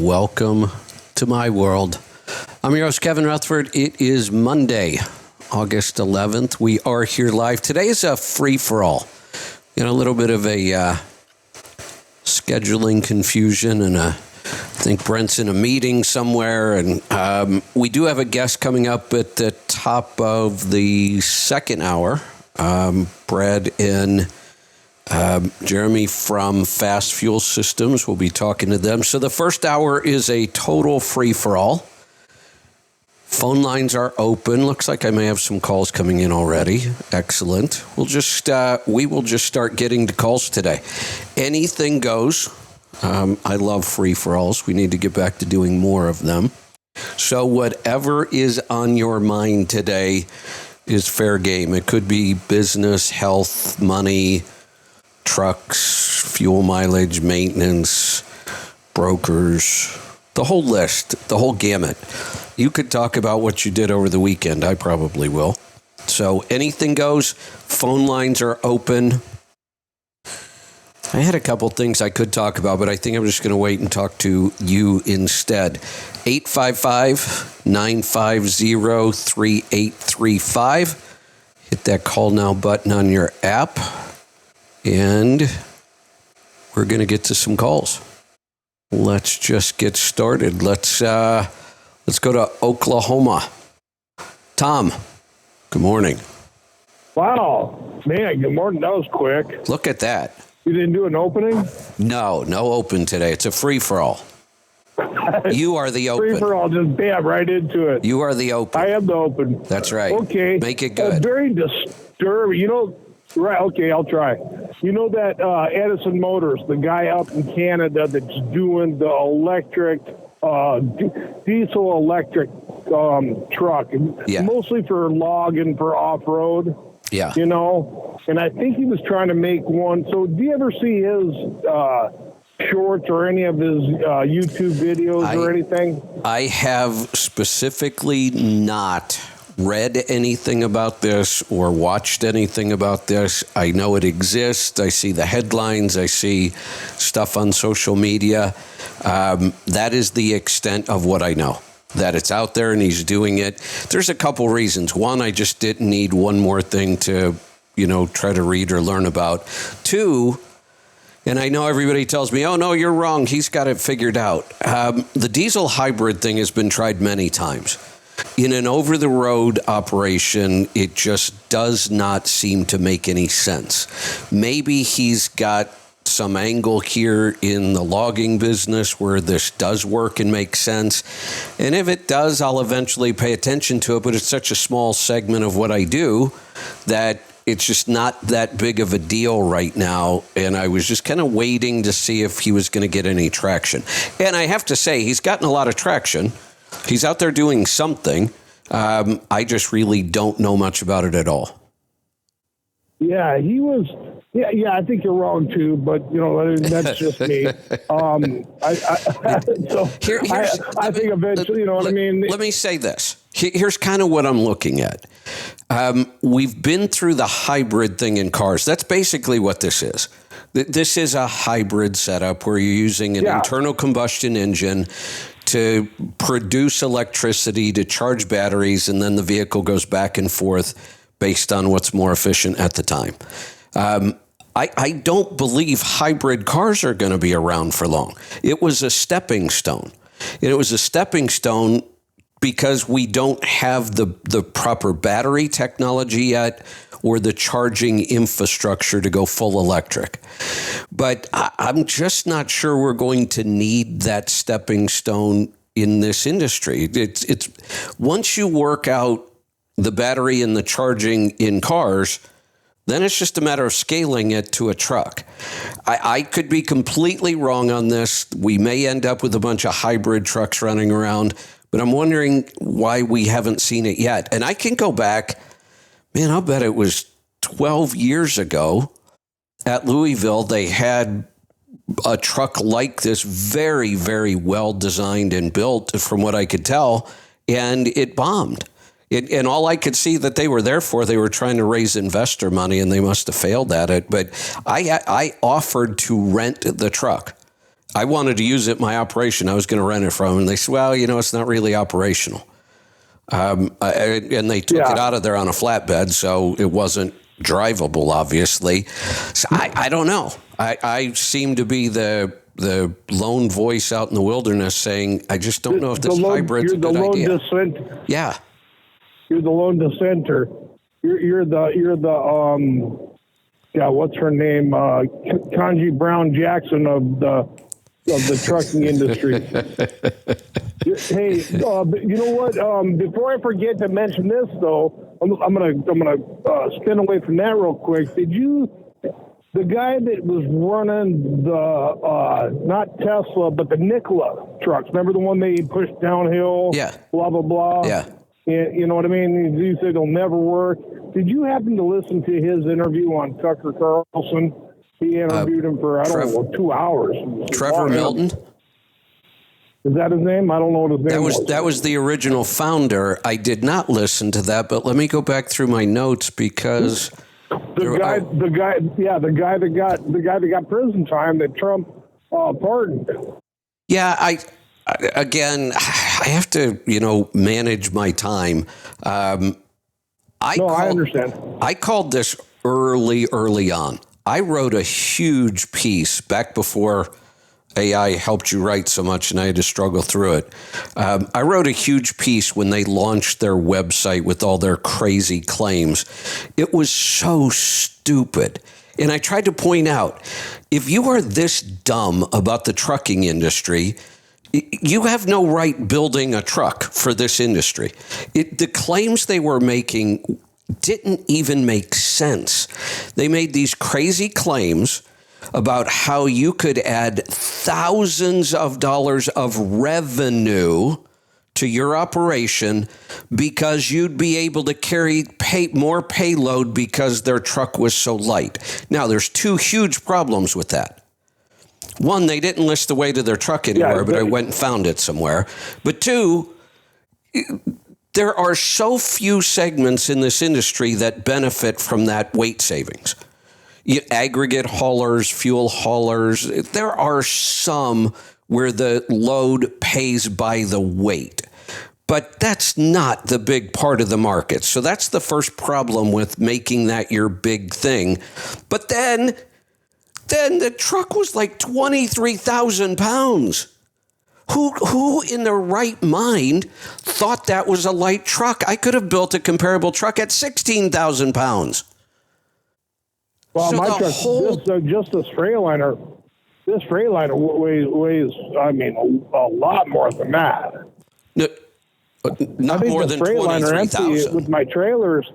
Welcome to my world. I'm your host, Kevin Rutherford. It is Monday, August 11th. We are here live. Today is a free-for-all. A little bit of a scheduling confusion, and I think Brent's in a meeting somewhere. And we do have a guest coming up at the top of the second hour. Brad and Jeremy from Fast Fuel Systems. We'll be talking to them. So the first hour is a total free-for-all. Phone lines are open. Looks like I may have some calls coming in already. Excellent. We will just start getting to calls today. Anything goes. I love free-for-alls. We need to get back to doing more of them. So whatever is on your mind today is fair game. It could be business, health, money, trucks, fuel mileage, maintenance, brokers, the whole list, the whole gamut. You could talk about what you did over the weekend. I probably will. So anything goes. Phone lines are open. I had a couple things I could talk about, but I think I'm just going to wait and talk to you instead. 855-950-3835. Hit that call now button on your app. And we're going to get to some calls. Let's just get started. Let's go to Oklahoma. Tom, good morning. Wow. Man, good morning. That was quick. Look at that. You didn't do an opening? No open today. It's a free-for-all. You are the open. Free-for-all, just bam, right into it. You are the open. I am the open. That's right. Okay. Make it good. Very disturbing. Right, okay, I'll try. You know that Edison Motors, the guy up in Canada that's doing the electric, diesel electric truck, yeah. Mostly for logging, for off-road. Yeah. And I think he was trying to make one. So do you ever see his shorts or any of his YouTube videos or anything? I have specifically not read anything about this or watched anything about this. I know it exists. I see the headlines. I see stuff on social media. That is the extent of what I know. That it's out there and he's doing it. There's a couple reasons. One, I just didn't need one more thing to, try to read or learn about. Two, and I know everybody tells me, oh, no, you're wrong. He's got it figured out. The diesel hybrid thing has been tried many times. In an over-the-road operation, it just does not seem to make any sense. Maybe he's got some angle here in the logging business where this does work and make sense. And if it does, I'll eventually pay attention to it, but it's such a small segment of what I do that it's just not that big of a deal right now. And I was just kind of waiting to see if he was going to get any traction. And I have to say, he's gotten a lot of traction. He's out there doing something. I just really don't know much about it at all. Yeah, he was. Yeah, I think you're wrong too, but that's just me. I think eventually, what I mean. Let me say this. Here's kind of what I'm looking at. We've been through the hybrid thing in cars. That's basically what this is. This is a hybrid setup where you're using an internal combustion engine to produce electricity, to charge batteries, and then the vehicle goes back and forth based on what's more efficient at the time. I don't believe hybrid cars are going to be around for long. It was a stepping stone. And it was a stepping stone because we don't have the proper battery technology yet or the charging infrastructure to go full electric. But I'm just not sure we're going to need that stepping stone in this industry. It's once you work out the battery and the charging in cars, then it's just a matter of scaling it to a truck. I could be completely wrong on this. We may end up with a bunch of hybrid trucks running around, but I'm wondering why we haven't seen it yet. And I can go back, man, I'll bet it was 12 years ago at Louisville. They had a truck like this, very, very well designed and built from what I could tell, and it bombed. And all I could see that they were there for, they were trying to raise investor money, and they must have failed at it. But I offered to rent the truck. I wanted to use it in my operation. I was going to rent it from them. And they said, well, it's not really operational. And they took it out of there on a flatbed, so it wasn't drivable, obviously. So I don't know. I seem to be the lone voice out in the wilderness saying, I just don't know if this hybrid's a good idea. Yeah. You're the lone dissenter. You're the what's her name? Kanji Brown Jackson of the trucking industry. Hey, you know what? Before I forget to mention this, though, I'm gonna spin away from that real quick. The guy that was running the not Tesla but the Nikola trucks? Remember the one they pushed downhill? Yeah. Blah blah blah. Yeah. You know what I mean? He said it'll never work. Did you happen to listen to his interview on Tucker Carlson? He interviewed him for, 2 hours. Trevor Milton? Is that his name? I don't know what his name was. That was the original founder. I did not listen to that, but let me go back through my notes because the guy that got prison time that Trump pardoned. Yeah, I have to, manage my time. I understand. I called this early on. I wrote a huge piece back before AI helped you write so much and I had to struggle through it. I wrote a huge piece when they launched their website with all their crazy claims. It was so stupid. And I tried to point out, if you are this dumb about the trucking industry, you have no right building a truck for this industry. The claims they were making didn't even make sense. They made these crazy claims about how you could add thousands of dollars of revenue to your operation because you'd be able to carry more payload because their truck was so light. Now, there's two huge problems with that. One, they didn't list the weight of their truck anywhere, but I went and found it somewhere. But two, there are so few segments in this industry that benefit from that weight savings. Aggregate haulers, fuel haulers, there are some where the load pays by the weight. But that's not the big part of the market. So that's the first problem with making that your big thing. But then the truck was like 23,000 pounds. Who in their right mind thought that was a light truck? I could have built a comparable truck at 16,000 pounds. Well, so my truck, just this Freightliner weighs, a lot more than that. Not more than 23,000. With my trailers.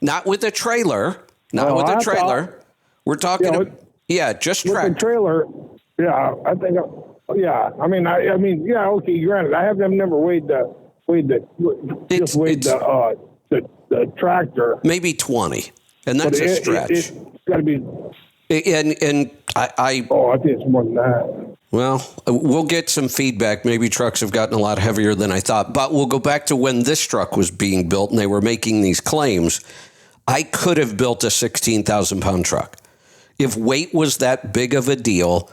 Not with a trailer. With a trailer. We're talking, just with track. The trailer, I think... Yeah, okay, granted, I've never weighed the tractor. Maybe 20, and that's a stretch. It's got to be. And I think it's more than that. Well, we'll get some feedback. Maybe trucks have gotten a lot heavier than I thought. But we'll go back to when this truck was being built and they were making these claims. I could have built a 16,000-pound truck. If weight was that big of a deal,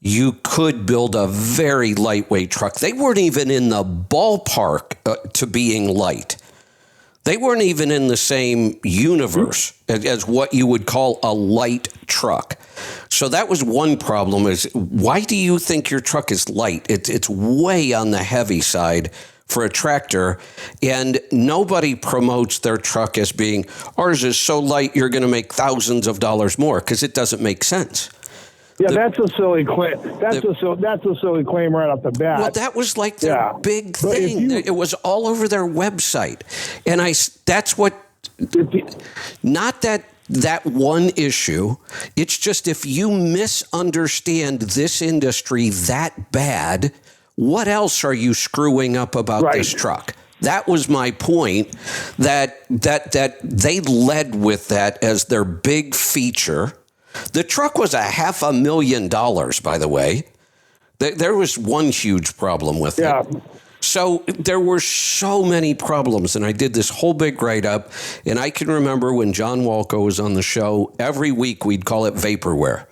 you could build a very lightweight truck. They weren't even in the ballpark to being light. They weren't even in the same universe as what you would call a light truck. So that was one problem, is why do you think your truck is light? It's way on the heavy side for a tractor, and nobody promotes their truck as being, ours is so light you're going to make thousands of dollars more, because it doesn't make sense. Yeah, that's a silly claim. That's a silly claim right off the bat. Well, that was like their big thing. It was all over their website, and that's what. Not that one issue. It's just if you misunderstand this industry that bad, what else are you screwing up about this truck? That was my point. That they led with that as their big feature. The truck was $500,000, by the way. There was one huge problem with it. So there were so many problems, and I did this whole big write-up, and I can remember when John Walco was on the show, every week we'd call it vaporware.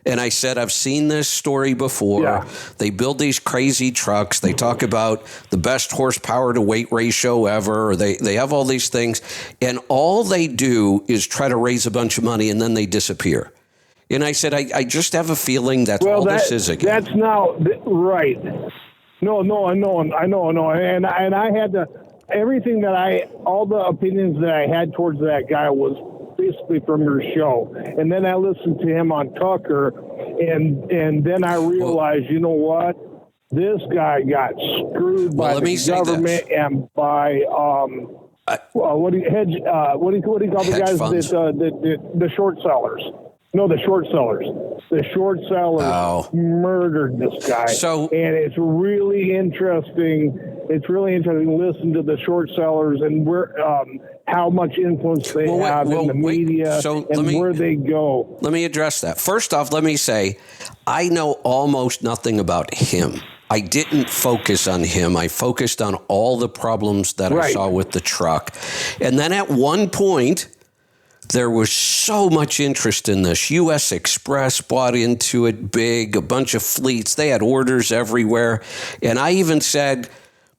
And I said, I've seen this story before. Yeah. They build these crazy trucks. They talk about the best horsepower to weight ratio ever. Or they have all these things. And all they do is try to raise a bunch of money and then they disappear. And I said, I just have a feeling that's all this is again. That's now, right. No, I know. And I had to, all the opinions that I had towards that guy was basically from your show. And then I listened to him on Tucker, and then I realized, you know what? This guy got screwed by the government and by what do you call the guys that the short sellers? No, the short sellers. The short sellers murdered this guy. And it's really interesting. It's really interesting to listen to the short sellers and how much influence they have in the media and where they go. Let me address that. First off, let me say, I know almost nothing about him. I didn't focus on him. I focused on all the problems that I saw with the truck. And then at one point, there was so much interest in this. U.S. Express bought into it big, a bunch of fleets. They had orders everywhere. And I even said,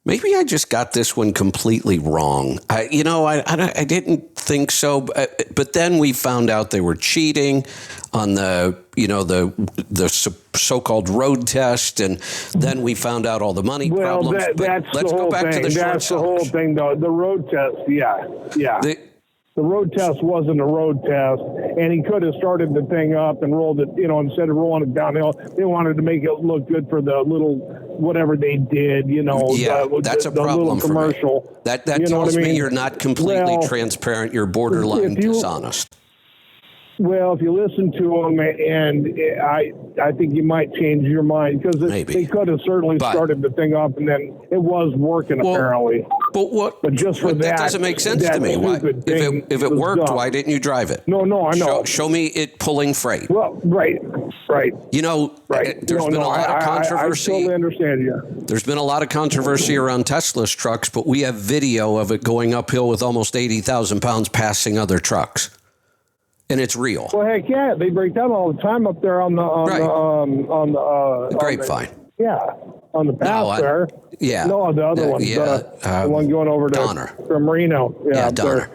maybe I just got this one completely wrong. I didn't think so. But then we found out they were cheating on the so-called road test. And then we found out all the money problems. That's the whole thing. That's the whole thing, though. The road test, yeah. The road test wasn't a road test, and he could have started the thing up and rolled it, instead of rolling it downhill. They wanted to make it look good for the little whatever they did, that's a problem for commercial. Me. That tells me you're not completely transparent. You're borderline dishonest. Well, if you listen to them, and I think you might change your mind, because they could have certainly started the thing up, and then it was working apparently. But just for that doesn't make sense to me. Why, if it worked, why didn't you drive it? No, I know. Show me it pulling freight. Well, right. There's been a lot of controversy. I totally understand you. There's been a lot of controversy around Tesla's trucks, but we have video of it going uphill with almost 80,000 pounds passing other trucks. And it's real. Well, heck yeah, they break down all the time up there on the grapevine. On the path there. Yeah. No, the other one. The one going over to Donner. From Reno. Yeah, Donner.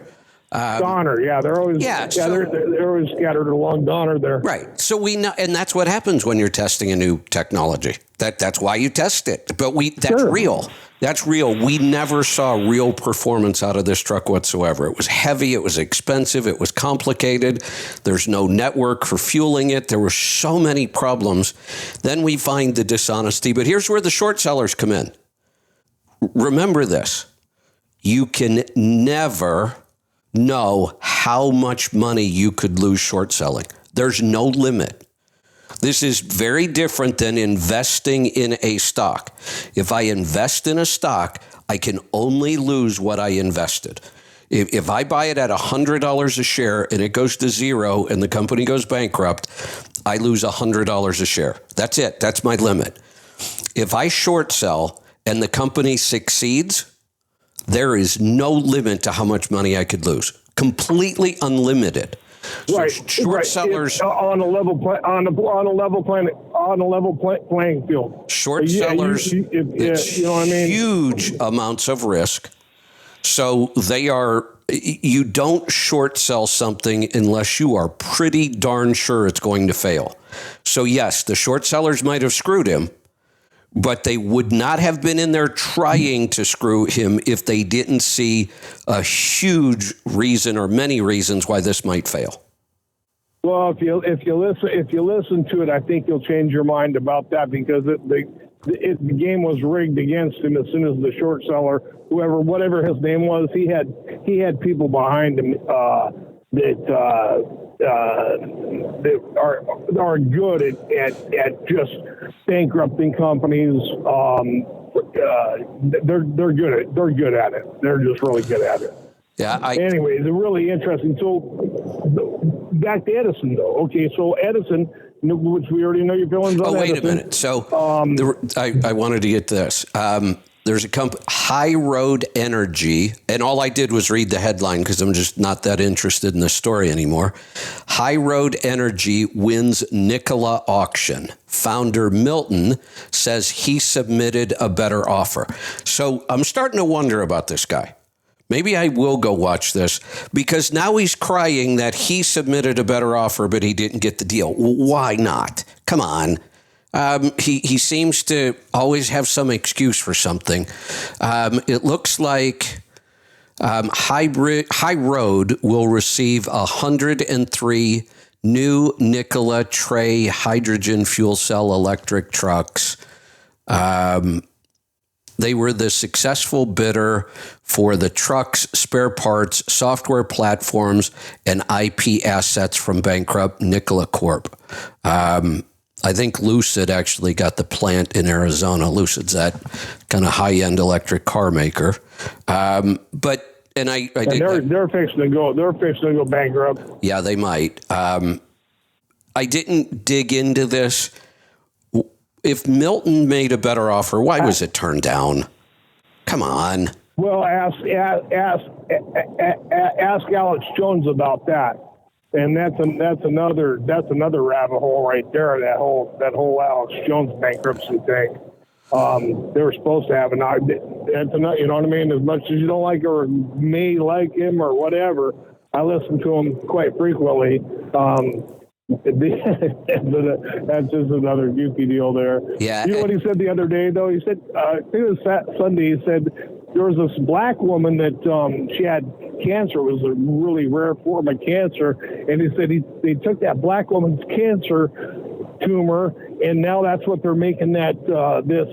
Donner. Yeah, they're always they're always scattered along Donner there. Right. So we know, and that's what happens when you're testing a new technology. That's why you test it. But that's real. That's real. We never saw real performance out of this truck whatsoever. It was heavy. It was expensive. It was complicated. There's no network for fueling it. There were so many problems. Then we find the dishonesty. But here's where the short sellers come in. Remember this. You can never know how much money you could lose short selling. There's no limit. This is very different than investing in a stock. If I invest in a stock, I can only lose what I invested. If I buy it at $100 a share and it goes to zero and the company goes bankrupt, I lose $100 a share. That's it. That's my limit. If I short sell and the company succeeds, there is no limit to how much money I could lose. Completely unlimited. So short sellers on a level playing field. Short sellers, huge amounts of risk. So you don't short sell something unless you are pretty darn sure it's going to fail. So yes, the short sellers might have screwed him, but they would not have been in there trying to screw him if they didn't see a huge reason or many reasons why this might fail. Well, if you listen to it, I think you'll change your mind about that, because the game was rigged against him as soon as the short seller, whatever his name was, he had people behind him that are good at just bankrupting companies. They're good at it. They're just really good at it. Yeah. Anyways, it's really interesting. So back to Edison, though. Okay, so Edison, which we already know your feelings on. Oh, wait Edison. a minute. So I wanted to get to this. The There's a company, High Road Energy, and all I did was read the headline because I'm just not that interested in the story anymore. High Road Energy wins Nikola auction. Founder Milton says he submitted a better offer. So I'm starting to wonder about this guy. Maybe I will go watch this because now he's crying that he submitted a better offer, but he didn't get the deal. Why not? Come on. He seems to always have some excuse for something. It looks like High Road will receive 103 new Nikola Tre hydrogen fuel cell electric trucks. They were the successful bidder for the trucks, spare parts, software platforms, and IP assets from bankrupt Nikola Corp. I think Lucid actually got the plant in Arizona. Lucid's that kind of high-end electric car maker. They're fixing to go bankrupt. Yeah, they might. I didn't dig into this. If Milton made a better offer, why was it turned down? Come on. Well, ask Alex Jones about that, and that's another rabbit hole right there. That whole Alex Jones bankruptcy thing. They were supposed to have that's another, you know what I mean? As much as you don't like or may like him or whatever, I listen to him quite frequently. That's just another goofy deal there. Yeah. You know what he said the other day, though? He said, I think it was Sunday, he said there was this black woman that she had cancer. It was a really rare form of cancer. And he said they took that black woman's cancer tumor, and now that's what they're making that this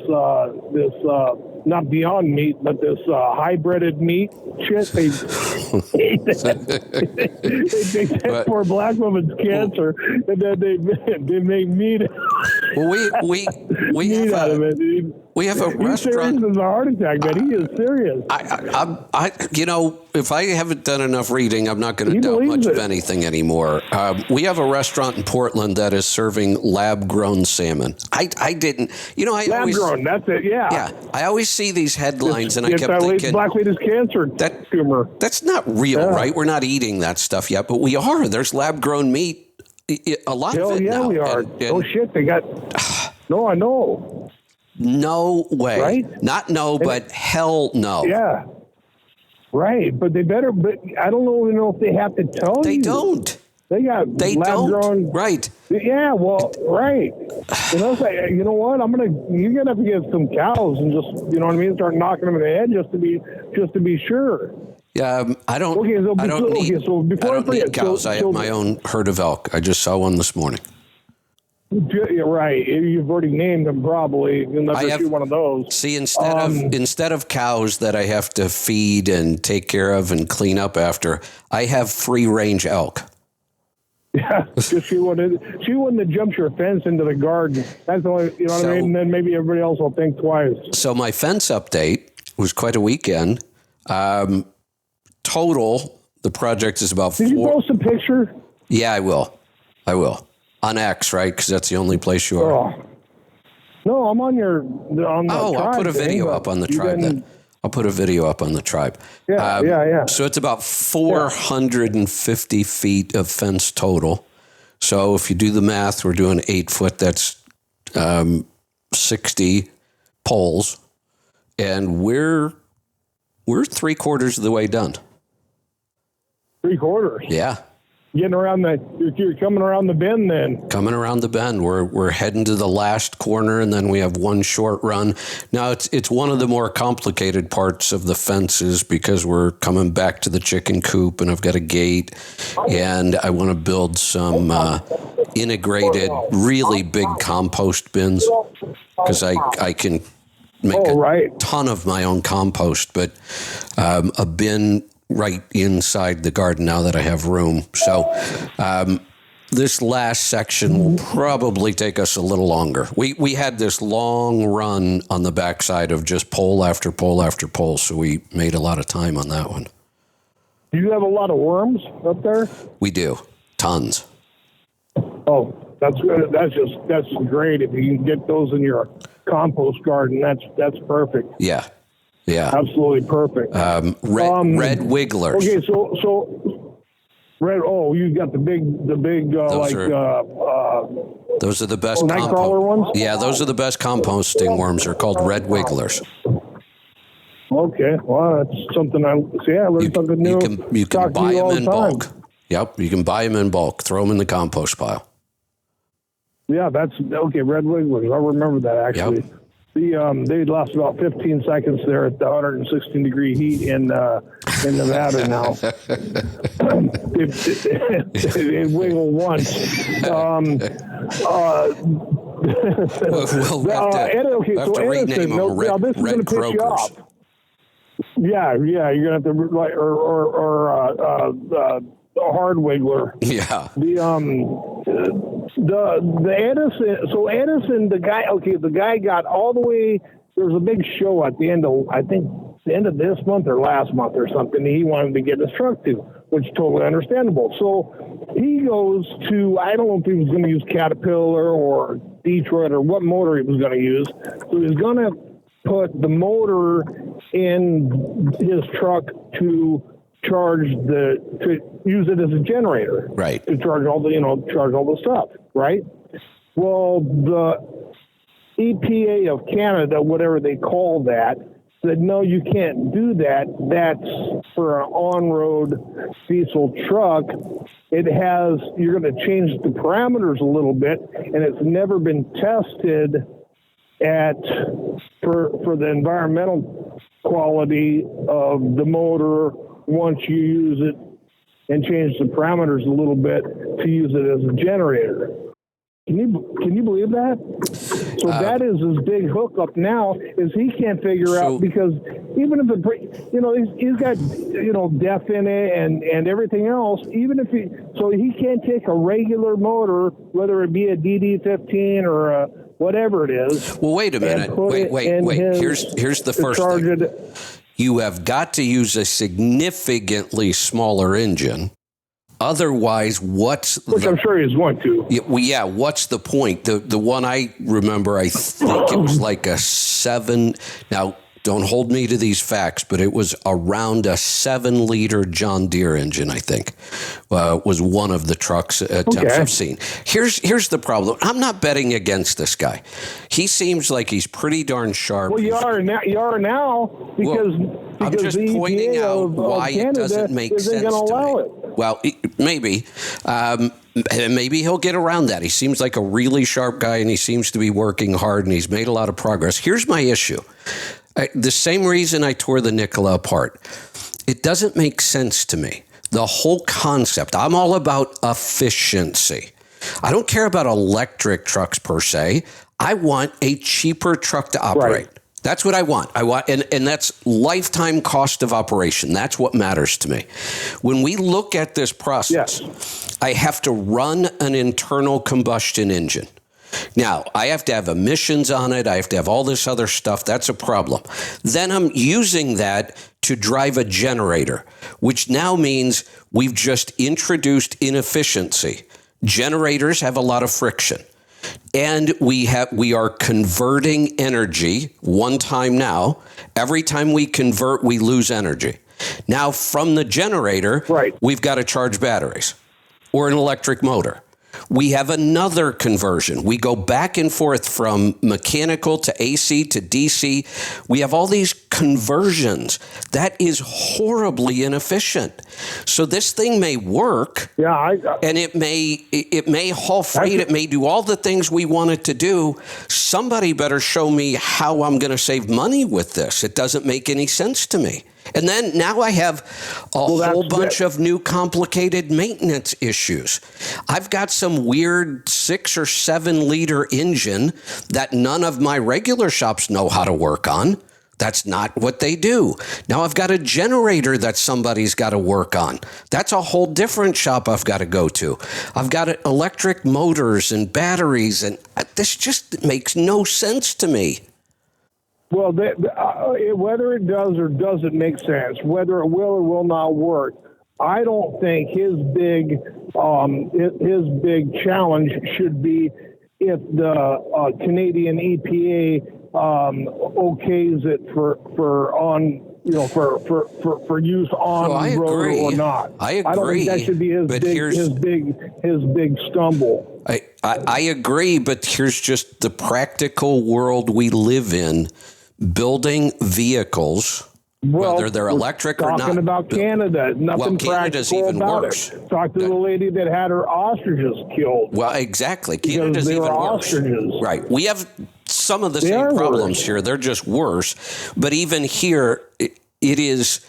not Beyond Meat, but this hybrided meat shit. They take for a black woman's cancer, and then they make meat. Well, we meat have out of it. Dude. We have a He's restaurant. serious as a heart attack, man. He is serious. If I haven't done enough reading, I'm not going to doubt much of anything anymore. We have a restaurant in Portland that is serving lab-grown salmon. I didn't, lab-grown. That's it. Yeah. Yeah. I always see these headlines, and I kept thinking, black lady's cancer tumor. That's not real, right? We're not eating that stuff yet, but we are. There's lab-grown meat. A lot of it yeah, now. We are. Oh shit, they got. No, I know. No way. Right? Not no, but hell no. Yeah. Right, but they better. But I don't even know if they have to tell you. They don't. They got They lab-grown. don't. Right. Yeah. Well. Right. You know what? You're gonna have to get some cows and just, you know what I mean, start knocking them in the head just to be sure. Yeah, I don't need cows. I have my own herd of elk. I just saw one this morning. You're right. You've already named them probably. You'll never see one of those. See, instead of cows that I have to feed and take care of and clean up after, I have free range elk. Yeah, she wouldn't have jumped your fence into the garden. That's the only, you know what I mean? And then maybe everybody else will think twice. So my fence update was quite a weekend. Total, the project is about Did you post a picture? Yeah, I will. On X, right? Because that's the only place you are. Oh. No, I'm on the I'll put a video up on the tribe then. I'll put a video up on the tribe. Yeah. So it's about 450 feet of fence total. So if you do the math, we're doing 8 foot. That's 60 poles, and we're 3/4 of the way done. 3/4. Yeah. Getting around you're coming around the bend then. Coming around the bend. We're heading to the last corner, and then we have one short run. Now it's one of the more complicated parts of the fences because we're coming back to the chicken coop, and I've got a gate, and I want to build some integrated, really big compost bins because I can make a ton of my own compost, but a bin right inside the garden now that I have room. So this last section will probably take us a little longer. We had this long run on the backside of just pole after pole after pole, so we made a lot of time on that one. Do you have a lot of worms up there? We do. Tons. Oh, that's good. That's great. If you can get those in your compost garden, that's perfect. Yeah. Yeah. Absolutely perfect. Red Wigglers. Okay, so red. Oh, you got the big those are the best nightcrawler ones. Yeah, those are the best composting worms. They're called red wigglers. Okay, well, that's something I learned something new. You can buy them in bulk. Yep, you can buy them in bulk. Throw them in the compost pile. Yeah, that's okay. Red wigglers. I remember that actually. Yep. They last about 15 seconds there at the 116 degree heat in Nevada now. It wiggled once. We'll have to rename them Red Croakers. Yeah, you're gonna have to a hard wiggler. Yeah. The Edison. So Edison, the guy got all the way. There was a big show at the end of, I think, the end of this month or last month or something. He wanted to get his truck to, which is totally understandable. So he goes to, I don't know if he was going to use Caterpillar or Detroit or what motor he was going to use. So he was going to put the motor in his truck to use it as a generator, right? To charge all the stuff, right? Well, the EPA of Canada, whatever they call that, said no, you can't do that. That's for an on-road diesel truck. You're going to change the parameters a little bit, and it's never been tested for the environmental quality of the motor once you use it and change the parameters a little bit to use it as a generator. Can you believe that? So that is his big hookup now, is he can't figure out, because even if he's got DEF in it and everything else, even if he can't take a regular motor, whether it be a DD15 or a whatever it is. Well, wait a minute. Wait. Here's the first thing. You have got to use a significantly smaller engine. Otherwise, which I'm sure he's going to. Yeah, what's the point? The one I remember, I think it was like a 7. Now, don't hold me to these facts, but it was around a 7-liter John Deere engine, I think, was one of the trucks attempts I've seen. Here's the problem. I'm not betting against this guy. He seems like he's pretty darn sharp. Well, you are now because I'm just pointing out why it doesn't make sense to me. Well, maybe. Maybe he'll get around that. He seems like a really sharp guy, and he seems to be working hard, and he's made a lot of progress. Here's my issue. The same reason I tore the Nikola apart. It doesn't make sense to me. The whole concept. I'm all about efficiency. I don't care about electric trucks per se. I want a cheaper truck to operate. Right. That's what I want. And that's lifetime cost of operation. That's what matters to me. When we look at this process, I have to run an internal combustion engine. Now, I have to have emissions on it. I have to have all this other stuff. That's a problem. Then I'm using that to drive a generator, which now means we've just introduced inefficiency. Generators have a lot of friction. And we are converting energy one time now. Every time we convert, we lose energy. Now, from the generator, we've got to charge batteries or an electric motor. We have another conversion. We go back and forth from mechanical to AC to DC. We have all these conversions. That is horribly inefficient. So this thing may work, and it may haul freight. It may do all the things we want it to do. Somebody better show me how I'm going to save money with this. It doesn't make any sense to me. And then now I have a whole bunch of new complicated maintenance issues. I've got some weird 6 or 7 liter engine that none of my regular shops know how to work on. That's not what they do. Now I've got a generator that somebody's got to work on. That's a whole different shop I've got to go to. I've got electric motors and batteries, and this just makes no sense to me. Well, whether it does or doesn't make sense, whether it will or will not work, I don't think his big challenge should be if the Canadian EPA okays it for on, you know, for use on the road or not. I agree. I don't think that should be his big stumble. I agree, but here's just the practical world we live in. Building vehicles, whether they're electric or not. Talking about Canada, nothing Canada's practical even about worse. it. Talk to the lady that had her ostriches killed. Well, exactly. Canada's even worse. Ostriches. Right. We have some of the same problems here. They're just worse. But even here, it is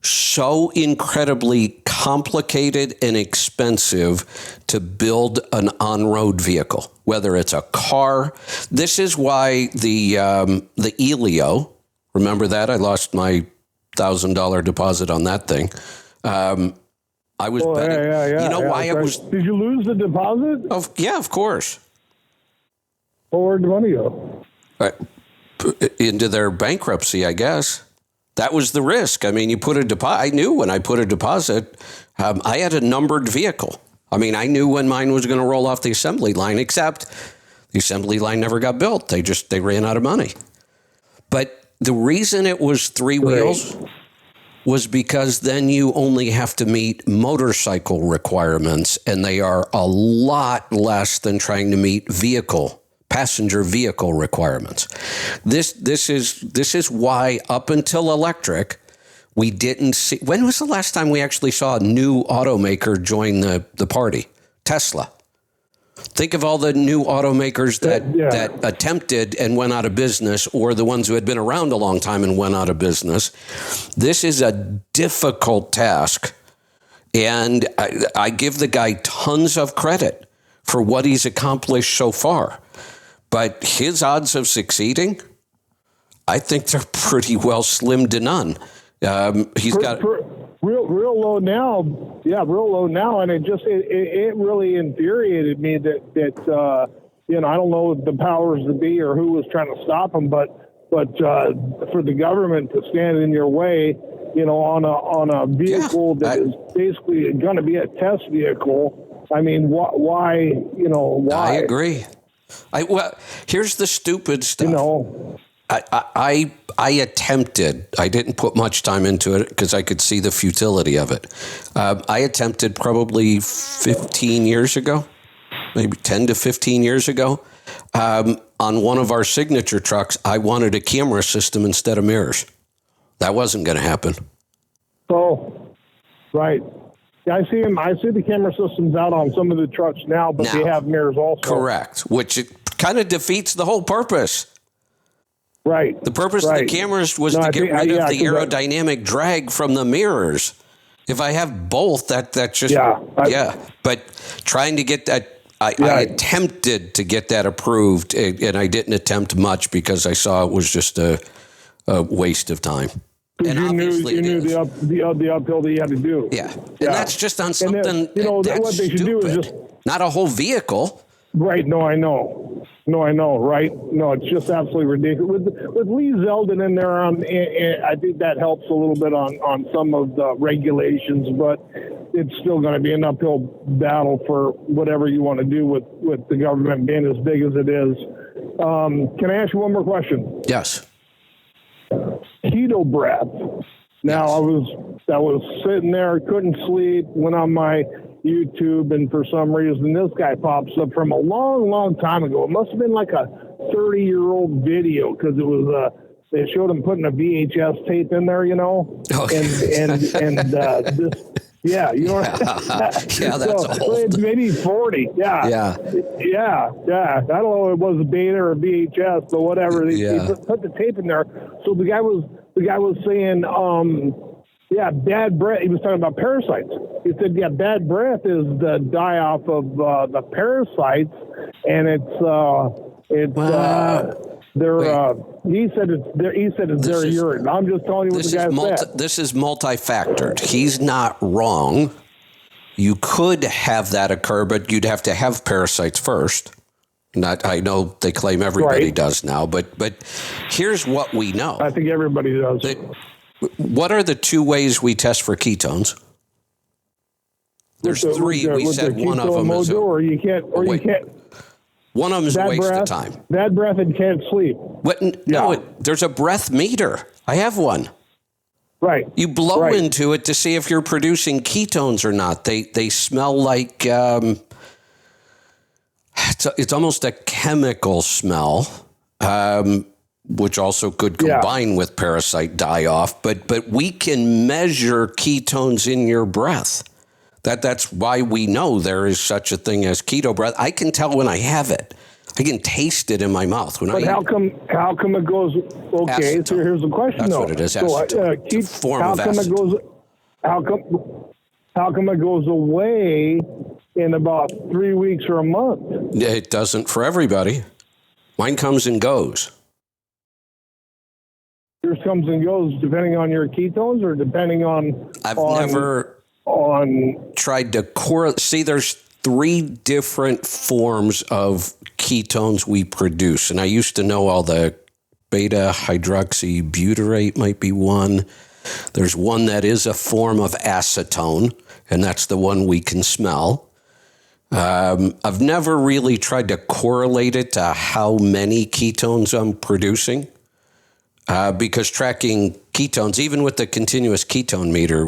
so incredibly complicated and expensive to build an on-road vehicle, whether it's a car. This is why the Elio, remember that? I lost my $1,000 deposit on that thing. I was betting. Yeah, you know why it was? Did you lose the deposit? Yeah, of course. Well, where'd the money go? Into their bankruptcy, I guess. That was the risk. I mean, you put a deposit. I knew when I put a deposit, I had a numbered vehicle. I mean, I knew when mine was going to roll off the assembly line, except the assembly line never got built. They ran out of money. But the reason it was three wheels was because then you only have to meet motorcycle requirements, and they are a lot less than trying to meet passenger vehicle requirements. This is why up until electric, we didn't see. When was the last time we actually saw a new automaker join the party? Tesla. Think of all the new automakers that attempted and went out of business, or the ones who had been around a long time and went out of business. This is a difficult task, and I give the guy tons of credit for what he's accomplished so far. But his odds of succeeding, I think they're pretty well slim to none. He's got real low now. Yeah, real low now, and it really infuriated me that you know, I don't know the powers that be or who was trying to stop him, but for the government to stand in your way, you know, on a vehicle that is basically going to be a test vehicle. I mean, why? You know, why? I agree. Well, here's the stupid stuff. You know, I attempted. I didn't put much time into it because I could see the futility of it. I attempted probably 15 years ago, maybe 10 to 15 years ago, on one of our signature trucks. I wanted a camera system instead of mirrors. That wasn't going to happen. Oh, right. Yeah, I see them. I see the camera systems out on some of the trucks now, but they have mirrors also. Correct, which it kind of defeats the whole purpose. Right. The purpose of the cameras was to get rid of the aerodynamic drag from the mirrors. If I have both, that's just But trying to get that, I attempted to get that approved, and I didn't attempt much because I saw it was just a waste of time. And you knew the uphill that you had to do. Yeah. And that's just on something then, you know, that's what they should do is just not a whole vehicle. Right. No, I know. Right. No, it's just absolutely ridiculous. With Lee Zeldin in there, I think that helps a little bit on some of the regulations, but it's still going to be an uphill battle for whatever you want to do with the government being as big as it is. Can I ask you one more question? Yes. Keto breath. Now, I was sitting there, couldn't sleep, went on my YouTube, and for some reason this guy pops up from a long time ago. It must have been like a 30-year-old video, because it was they showed him putting a VHS tape in there, you know. Okay. And this, yeah, you know. Yeah, that's old. It's maybe 40. Yeah. I don't know if it was a beta or a VHS, but whatever. He put the tape in there. So the guy was saying, bad breath. He was talking about parasites. He said, bad breath is the die-off of the parasites, and he said it's their urine. I'm just telling you what the guy said. This is multifactored. He's not wrong. You could have that occur, but you'd have to have parasites first. I know they claim everybody does now, but here's what we know. I think everybody does. What are the two ways we test for ketones? There's three. We said one of them is or you can't. One of them is a waste of time. Bad breath and can't sleep. What? No, there's a breath meter. I have one. Right. You blow into it to see if you're producing ketones or not. They smell like it's almost a chemical smell, which also could combine with parasite die-off. But we can measure ketones in your breath. That's why we know there is such a thing as keto breath. I can tell when I have it. I can taste it in my mouth. How come it goes? Okay, acetone. So here's the question. That's what it is. Acetone. Form of acetone. How come it goes away in about 3 weeks or a month? It doesn't for everybody. Mine comes and goes. Yours comes and goes depending on your ketones or depending on. I've never tried to correlate. See, there's 3 different forms of ketones we produce. And I used to know all the beta hydroxybutyrate might be one. There's one that is a form of acetone, and that's the one we can smell. I've never really tried to correlate it to how many ketones I'm producing, because tracking ketones, even with the continuous ketone meter,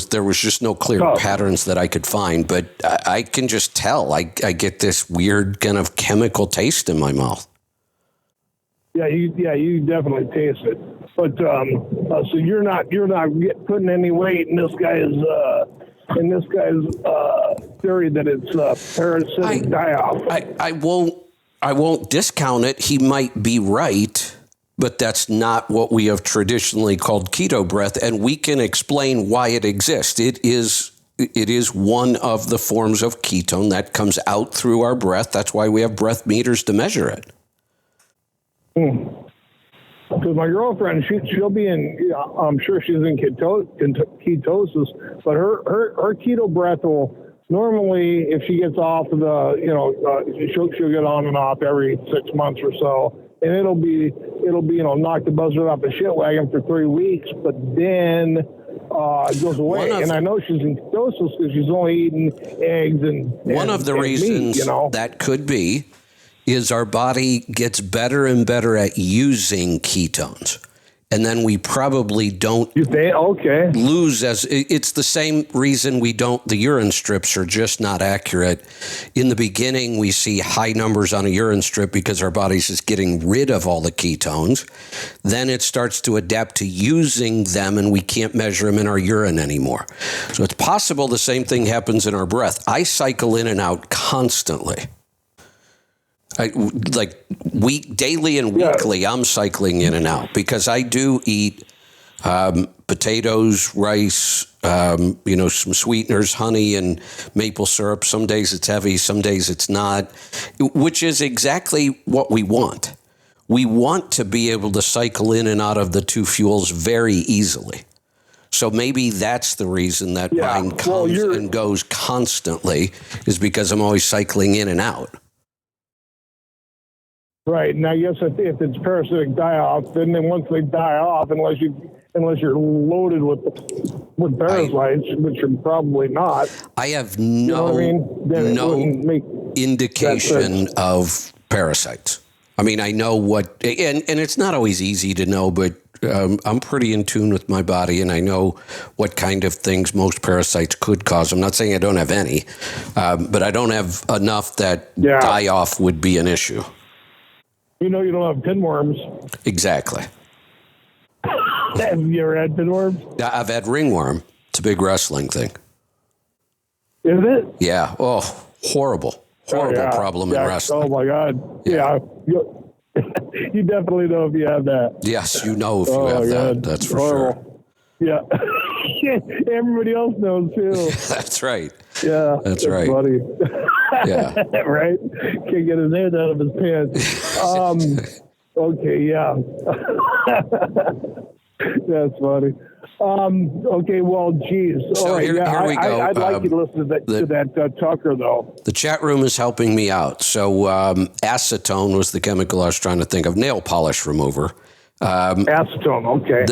there was just no clear patterns that I could find, but I can just tell. I get this weird kind of chemical taste in my mouth. Yeah, you definitely taste it. But so you're not putting any weight in this guy's theory that it's parasitic die-off. I won't discount it. He might be right. But that's not what we have traditionally called keto breath, and we can explain why it exists. It is one of the forms of ketone that comes out through our breath. That's why we have breath meters to measure it. Because my girlfriend, she'll be in. I'm sure she's in ketosis, but her keto breath will normally, if she gets off of she'll get on and off every 6 months or so. And it'll be knock the buzzard off the shit wagon for 3 weeks, but then it goes away. And I know she's in ketosis because she's only eating eggs and one of the reasons meat, that could be is our body gets better and better at using ketones. And then we probably don't lose it's the same reason the urine strips are just not accurate. In the beginning, we see high numbers on a urine strip because our body's just getting rid of all the ketones. Then it starts to adapt to using them and we can't measure them in our urine anymore. So it's possible the same thing happens in our breath. I cycle in and out constantly. Daily and weekly, I'm cycling in and out because I do eat potatoes, rice, some sweeteners, honey, and maple syrup. Some days it's heavy, some days it's not, which is exactly what we want. We want to be able to cycle in and out of the 2 fuels very easily. So maybe that's the reason that mine comes and goes constantly, is because I'm always cycling in and out. Right, and I guess if it's parasitic die-off, then once they die off, unless you're loaded with parasites, which you're probably not. I have no indication of parasites. I mean, I know what, and it's not always easy to know, but I'm pretty in tune with my body, and I know what kind of things most parasites could cause. I'm not saying I don't have any, but I don't have enough that die-off would be an issue. You don't have pinworms. Exactly. Have you ever had pinworms? I've had ringworm. It's a big wrestling thing. Is it? Yeah. Oh, horrible problem in wrestling. Oh, my God. Yeah. You definitely know if you have that. Yes, you know if you have that. That's for sure. Yeah. Everybody else knows, too. That's right. Yeah. That's right. Funny. Yeah. Right? Can't get his hand out of his pants. Okay, yeah. That's funny. Okay, well, geez. So here we go. I'd like you to listen to that Tucker, though. The chat room is helping me out. So acetone was the chemical I was trying to think of. Nail polish remover. Acetone, okay.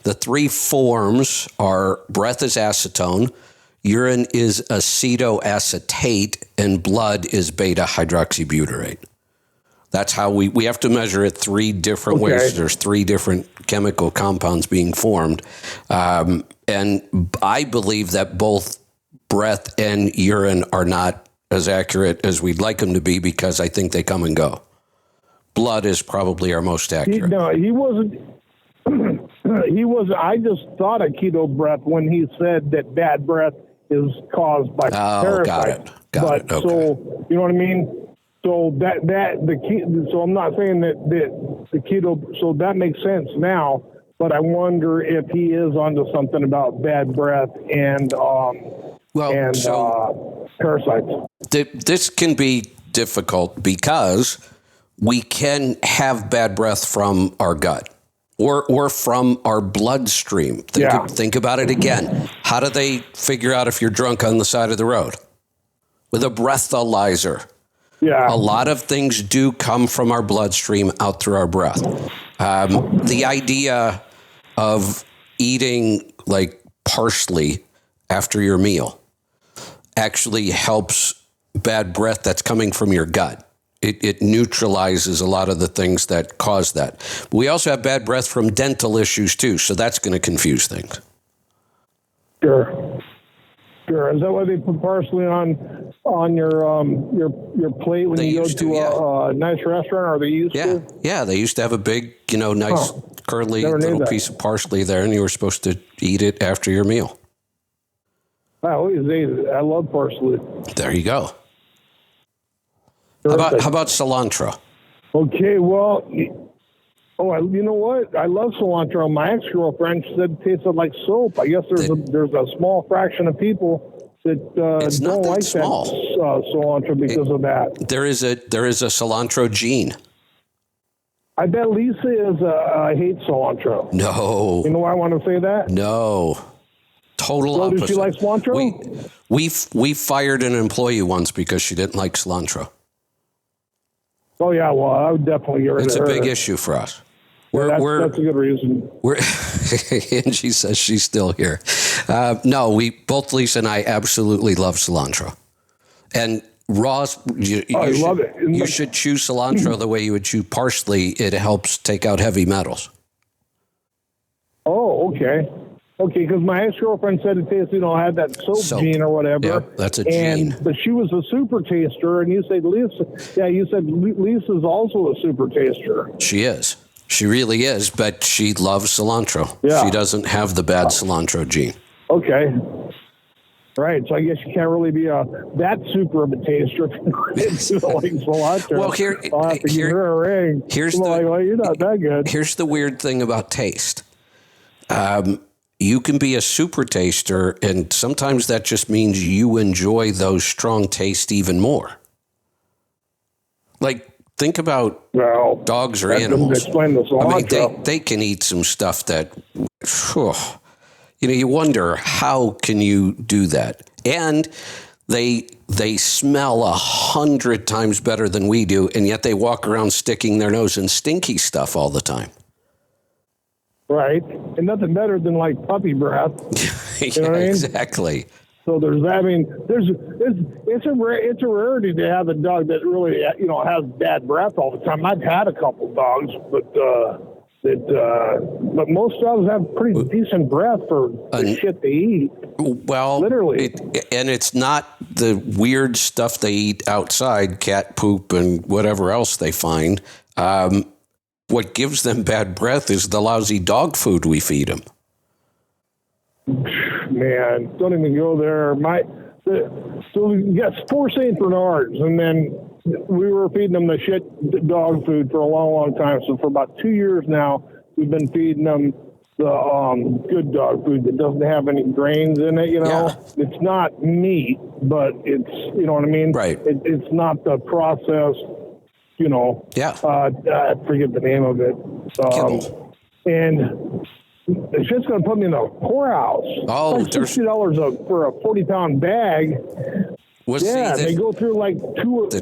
The three forms are breath is acetone. urine is acetoacetate, and blood is beta hydroxybutyrate. That's how we have to measure it three different ways. There's three different chemical compounds being formed. And I believe that both breath and urine are not as accurate as we'd like them to be because I think they come and go. Blood is probably our most accurate. He wasn't. I just thought of keto breath when he said that bad breath is caused by parasites. Got it. Okay. So, you know what I mean? So so I'm not saying that the keto, so that makes sense now, but I wonder if he is onto something about bad breath and parasites. This can be difficult because we can have bad breath from our gut or from our bloodstream. Think about it again. How do they figure out if you're drunk on the side of the road? With a breathalyzer. Yeah. A lot of things do come from our bloodstream out through our breath. The idea of eating like parsley after your meal actually helps bad breath that's coming from your gut. It neutralizes a lot of the things that cause that. But we also have bad breath from dental issues too, so that's going to confuse things. Sure. Is that why they put parsley on your plate when you go to a nice restaurant? Or they used to? Yeah, they used to have a big, nice curly little piece of parsley there, and you were supposed to eat it after your meal. I always ate it. I love parsley. There you go. How about cilantro? Okay, well, you know what? I love cilantro. My ex-girlfriend said it tasted like soap. I guess there's a small fraction of people that don't like that cilantro because of that. There is a cilantro gene. I bet Lisa hates cilantro. No. You know why I want to say that? No. Total opposite. Does she like cilantro? We fired an employee once because she didn't like cilantro. Oh, yeah, well, I would definitely get rid of her. It's a big issue for us. That's a good reason. And she says she's still here. No, both Lisa and I absolutely love cilantro. And raw, I love it. You should chew cilantro the way you would chew parsley. It helps take out heavy metals. Oh, okay. Okay, because my ex-girlfriend said it tasted, had that soap gene or whatever. Yeah, that's a gene. But she was a super taster, and you said Lisa's also a super taster. She is. She really is, but she loves cilantro. Yeah. She doesn't have the bad cilantro gene. Okay. Right, so I guess you can't really be that super of a taster if you don't like cilantro. Well, I'll have to give her a ring. You're not that good. Here's the weird thing about taste. You can be a super taster, and sometimes that just means you enjoy those strong tastes even more. Like, think about dogs or animals. Explain the cilantro. I mean, they can eat some stuff that, you wonder, how can you do that? And they smell 100 times better than we do, and yet they walk around sticking their nose in stinky stuff all the time. Right, and nothing better than like puppy breath. Yeah, what I mean? Exactly. So it's a rarity to have a dog that really has bad breath all the time. I've had a couple dogs, but most dogs have pretty decent breath for the shit they eat. Well, literally, and it's not the weird stuff they eat outside, cat poop and whatever else they find. What gives them bad breath is the lousy dog food we feed them. Man, don't even go there. So we got 4 St. Bernards, and then we were feeding them the shit dog food for a long, long time. So for about 2 years now, we've been feeding them the good dog food that doesn't have any grains in it. Yeah. It's not meat, but it's what I mean. Right. It's not the processed. Yeah. I forget the name of it. And it's just going to put me in a poorhouse. Oh, it's like $60 for a 40-pound bag. Well, Yeah, see, they go through like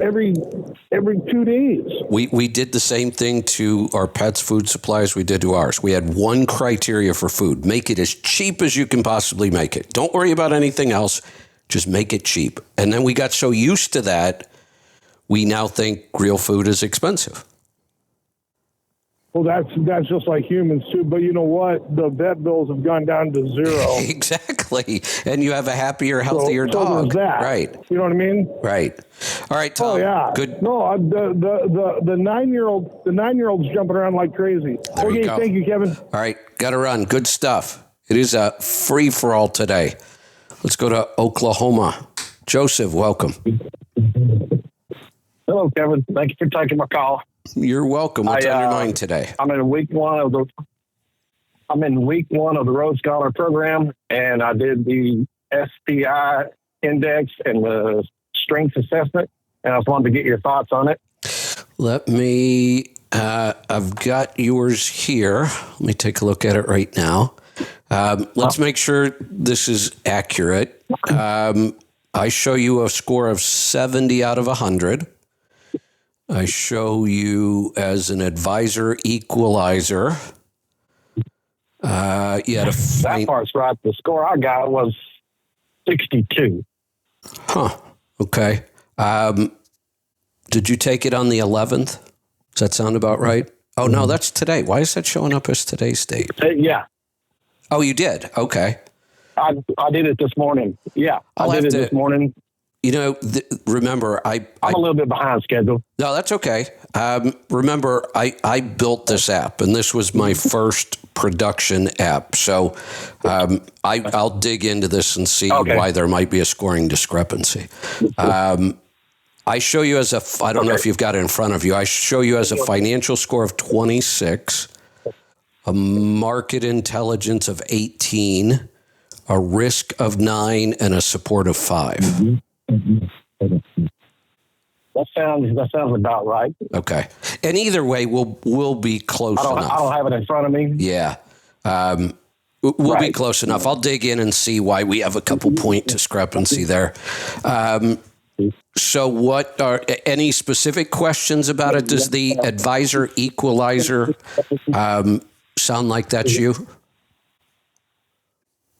every 2 days. we did the same thing to our pets' food supplies we did to ours. We had one criteria for food: make it as cheap as you can possibly make it. Don't worry about anything else. Just make it cheap. And then we got so used to that, we now think real food is expensive. Well, that's just like humans too. But you know what? The vet bills have gone down to zero. Exactly. And you have a happier, healthier dog. So there's that. Right. You know what I mean? Right. All right, Tom. Oh yeah. Good. No, the 9-year-old's jumping around like crazy. There you go. Thank you, Kevin. All right, got to run. Good stuff. It is a free for all today. Let's go to Oklahoma. Joseph, welcome. Hello, Kevin. Thank you for taking my call. You're welcome. What's on your mind today? I'm in week one of the Road Scholar program, and I did the SPI index and the strength assessment, and I just wanted to get your thoughts on it. Let me. I've got yours here. Let me take a look at it right now. Let's make sure this is accurate. I show you a score of 70 out of 100. I show you as an advisor equalizer. You had that part's right. The score I got was 62. Huh. Okay. Did you take it on the 11th? Does that sound about right? Oh, no, that's today. Why is that showing up as today's date? Yeah. Oh, you did? Okay. I did it this morning. Yeah, I did it this morning. You know, remember, I'm a little bit behind schedule. No, that's okay. Remember, I built this app, and this was my first production app. So I'll dig into this and see why there might be a scoring discrepancy. I show you as I don't know if you've got it in front of you. I show you as a financial score of 26, a market intelligence of 18, a risk of 9, and a support of 5. Mm-hmm. That sounds about right. Okay. And either way, we'll be close enough. I don't have it in front of me. Yeah. We'll be close enough. I'll dig in and see why we have a couple point discrepancy there. So what are any specific questions about it? Does the advisor equalizer sound like that's you?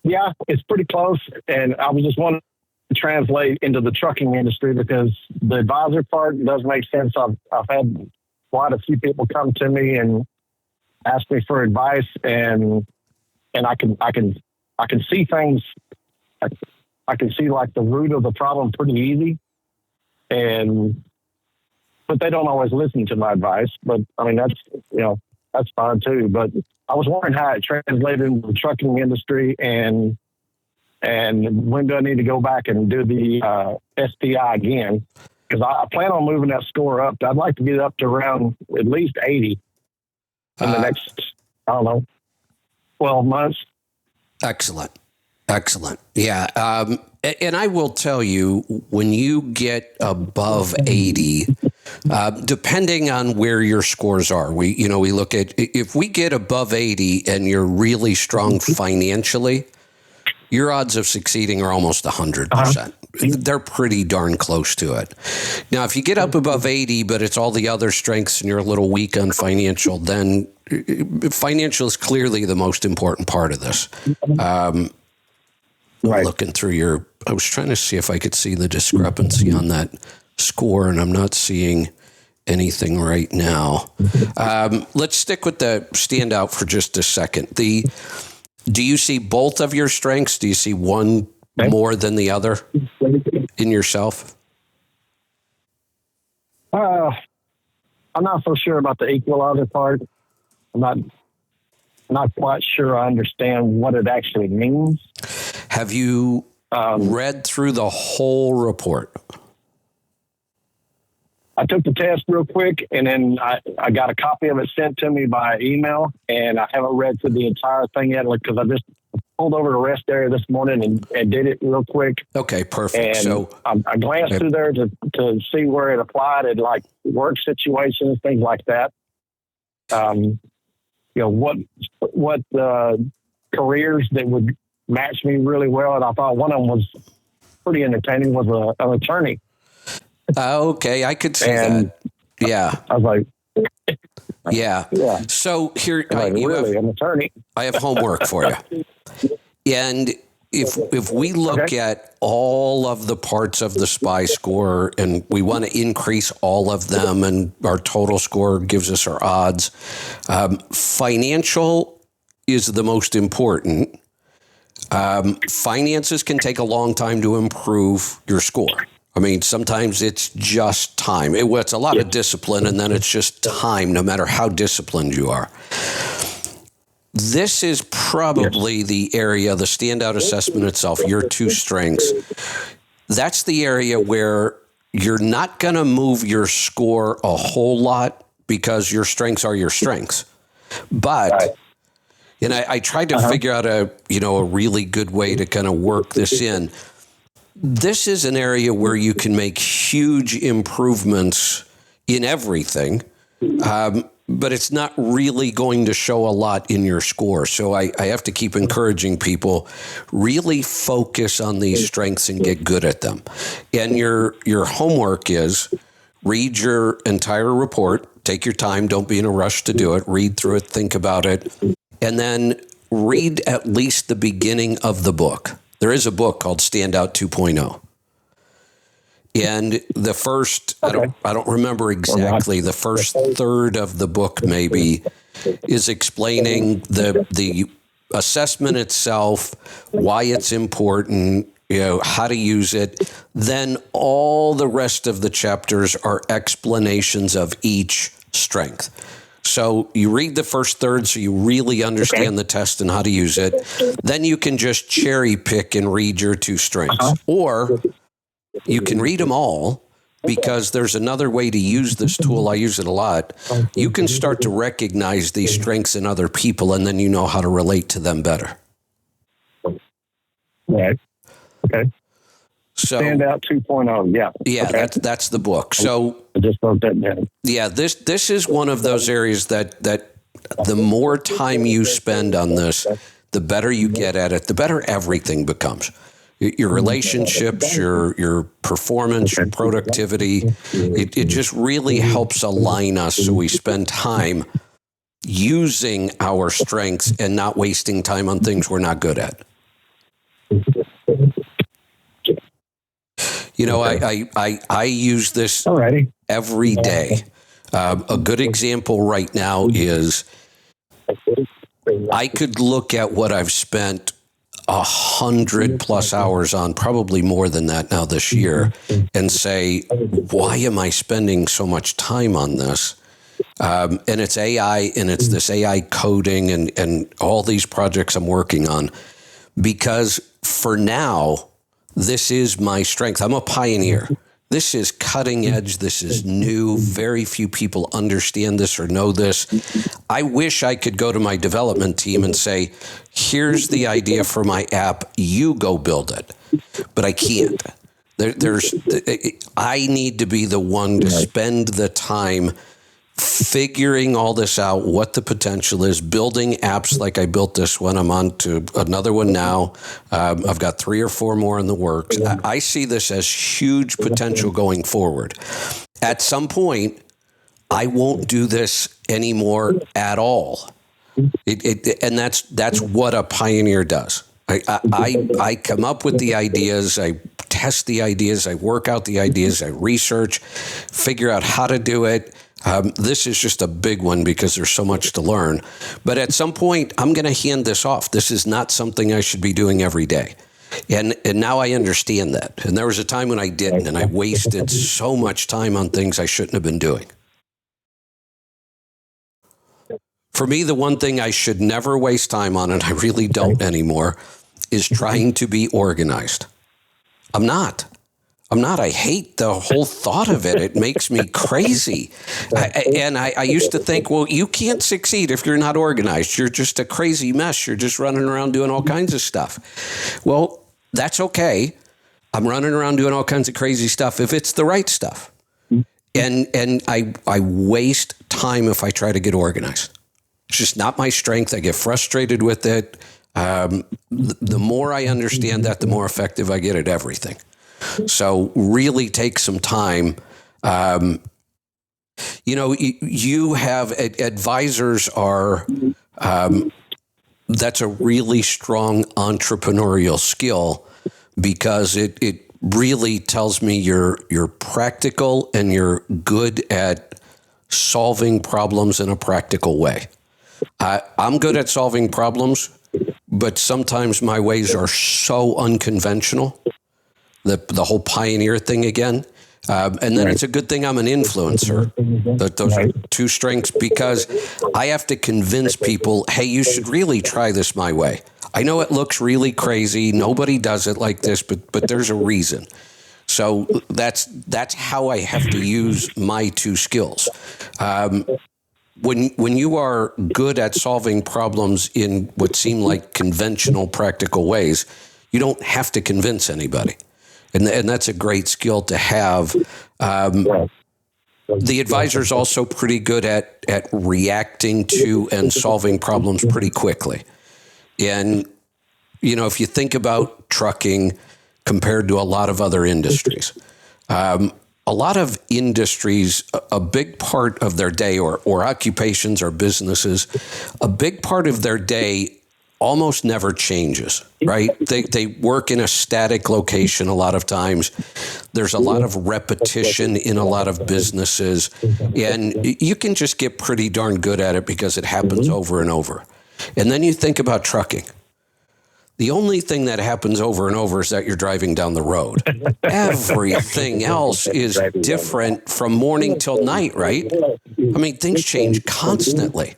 Yeah, it's pretty close. And I was just wondering to translate into the trucking industry, because the advisor part does make sense. I've had quite a few people come to me and ask me for advice, and I can see things. I can see like the root of the problem pretty easy, but they don't always listen to my advice. But I mean, that's fine too. But I was wondering how it translated into the trucking industry, and when do I need to go back and do the SPI again? Because I plan on moving that score up. I'd like to get it up to around at least 80 in the next, 12 months. Excellent. Yeah. And I will tell you, when you get above 80, depending on where your scores are, we look at, if we get above 80 and you're really strong financially, your odds of succeeding are almost 100%. They're pretty darn close to it. Now, if you get up above 80, but it's all the other strengths and you're a little weak on financial, then financial is clearly the most important part of this. Looking through I was trying to see if I could see the discrepancy on that score, and I'm not seeing anything right now. Let's stick with the standout for just a second. Do you see both of your strengths? Do you see one more than the other in yourself? I'm not so sure about the equalizer part. I'm not quite sure I understand what it actually means. Have you read through the whole report? I took the test real quick, and then I got a copy of it sent to me by email, and I haven't read through the entire thing yet, because I just pulled over to rest area this morning and did it real quick. Okay, perfect. And so I glanced through there to see where it applied in like work situations, things like that. What careers that would match me really well, and I thought one of them was pretty entertaining was an attorney. Okay, I could see And that. Yeah, I was like, yeah. yeah, So here, like, really, an attorney? I have homework for you. And if we look at all of the parts of the SPY score and we want to increase all of them and our total score gives us our odds, financial is the most important. Finances can take a long time to improve your score. I mean, sometimes it's just time. It's a lot of discipline, and then it's just time, no matter how disciplined you are. This is probably the area, the standout assessment itself, your two strengths. That's the area where you're not going to move your score a whole lot because your strengths are your strengths. But, and I tried to figure out a really good way to kind of work this in. This is an area where you can make huge improvements in everything. But it's not really going to show a lot in your score. So I have to keep encouraging people, really focus on these strengths and get good at them. And your homework is read your entire report, take your time, don't be in a rush to do it, read through it, think about it, and then read at least the beginning of the book. There is a book called Standout 2.0. And the first, I don't remember exactly, the first third of the book maybe is explaining the assessment itself, why it's important, how to use it. Then all the rest of the chapters are explanations of each strength. So you read the first third so you really understand the test and how to use it. Then you can just cherry pick and read your two strengths. Or you can read them all because there's another way to use this tool. I use it a lot. You can start to recognize these strengths in other people, and then you know how to relate to them better. Right. Okay. So Standout 2.0. Yeah. Yeah, that's the book. So I just wrote that down. Yeah, this is one of those areas that the more time you spend on this, the better you get at it, the better everything becomes. Your relationships, your performance, your productivity, it just really helps align us so we spend time using our strengths and not wasting time on things we're not good at. I use this every day. A good example right now is I could look at what I've spent 100+ hours on, probably more than that now this year, and say, why am I spending so much time on this? And it's AI, and it's this AI coding and all these projects I'm working on, because for now, this is my strength. I'm a pioneer. This is cutting edge. This is new. Very few people understand this or know this. I wish I could go to my development team and say, here's the idea for my app. You go build it. But I can't. I need to be the one to spend the time figuring all this out, what the potential is, building apps like I built this one. I'm on to another one now. I've got 3 or 4 more in the works. I see this as huge potential going forward. At some point, I won't do this anymore at all. And that's what a pioneer does. I come up with the ideas, I test the ideas, I work out the ideas, I research, figure out how to do it. This is just a big one because there's so much to learn. But at some point, I'm going to hand this off. This is not something I should be doing every day. And now I understand that. And there was a time when I didn't, and I wasted so much time on things I shouldn't have been doing. For me, the one thing I should never waste time on, and I really don't anymore, is trying to be organized. I'm not. I hate the whole thought of it. It makes me crazy. I used to think, well, you can't succeed if you're not organized. You're just a crazy mess. You're just running around doing all kinds of stuff. Well, that's okay. I'm running around doing all kinds of crazy stuff if it's the right stuff. And I waste time if I try to get organized. It's just not my strength. I get frustrated with it. The more I understand that, the more effective I get at everything. So really take some time. You have advisors are, that's a really strong entrepreneurial skill because it really tells me you're practical and you're good at solving problems in a practical way. I'm good at solving problems, but sometimes my ways are so unconventional. The whole pioneer thing again. And then it's a good thing I'm an influencer. Those are two strengths because I have to convince people, hey, you should really try this my way. I know it looks really crazy. Nobody does it like this, but there's a reason. So that's how I have to use my two skills. When you are good at solving problems in what seem like conventional, practical ways, you don't have to convince anybody. And that's a great skill to have. The advisor's also pretty good at reacting to and solving problems pretty quickly. And, if you think about trucking compared to a lot of other industries, a lot of industries, a big part of their day or occupations or businesses, a big part of their day almost never changes, right? They work in a static location a lot of times. There's a lot of repetition in a lot of businesses, and you can just get pretty darn good at it because it happens over and over. And then you think about trucking. The only thing that happens over and over is that you're driving down the road. Everything else is different from morning till night, right? I mean, things change constantly.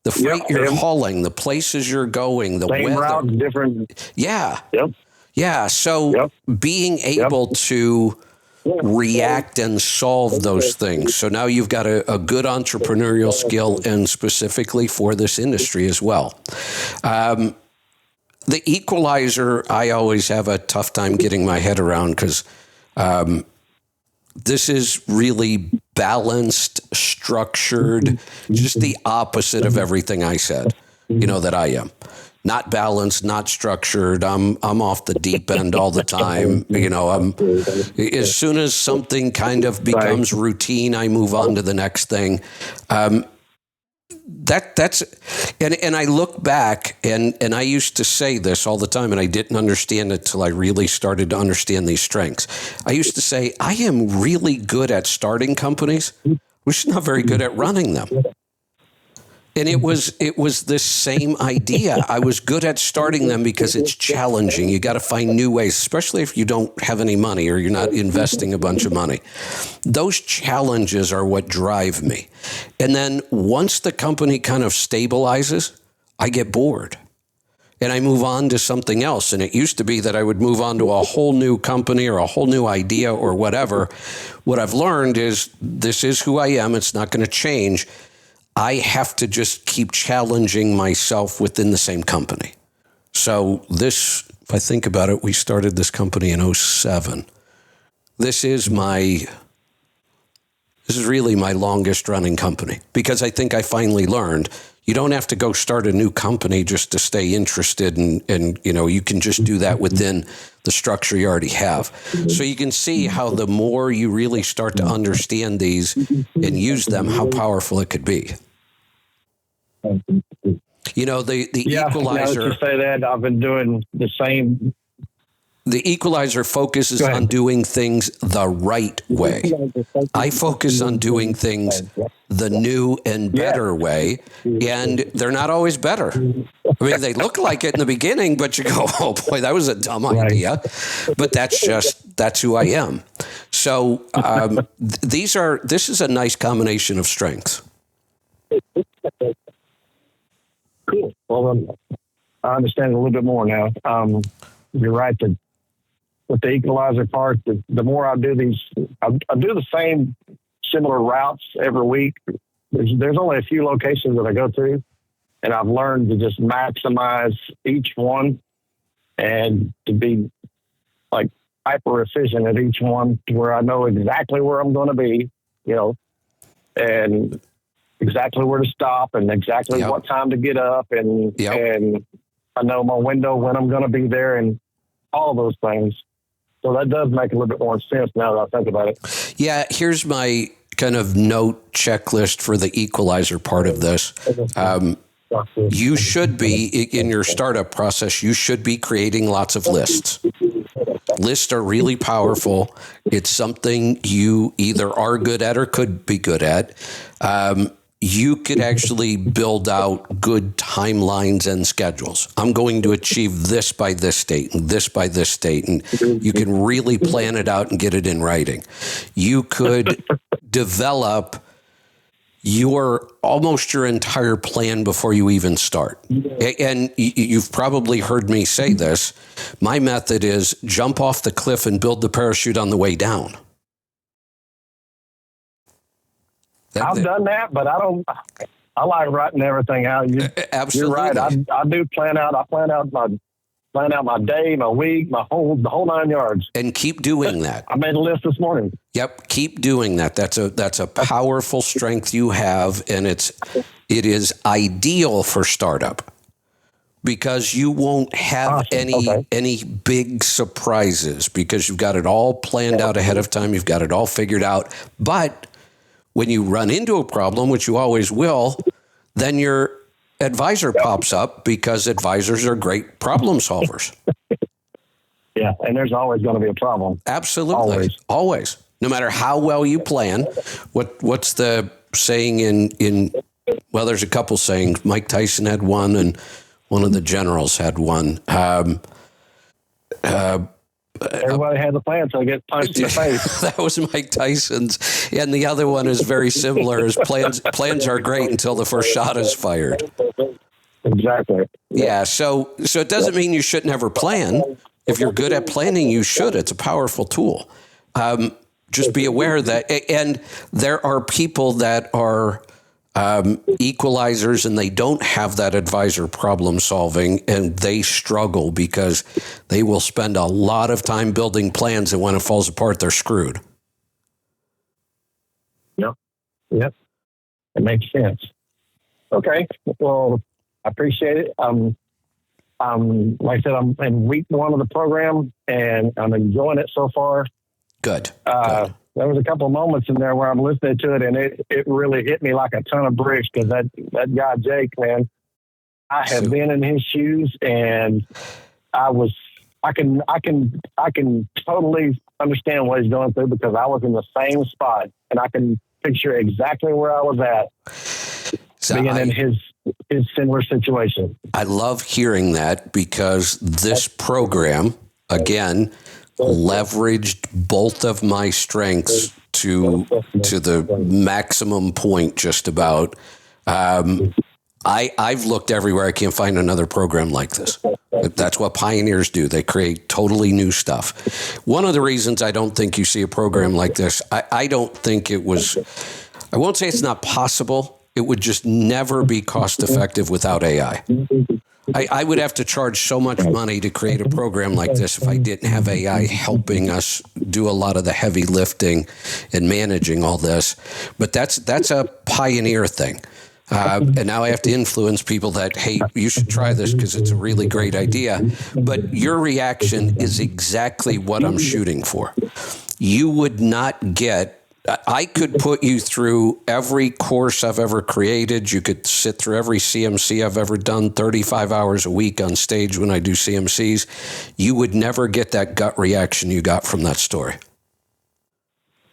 The freight you're hauling, the places you're going, the same weather. route, different. Yeah. Yep. Yeah. So being able to react and solve those things. So now you've got a good entrepreneurial skill and specifically for this industry as well. The equalizer, I always have a tough time getting my head around because this is really balanced, structured, just the opposite of everything I said, that I am. Not balanced, not structured. I'm off the deep end all the time. As soon as something kind of becomes routine, I move on to the next thing. That's I look back and I used to say this all the time and I didn't understand it till I really started to understand these strengths. I used to say, I am really good at starting companies, which is not very good at running them. And it was this same idea. I was good at starting them because it's challenging. You got to find new ways, especially if you don't have any money or you're not investing a bunch of money. Those challenges are what drive me. And then once the company kind of stabilizes, I get bored and I move on to something else. And it used to be that I would move on to a whole new company or a whole new idea or whatever. What I've learned is this is who I am. It's not going to change. I have to just keep challenging myself within the same company. So this, if I think about it, we started this company in 2007. This is really my longest running company because I think I finally learned you don't have to go start a new company just to stay interested and you can just do that within the structure you already have. So you can see how the more you really start to understand these and use them, how powerful it could be. The equalizer. To say that, I've been doing the same. The equalizer focuses on doing things the right way. I focus on doing things the new and better way, and they're not always better. I mean, they look like it in the beginning, but you go, oh boy, that was a dumb idea. But that's who I am. So this is a nice combination of strengths. Cool. Well, I understand a little bit more now. You're right. With the equalizer part, the more I do these, I do the same similar routes every week. There's only a few locations that I go to, and I've learned to just maximize each one and to be like hyper efficient at each one to where I know exactly where I'm going to be, and exactly where to stop and exactly what time to get up and I know my window when I'm going to be there and all those things. So that does make a little bit more sense now that I think about it. Yeah, here's my kind of note checklist for the equalizer part of this. You should be, in your startup process, you should be creating lots of lists. Lists are really powerful. It's something you either are good at or could be good at. You could actually build out good timelines and schedules. I'm going to achieve this by this date and this by this date. And you can really plan it out and get it in writing. You could develop almost your entire plan before you even start. And you've probably heard me say this. My method is jump off the cliff and build the parachute on the way down. I've done that, but I like writing everything out. Absolutely. You're right. I do plan out. I plan out my day, my week, the whole 9 yards. And keep doing that. I made a list this morning. Yep, keep doing that. That's a powerful strength you have, and it is ideal for startup because you won't have any big surprises because you've got it all planned out ahead of time. You've got it all figured out. But when you run into a problem, which you always will, then your advisor pops up because advisors are great problem solvers. Yeah, and there's always going to be a problem. Absolutely. Always. No matter how well you plan. What's the saying in there's a couple sayings. Mike Tyson had one and one of the generals had one. Everybody has a plan until they get punched in the face. That was Mike Tyson's. And the other one is very similar. Is plans are great until the first shot is fired. Exactly. Yeah. So it doesn't mean you shouldn't ever plan. If you're good at planning, you should. It's a powerful tool. Just be aware that, and there are people that are equalizers and they don't have that advisor problem solving and they struggle because they will spend a lot of time building plans and when it falls apart, they're screwed. Yep. It makes sense. Okay. Well, I appreciate it. Like I said, I'm in week 1 of the program and I'm enjoying it so far. Good. There was a couple of moments in there where I'm listening to it and it really hit me like a ton of bricks because that guy, Jake, man, I have been in his shoes and I can totally understand what he's going through because I was in the same spot and I can picture exactly where I was at being in his similar situation. I love hearing that because this program, again, leveraged both of my strengths to the maximum point just about. I've looked everywhere. I can't find another program like this. That's what pioneers do. They create totally new stuff. One of the reasons I don't think you see a program like this, I don't think it was, I won't say it's not possible. It would just never be cost effective without AI. I would have to charge so much money to create a program like this if I didn't have AI helping us do a lot of the heavy lifting and managing all this. But that's a pioneer thing. And now I have to influence people that, hey, you should try this because it's a really great idea. But your reaction is exactly what I'm shooting for. You would not get, I could put you through every course I've ever created. You could sit through every CMC I've ever done, 35 hours a week on stage when I do CMCs. You would never get that gut reaction you got from that story.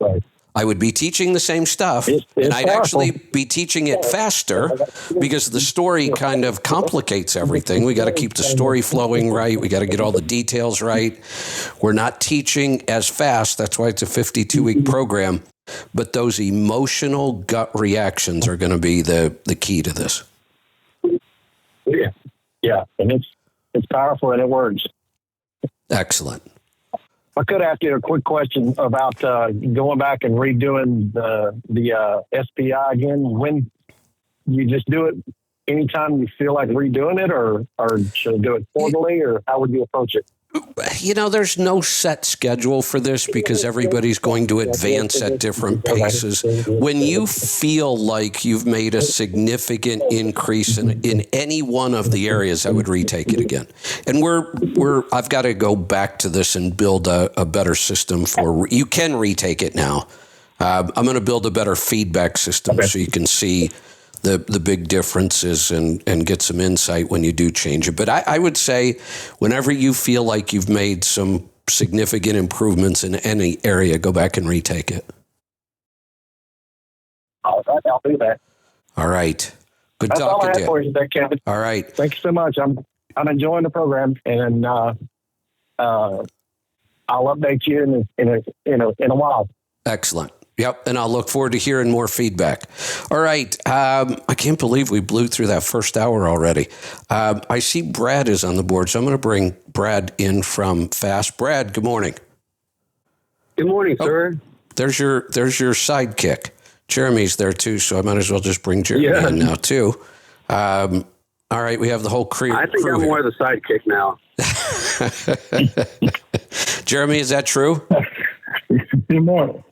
Right. I would be teaching the same stuff, and I'd actually be teaching it faster because the story kind of complicates everything. We got to keep the story flowing right. We got to get all the details right. We're not teaching as fast. That's why it's a 52-week program. But those emotional gut reactions are going to be the key to this. Yeah, and it's powerful and it works. Excellent. I could ask you a quick question about going back and redoing the SPI again. When you just do it anytime you feel like redoing it, or should I do it quarterly, or how would you approach it? There's no set schedule for this because everybody's going to advance at different paces. When you feel like you've made a significant increase in any one of the areas, I would retake it again. And I've got to go back to this and build a better system you can retake it now. I'm going to build a better feedback system so you can see the big differences and get some insight when you do change it. But I would say whenever you feel like you've made some significant improvements in any area, go back and retake it. All right, I'll do that. All right. Good That's talking all I to have for you. you today, Kevin. All right. Thank you so much. I'm enjoying the program, and I'll update you in a while. Excellent. Yep, and I'll look forward to hearing more feedback. All right, I can't believe we blew through that first hour already. I see Brad is on the board, so I'm going to bring Brad in from Fast. Brad, good morning. Good morning, sir. There's your sidekick. Jeremy's there too, so I might as well just bring Jeremy in now too. All right, we have the whole crew. I think I'm more of the sidekick now. Jeremy, is that true? Good morning.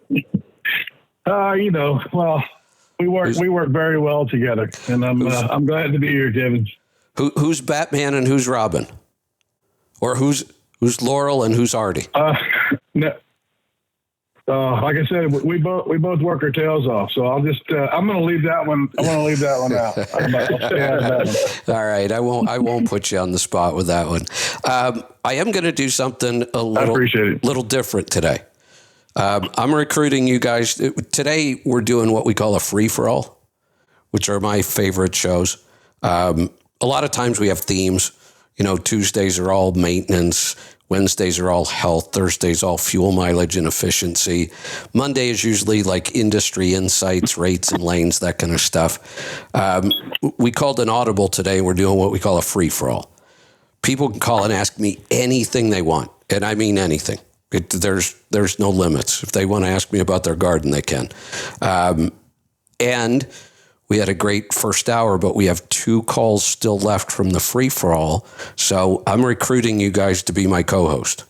Well, we work very well together, and I'm glad to be here, Kevin. Who's Batman and who's Robin, or who's Laurel and who's Artie? No. Like I said, we both work our tails off. So I'm going to leave that one. I'm going to leave that one out. I'll stay out of that one. All right, I won't put you on the spot with that one. I am going to do something a little different today. I'm recruiting you guys. Today we're doing what we call a free-for-all, which are my favorite shows. A lot of times we have themes. Tuesdays are all maintenance. Wednesdays are all health. Thursdays all fuel mileage and efficiency. Monday is usually like industry insights, rates and lanes, that kind of stuff. We called an audible today. We're doing what we call a free-for-all. People can call and ask me anything they want, and I mean anything. There's no limits. If they want to ask me about their garden, they can. And we had a great first hour, but we have 2 calls still left from the free-for-all. So I'm recruiting you guys to be my co-host.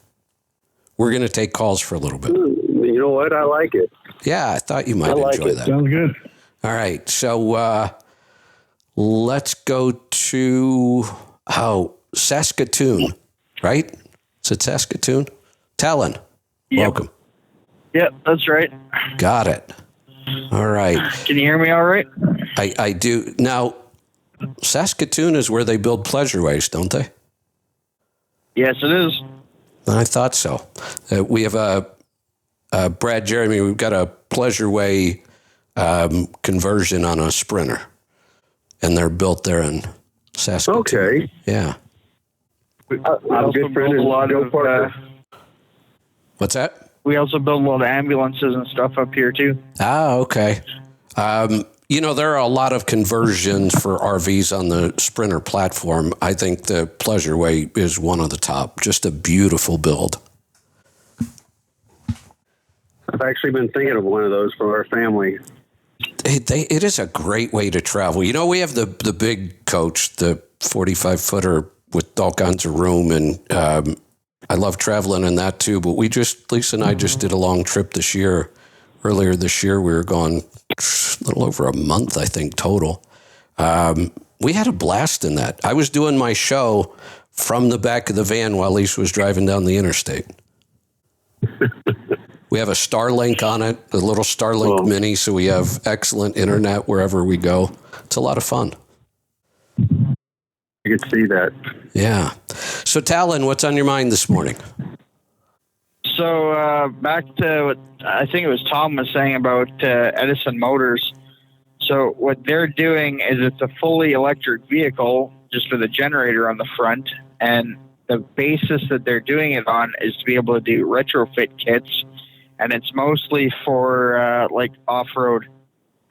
We're going to take calls for a little bit. You know what? I like it. Yeah, I thought you might enjoy that. Sounds good. All right. So let's go to Saskatoon, right? Is it Saskatoon? Talon, welcome. Yep, that's right. Got it. All right. Can you hear me all right? I do. Now, Saskatoon is where they build pleasureways, don't they? Yes, it is. I thought so. We have Brad, Jeremy, we've got a pleasureway conversion on a Sprinter, and they're built there in Saskatoon. Okay. Yeah. I'm good friend of Joe Parker. What's that? We also build a lot of ambulances and stuff up here too. Okay. There are a lot of conversions for RVs on the Sprinter platform. I think the Pleasureway is one of the top. Just a beautiful build. I've actually been thinking of one of those for our family. It is a great way to travel. We have the big coach, the 45-footer with all kinds of room, and I love traveling in that too. But Lisa and I just did a long trip this year. Earlier this year, we were gone a little over a month, I think, total. We had a blast in that. I was doing my show from the back of the van while Lisa was driving down the interstate. We have a Starlink on it, a little Starlink Mini, so we have excellent internet wherever we go. It's a lot of fun. I could see that. Yeah. So, Talon, what's on your mind this morning? So back to what I think it was Tom was saying about Edison Motors. So what they're doing is it's a fully electric vehicle just with a generator on the front. And the basis that they're doing it on is to be able to do retrofit kits. And it's mostly for like off-road.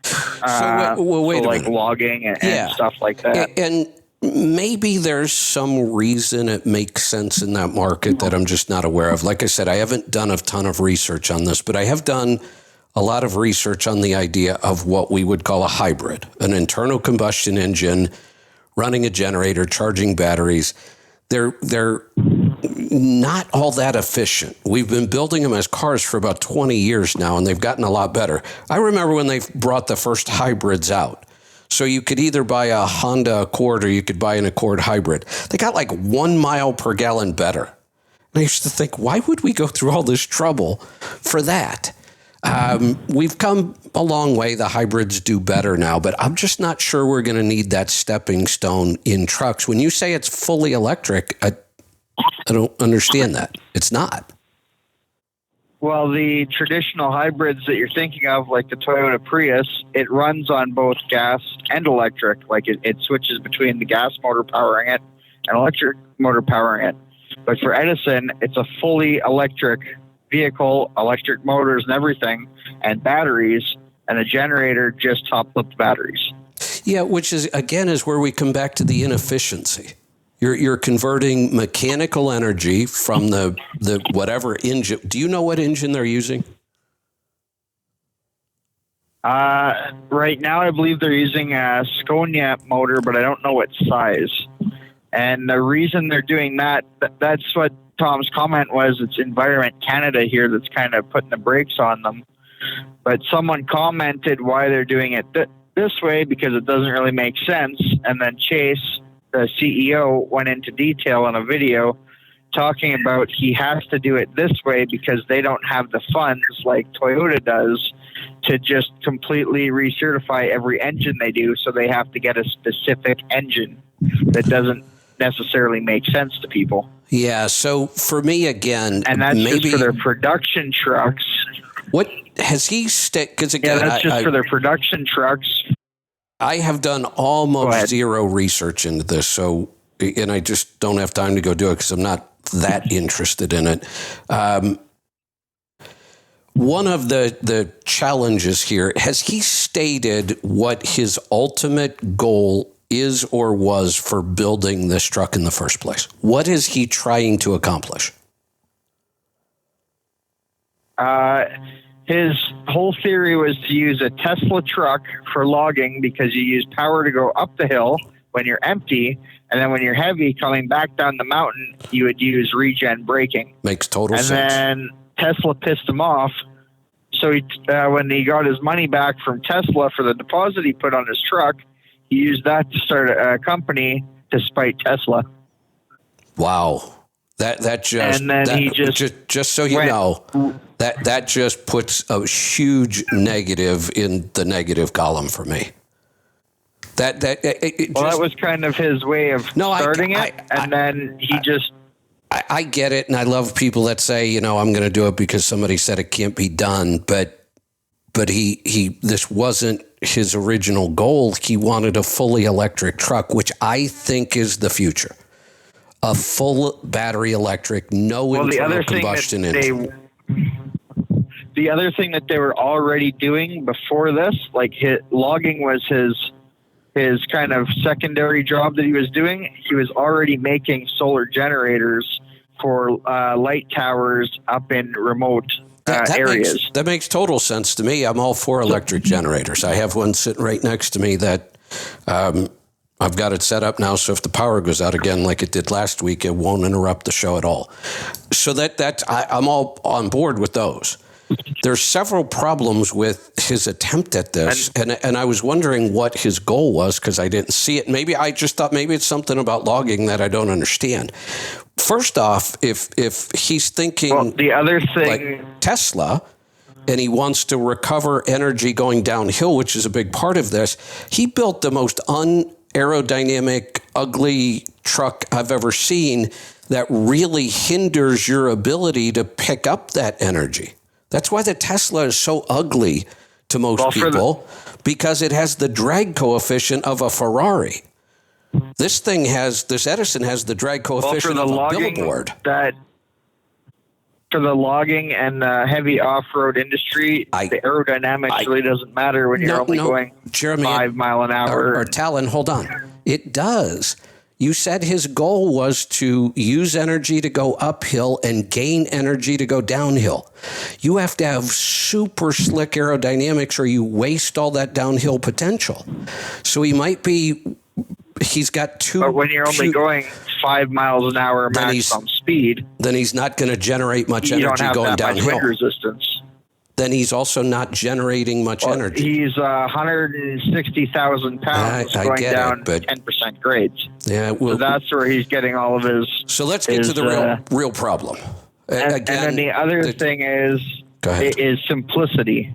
Wait a minute. Logging and stuff like that. And maybe there's some reason it makes sense in that market that I'm just not aware of. Like I said, I haven't done a ton of research on this, but I have done a lot of research on the idea of what we would call a hybrid, an internal combustion engine running a generator, charging batteries. They're not all that efficient. We've been building them as cars for about 20 years now, and they've gotten a lot better. I remember when they brought the first hybrids out. So you could either buy a Honda Accord or you could buy an Accord hybrid. They got like 1 mile per gallon better. And I used to think, why would we go through all this trouble for that? We've come a long way. The hybrids do better now, but I'm just not sure we're going to need that stepping stone in trucks. When you say it's fully electric, I don't understand that. It's not. Well, the traditional hybrids that you're thinking of, like the Toyota Prius, it runs on both gas and electric. Like it switches between the gas motor powering it and electric motor powering it. But for Edison, it's a fully electric vehicle, electric motors and everything, and batteries, and a generator just tops up the batteries. Yeah, which is, again, is where we come back to the inefficiency. You're converting mechanical energy from the whatever engine. Do you know what engine they're using? Right now, I believe they're using a Scania motor, but I don't know what size. And the reason they're doing that's what Tom's comment was. It's Environment Canada here that's kind of putting the brakes on them. But someone commented why they're doing it this way because it doesn't really make sense. And then Chase, the CEO, went into detail in a video talking about he has to do it this way because they don't have the funds like Toyota does to just completely recertify every engine they do. So they have to get a specific engine that doesn't necessarily make sense to people. Yeah. So for me, again, and that's just for their production trucks. What has he because again, that's just for their production trucks. I have done almost zero research into this, and I just don't have time to go do it because I'm not that interested in it. One of the challenges here, has he stated what his ultimate goal is or was for building this truck in the first place? What is he trying to accomplish? His whole theory was to use a Tesla truck for logging because you use power to go up the hill when you're empty, and then when you're heavy coming back down the mountain, you would use regen braking. Makes total sense. And then Tesla pissed him off, so when he got his money back from Tesla for the deposit he put on his truck, he used that to start a company to spite Tesla. Wow. That just, and then he just so you know, that just puts a huge negative in the negative column for me. That was kind of his way of starting it, and then he just. I get it, and I love people that say, I'm going to do it because somebody said it can't be done, but he this wasn't his original goal. He wanted a fully electric truck, which I think is the future. A full battery electric, internal combustion engine. The other thing that they were already doing before this, like logging was his kind of secondary job that he was doing. He was already making solar generators for light towers up in remote areas. That makes total sense to me. I'm all for electric generators. I have one sitting right next to me that I've got it set up now, so if the power goes out again like it did last week, it won't interrupt the show at all. So I'm all on board with those. There's several problems with his attempt at this, and I was wondering what his goal was because I didn't see it. Maybe I just thought maybe it's something about logging that I don't understand. First off, if he's thinking the other thing, like Tesla, and he wants to recover energy going downhill, which is a big part of this, he built the most aerodynamic, ugly truck I've ever seen that really hinders your ability to pick up that energy. That's why the Tesla is so ugly to most people, because it has the drag coefficient of a Ferrari. This Edison has the drag coefficient of a billboard. For the logging and heavy off-road industry, the aerodynamics really doesn't matter when you're only going Jeremy, 5 mile an hour. Or Talon, hold on. It does. You said his goal was to use energy to go uphill and gain energy to go downhill. You have to have super slick aerodynamics or you waste all that downhill potential. So he might be he's got two. But when you're only going 5 miles an hour maximum speed, then he's not going to generate much you don't energy have going that much downhill. wind resistance. Then he's also not generating much energy. He's 160,000 pounds going down 10% grades. Yeah, well, so that's where he's getting all of his. So let's get to the real problem. And then the other thing is simplicity.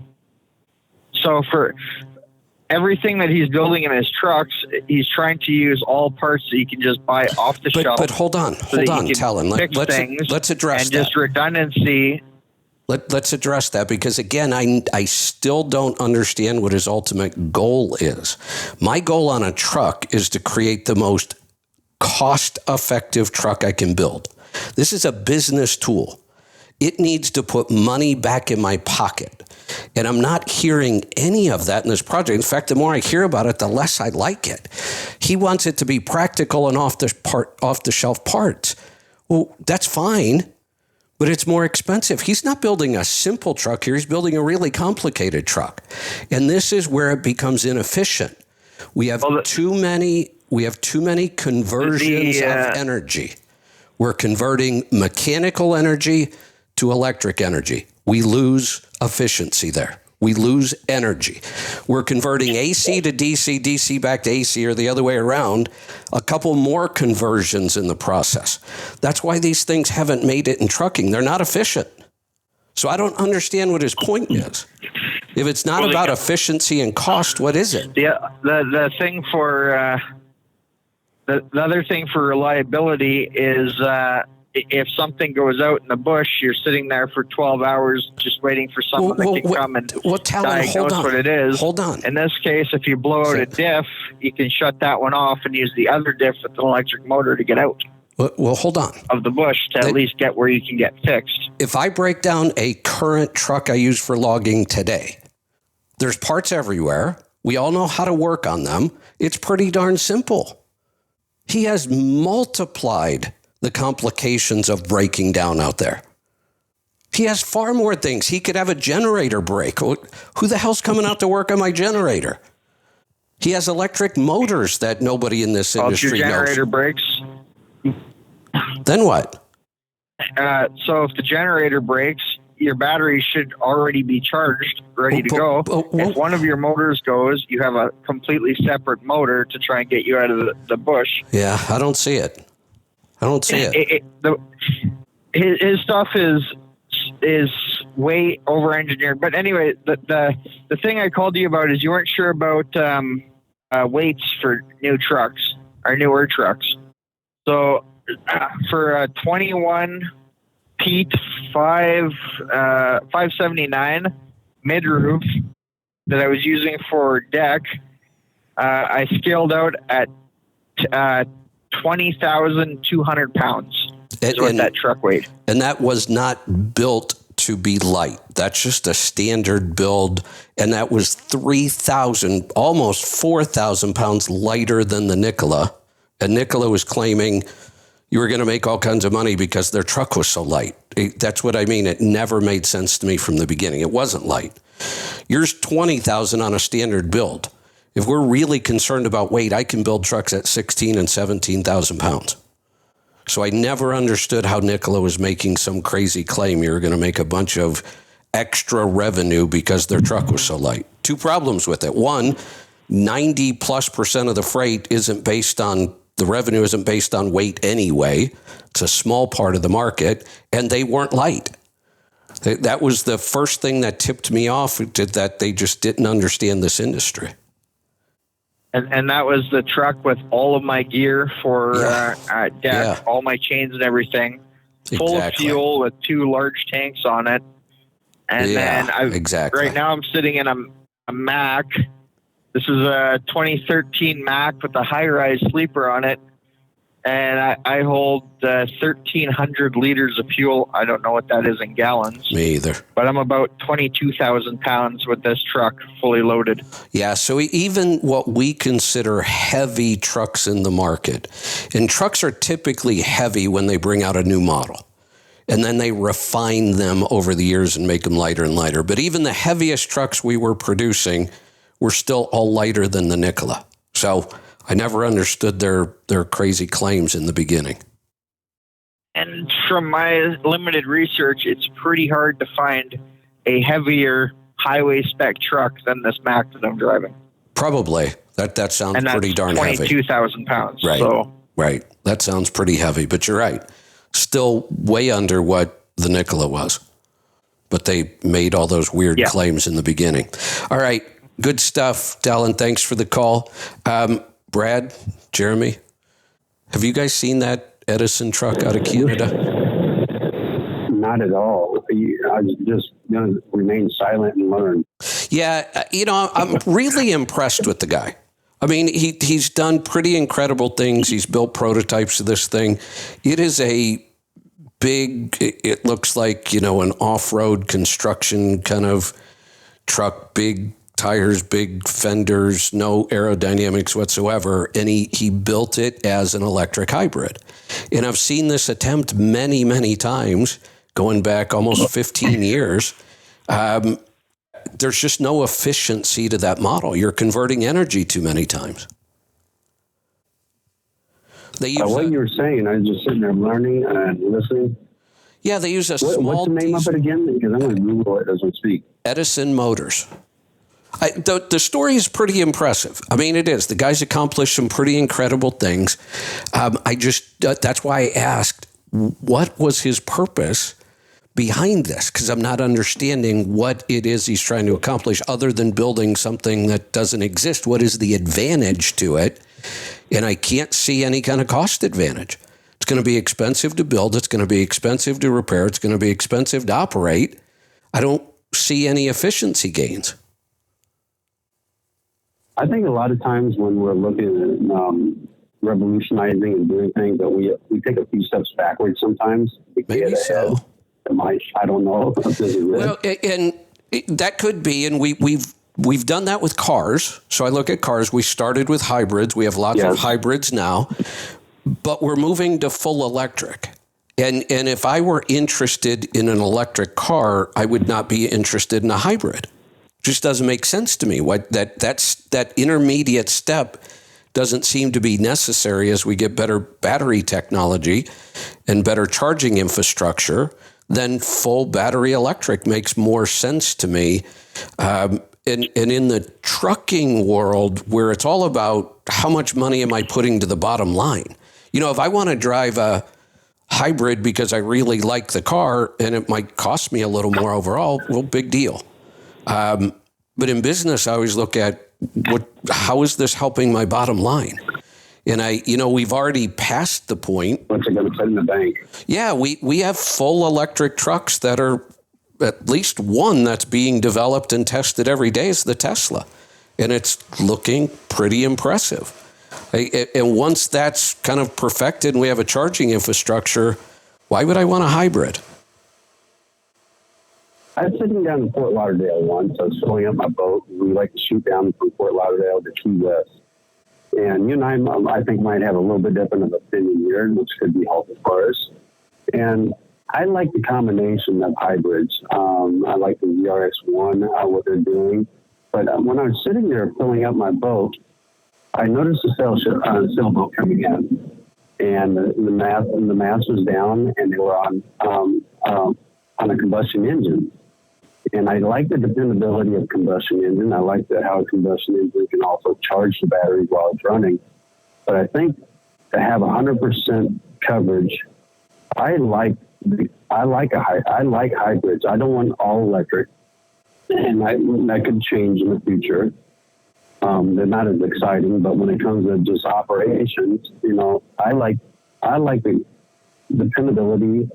So for everything that he's building in his trucks, he's trying to use all parts that you can just buy off the shelf. But hold on, Talon. Let's address that. And just redundancy. Let's address that, because again, I still don't understand what his ultimate goal is. My goal on a truck is to create the most cost-effective truck I can build. This is a business tool. It needs to put money back in my pocket. And I'm not hearing any of that in this project. In fact, the more I hear about it, the less I like it. He wants it to be practical and off-the-shelf parts. Well, that's fine, but it's more expensive. He's not building a simple truck here. He's building a really complicated truck. And this is where it becomes inefficient. We have too many conversions of energy. We're converting mechanical energy to electric energy. We lose efficiency there. We lose energy. We're converting AC to DC, DC back to AC, or the other way around, a couple more conversions in the process. That's why these things haven't made it in trucking. They're not efficient. So I don't understand what his point is. If it's not about efficiency and cost, what is it? The thing for the other thing for reliability is if something goes out in the bush, you're sitting there for 12 hours just waiting for someone that can come and diagnose what it is. Hold on. In this case, if you blow out a diff, you can shut that one off and use the other diff with an electric motor to get out. Well, hold on. Of the bush to at least get where you can get fixed. If I break down a current truck I use for logging today, there's parts everywhere. We all know how to work on them. It's pretty darn simple. He has multiplied the complications of breaking down out there. He has far more things. He could have a generator break. Who the hell's coming out to work on my generator? He has electric motors that nobody in this industry knows. If your generator breaks, then what? So if the generator breaks, your battery should already be charged, ready to go. If one of your motors goes, you have a completely separate motor to try and get you out of the bush. Yeah, I don't see it. His stuff is way over engineered. But anyway, the thing I called you about is you weren't sure about weights for new trucks or newer trucks. So for a 21 Pete 579 mid roof that I was using for deck, I scaled out at 20,200 pounds is what that truck weighed. And that was not built to be light. That's just a standard build. And that was 3,000, almost 4,000 pounds lighter than the Nikola. And Nikola was claiming you were going to make all kinds of money because their truck was so light. That's what I mean. It never made sense to me from the beginning. It wasn't light. Yours 20,000 on a standard build. If we're really concerned about weight, I can build trucks at 16 and 17,000 pounds. So I never understood how Nikola was making some crazy claim you were going to make a bunch of extra revenue because their truck was so light. Two problems with it. One, 90+% of the freight the revenue isn't based on weight anyway. It's a small part of the market, and they weren't light. That was the first thing that tipped me off, that they just didn't understand this industry. And that was the truck with all of my gear for deck, all my chains and everything, full of fuel with 2 large tanks on it. And then right now I'm sitting in a Mac. This is a 2013 Mac with a high-rise sleeper on it. And I hold 1,300 liters of fuel. I don't know what that is in gallons. Me either. But I'm about 22,000 pounds with this truck fully loaded. Yeah, so even what we consider heavy trucks in the market, and trucks are typically heavy when they bring out a new model. And then they refine them over the years and make them lighter and lighter. But even the heaviest trucks we were producing were still all lighter than the Nikola. So I never understood their crazy claims in the beginning. And from my limited research, it's pretty hard to find a heavier highway spec truck than this Mack that I'm driving. Probably. That sounds and that's pretty darn heavy. 22,000 pounds. Right. So. Right. That sounds pretty heavy, but you're right. Still way under what the Nikola was. But they made all those weird claims in the beginning. All right. Good stuff, Dallin. Thanks for the call. Brad, Jeremy, have you guys seen that Edison truck out of Canada? Not at all. I was just going to remain silent and learn. Yeah, I'm really impressed with the guy. I mean, he's done pretty incredible things. He's built prototypes of this thing. It is a big, it looks like, an off-road construction kind of truck, big tires, big fenders, no aerodynamics whatsoever. And he built it as an electric hybrid. And I've seen this attempt many, many times, going back almost 15 years. There's just no efficiency to that model. You're converting energy too many times. They use what you were saying, I was just sitting there learning and listening. Yeah, they use a small... What's the name of it again? Because I'm going to Google it as we speak. Edison Motors. The story is pretty impressive. I mean, it is. The guy's accomplished some pretty incredible things. That's why I asked, what was his purpose behind this? Because I'm not understanding what it is he's trying to accomplish other than building something that doesn't exist. What is the advantage to it? And I can't see any kind of cost advantage. It's going to be expensive to build. It's going to be expensive to repair. It's going to be expensive to operate. I don't see any efficiency gains. I think a lot of times when we're looking at revolutionizing and doing things, that we take a few steps backwards sometimes. Maybe so. I don't know. Well, and that could be, and we've done that with cars. So I look at cars. We started with hybrids. We have lots of hybrids now, but we're moving to full electric. And if I were interested in an electric car, I would not be interested in a hybrid. It just doesn't make sense to me. That intermediate step doesn't seem to be necessary as we get better battery technology and better charging infrastructure. Then full battery electric makes more sense to me. And in the trucking world, where it's all about how much money am I putting to the bottom line? If I want to drive a hybrid because I really like the car and it might cost me a little more overall, well, big deal. But in business, I always look at how is this helping my bottom line? And we've already passed the point. What's it going to put in the bank? Yeah, we have full electric trucks that are, at least one that's being developed and tested every day is the Tesla. And it's looking pretty impressive. And once that's kind of perfected and we have a charging infrastructure, why would I want a hybrid? I was sitting down in Fort Lauderdale once. I was filling up my boat. We like to shoot down from Fort Lauderdale to Key West. And you and I think, might have a little bit different of opinion here, which could be helpful for us. And I like the combination of hybrids. I like the ZRX1, what they're doing. But when I was sitting there filling up my boat, I noticed a sailboat coming in. And the mast was down, and they were on a combustion engine. And I like the dependability of combustion engine. I like how a combustion engine can also charge the batteries while it's running. But I think to have 100% coverage, I like hybrids. I don't want all electric, and that could change in the future. They're not as exciting, but when it comes to just operations, I like the dependability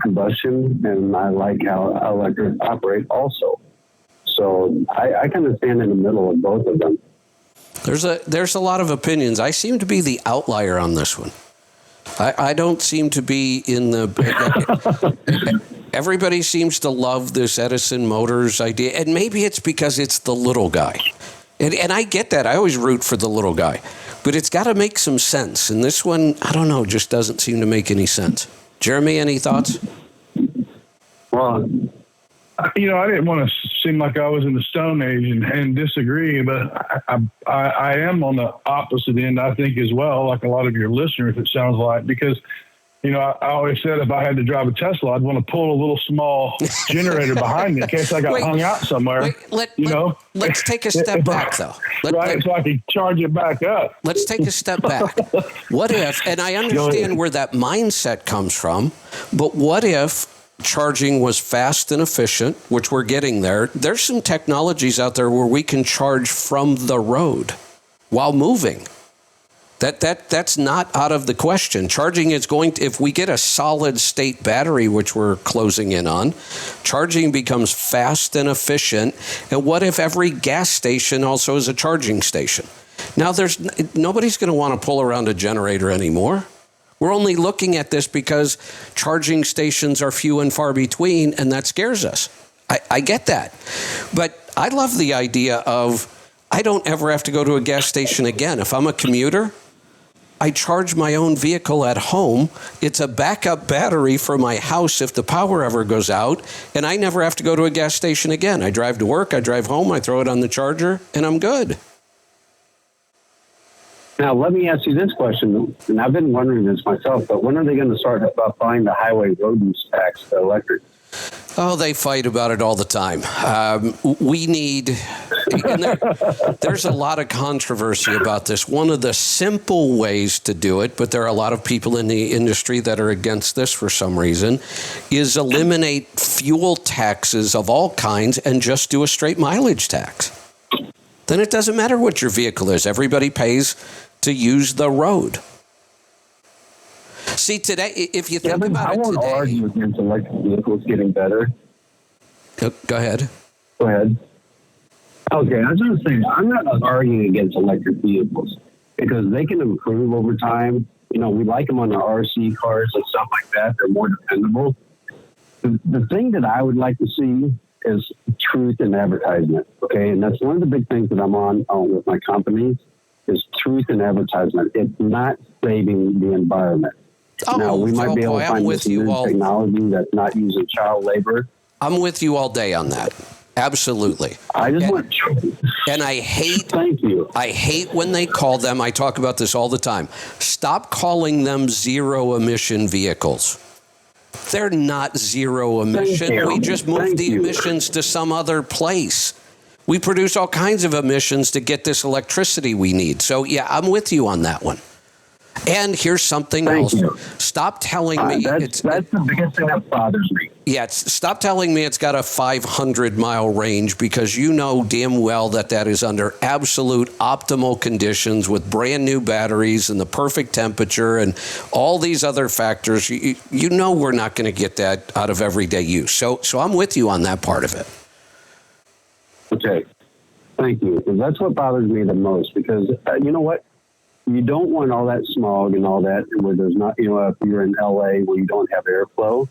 combustion, and I like how electric operate also. So I kind of stand in the middle of both of them. There's a lot of opinions. I seem to be the outlier on this one. I don't seem to be in the... Everybody seems to love this Edison Motors idea, and maybe it's because it's the little guy. And I get that. I always root for the little guy. But it's got to make some sense. And this one, I don't know, just doesn't seem to make any sense. Jeremy, any thoughts? Well, I didn't want to seem like I was in the Stone Age and disagree, but I am on the opposite end, I think, as well, like a lot of your listeners, it sounds like, because, I always said if I had to drive a Tesla, I'd want to pull a little small generator behind me in case I got hung out somewhere. Let's take a step back, though. So I can charge it back up. Let's take a step back. What if, and I understand where that mindset comes from, but what if charging was fast and efficient, which we're getting there? There's some technologies out there where we can charge from the road while moving. That's not out of the question. Charging is going to, if we get a solid state battery, which we're closing in on, charging becomes fast and efficient. And what if every gas station also is a charging station? Now nobody's going to want to pull around a generator anymore. We're only looking at this because charging stations are few and far between, and that scares us. I get that. But I love the idea of I don't ever have to go to a gas station again. If I'm a commuter, I charge my own vehicle at home. It's a backup battery for my house if the power ever goes out, and I never have to go to a gas station again. I drive to work, I drive home, I throw it on the charger, and I'm good. Now, let me ask you this question, and I've been wondering this myself, but when are they going to start applying the highway road use tax to electric? Oh, they fight about it all the time. There's a lot of controversy about this. One of the simple ways to do it, but there are a lot of people in the industry that are against this for some reason, is eliminate fuel taxes of all kinds and just do a straight mileage tax. Then it doesn't matter what your vehicle is. Everybody pays to use the road. See, today, if you think about it today... I won't argue against electric vehicles getting better. Go ahead. Go ahead. Okay, I was going to say, I'm not arguing against electric vehicles because they can improve over time. We like them on our RC cars and stuff like that. They're more dependable. The thing that I would like to see is truth in advertisement, okay? And that's one of the big things that I'm on with my company is truth in advertisement. It's not saving the environment. Now, we might be able to find this new technology that's not using child labor. I'm with you all day on that. Absolutely. I just want truth. And I hate... Thank you. I hate when they call them, I talk about this all the time, stop calling them zero-emission vehicles. They're not zero emission. We just moved the emissions to some other place. We produce all kinds of emissions to get this electricity we need. So, yeah, I'm with you on that one. And here's something else. Stop telling me... That's the biggest thing that bothers me. Yeah, stop telling me it's got a 500-mile range because you know damn well that is under absolute optimal conditions with brand new batteries and the perfect temperature and all these other factors. You know we're not going to get that out of everyday use. So I'm with you on that part of it. Okay. Thank you. Because that's what bothers me the most because you know what? You don't want all that smog and all that where there's not, if you're in LA where you don't have airflow.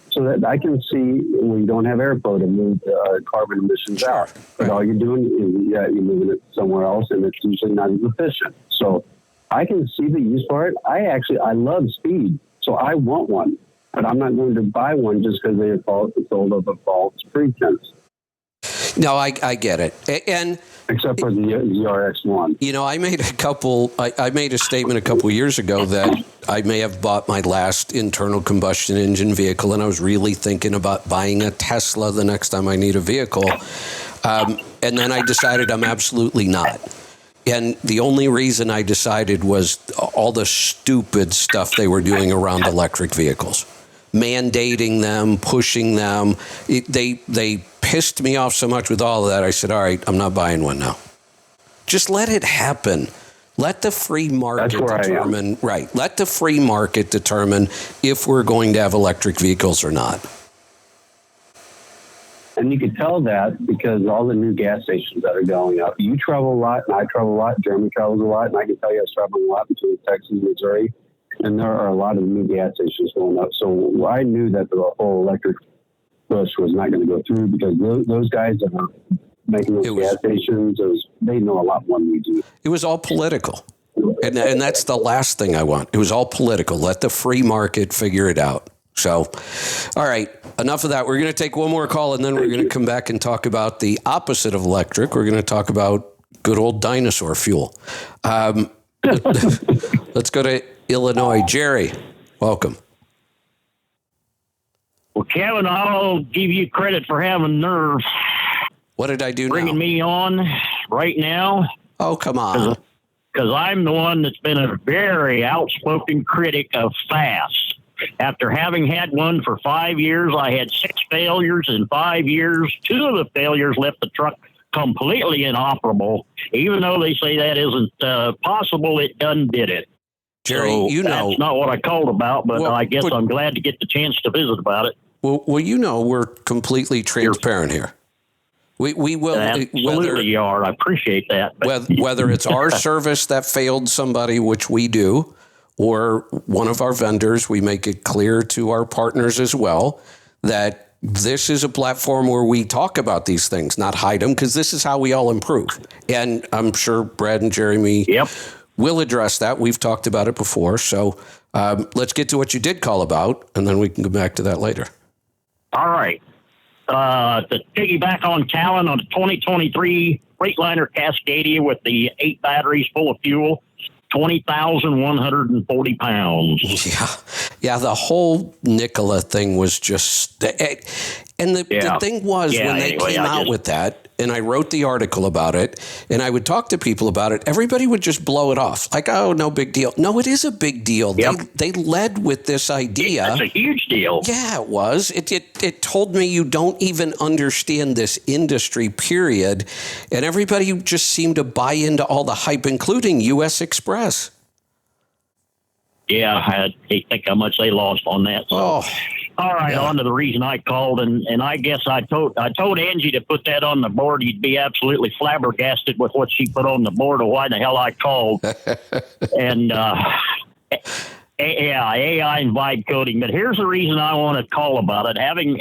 So that I can see when you don't have airflow to move carbon emissions out. But all you're doing is you're moving it somewhere else and it's usually not as efficient. So I can see the use for it. I love speed. So I want one, but I'm not going to buy one just because they are sold of a false pretense. No, I get it. And except for the ZRX1. I made a statement a couple of years ago that I may have bought my last internal combustion engine vehicle, and I was really thinking about buying a Tesla the next time I need a vehicle. And then I decided I'm absolutely not. And the only reason I decided was all the stupid stuff they were doing around electric vehicles. Mandating them, pushing them. They pissed me off so much with all of that. I said, all right, I'm not buying one now. Just let it happen. Let the free market determine. Right. Let the free market determine if we're going to have electric vehicles or not. And you can tell that because all the new gas stations that are going up. You travel a lot, and I travel a lot. Jeremy travels a lot, and I can tell you I was traveling a lot between Texas and Missouri. And there are a lot of new gas stations going up. So I knew that the whole electric push was not going to go through because those guys that are making those gas stations, they know a lot more than we do. It was all political. And that's the last thing I want. It was all political. Let the free market figure it out. So, all right. enough of that. We're going to take one more call, and then we're going to come back and talk about the opposite of electric. We're going to talk about good old dinosaur fuel. Let's go to Illinois. Jerry, welcome. Well, Kevin, I'll give you credit for having nerve. What did I do bringing now? me on right now. Oh, come on. Because I'm the one that's been a very outspoken critic of FAST. After having had one for 5 years, I had 6 failures in 5 years. 2 of the failures left the truck completely inoperable. Even though they say that isn't possible, it done did it. Jerry, so you know. That's not what I called about, but I guess I'm glad to get the chance to visit about it. Well, you know, we're completely transparent here. We will. Absolutely, you are. I appreciate that. Whether it's our service that failed somebody, which we do, or one of our vendors, we make it clear to our partners as well that this is a platform where we talk about these things, not hide them, because this is how we all improve. And I'm sure Brad and Jeremy will address that. We've talked about it before. So let's get to what you did call about, and then we can go back to that later. All right. To piggyback on Callan on the 2023 Freightliner Cascadia with the 8 batteries full of fuel, 20,140 pounds. Yeah. The whole Nikola thing was just, and the thing was when they came out with that, and I wrote the article about it, and I would talk to people about it, everybody would just blow it off. Like, oh, no big deal. No, it is a big deal. They led with this idea. It's a huge deal. Yeah, it was. It told me you don't even understand this industry, period. And everybody just seemed to buy into all the hype, including U.S. Express. Yeah, I think how much they lost on that. So. All right, on to the reason I called, and I guess I told Angie to put that on the board. You'd be absolutely flabbergasted with what she put on the board of why the hell I called. And AI and vibe coding. But here's the reason I want to call about it. Having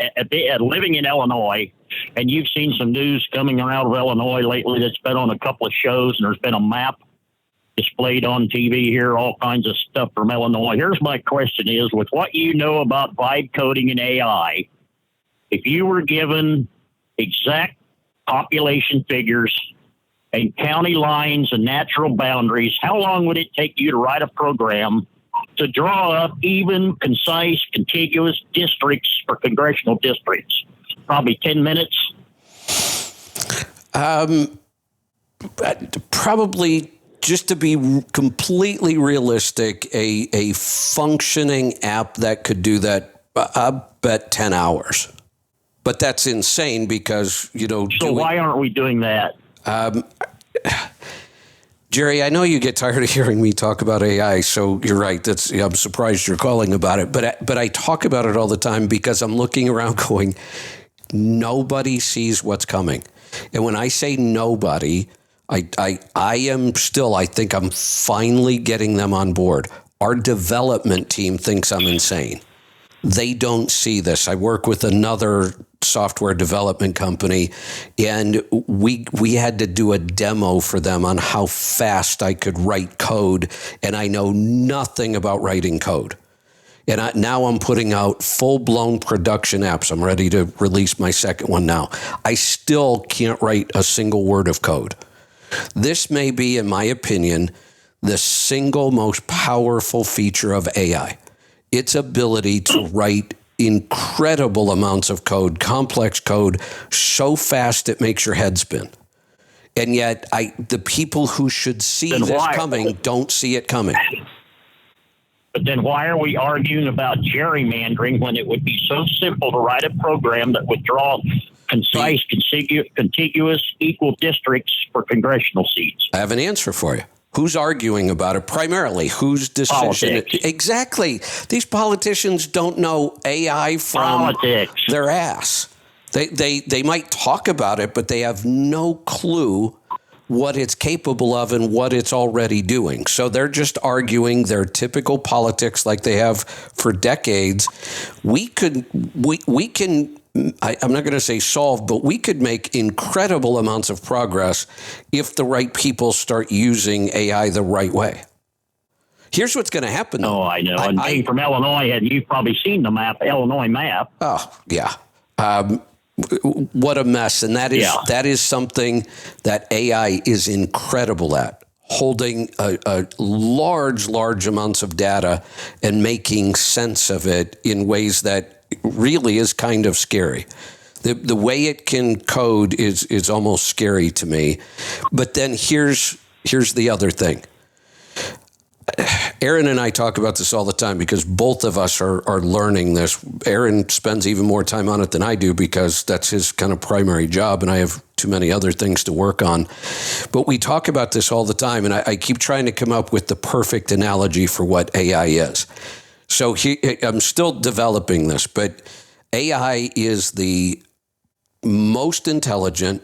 living in Illinois, and you've seen some news coming out of Illinois lately that's been on a couple of shows, and there's been a map displayed on TV here, all kinds of stuff from Illinois. Here's my question is, with what you know about vibe coding and AI, if you were given exact population figures and county lines and natural boundaries, how long would it take you to write a program to draw up even, concise, contiguous districts for congressional districts? Probably 10 minutes? Probably. Just to be completely realistic, a functioning app that could do that, I bet 10 hours. But that's insane because, So why aren't we doing that? Jerry, I know you get tired of hearing me talk about AI, so you're right. I'm surprised you're calling about it. But I talk about it all the time because I'm looking around going, nobody sees what's coming. And when I say nobody, I think I'm finally getting them on board. Our development team thinks I'm insane. They don't see this. I work with another software development company, and we had to do a demo for them on how fast I could write code, and I know nothing about writing code. And now I'm putting out full-blown production apps. I'm ready to release my second one now. I still can't write a single word of code. This may be, in my opinion, the single most powerful feature of AI. Its ability to write incredible amounts of code, complex code, so fast it makes your head spin. And yet, the people who should see this coming don't see it coming. But then why are we arguing about gerrymandering when it would be so simple to write a program that would draw concise, contiguous, equal districts for congressional seats? I have an answer for you. Who's arguing about it primarily? Whose decision? Exactly. These politicians don't know AI from their ass. They might talk about it, but they have no clue what it's capable of and what it's already doing. So they're just arguing their typical politics like they have for decades. We can, I'm not going to say solve, but we could make incredible amounts of progress if the right people start using AI the right way. Here's what's going to happen, though. Oh, I know. And being from Illinois, and you've probably seen the map, Illinois map. Oh, yeah. What a mess. And that is something that AI is incredible at, holding a large amounts of data and making sense of it in ways that really is kind of scary. The way it can code is almost scary to me. But then here's the other thing. Aaron and I talk about this all the time because both of us are learning this. Aaron spends even more time on it than I do because that's his kind of primary job, and I have too many other things to work on. But we talk about this all the time, and I keep trying to come up with the perfect analogy for what AI is. So I'm still developing this, but AI is the most intelligent,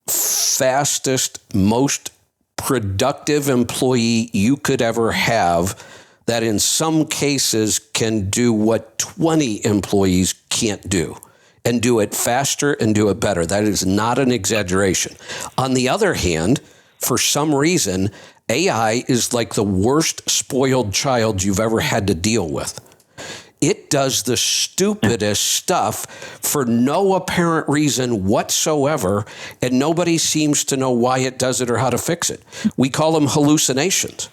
fastest, most productive employee you could ever have, that in some cases can do what 20 employees can't do, and do it faster and do it better. That is not an exaggeration. On the other hand, for some reason, AI is like the worst spoiled child you've ever had to deal with. It does the stupidest stuff for no apparent reason whatsoever, and nobody seems to know why it does it or how to fix it. We call them hallucinations.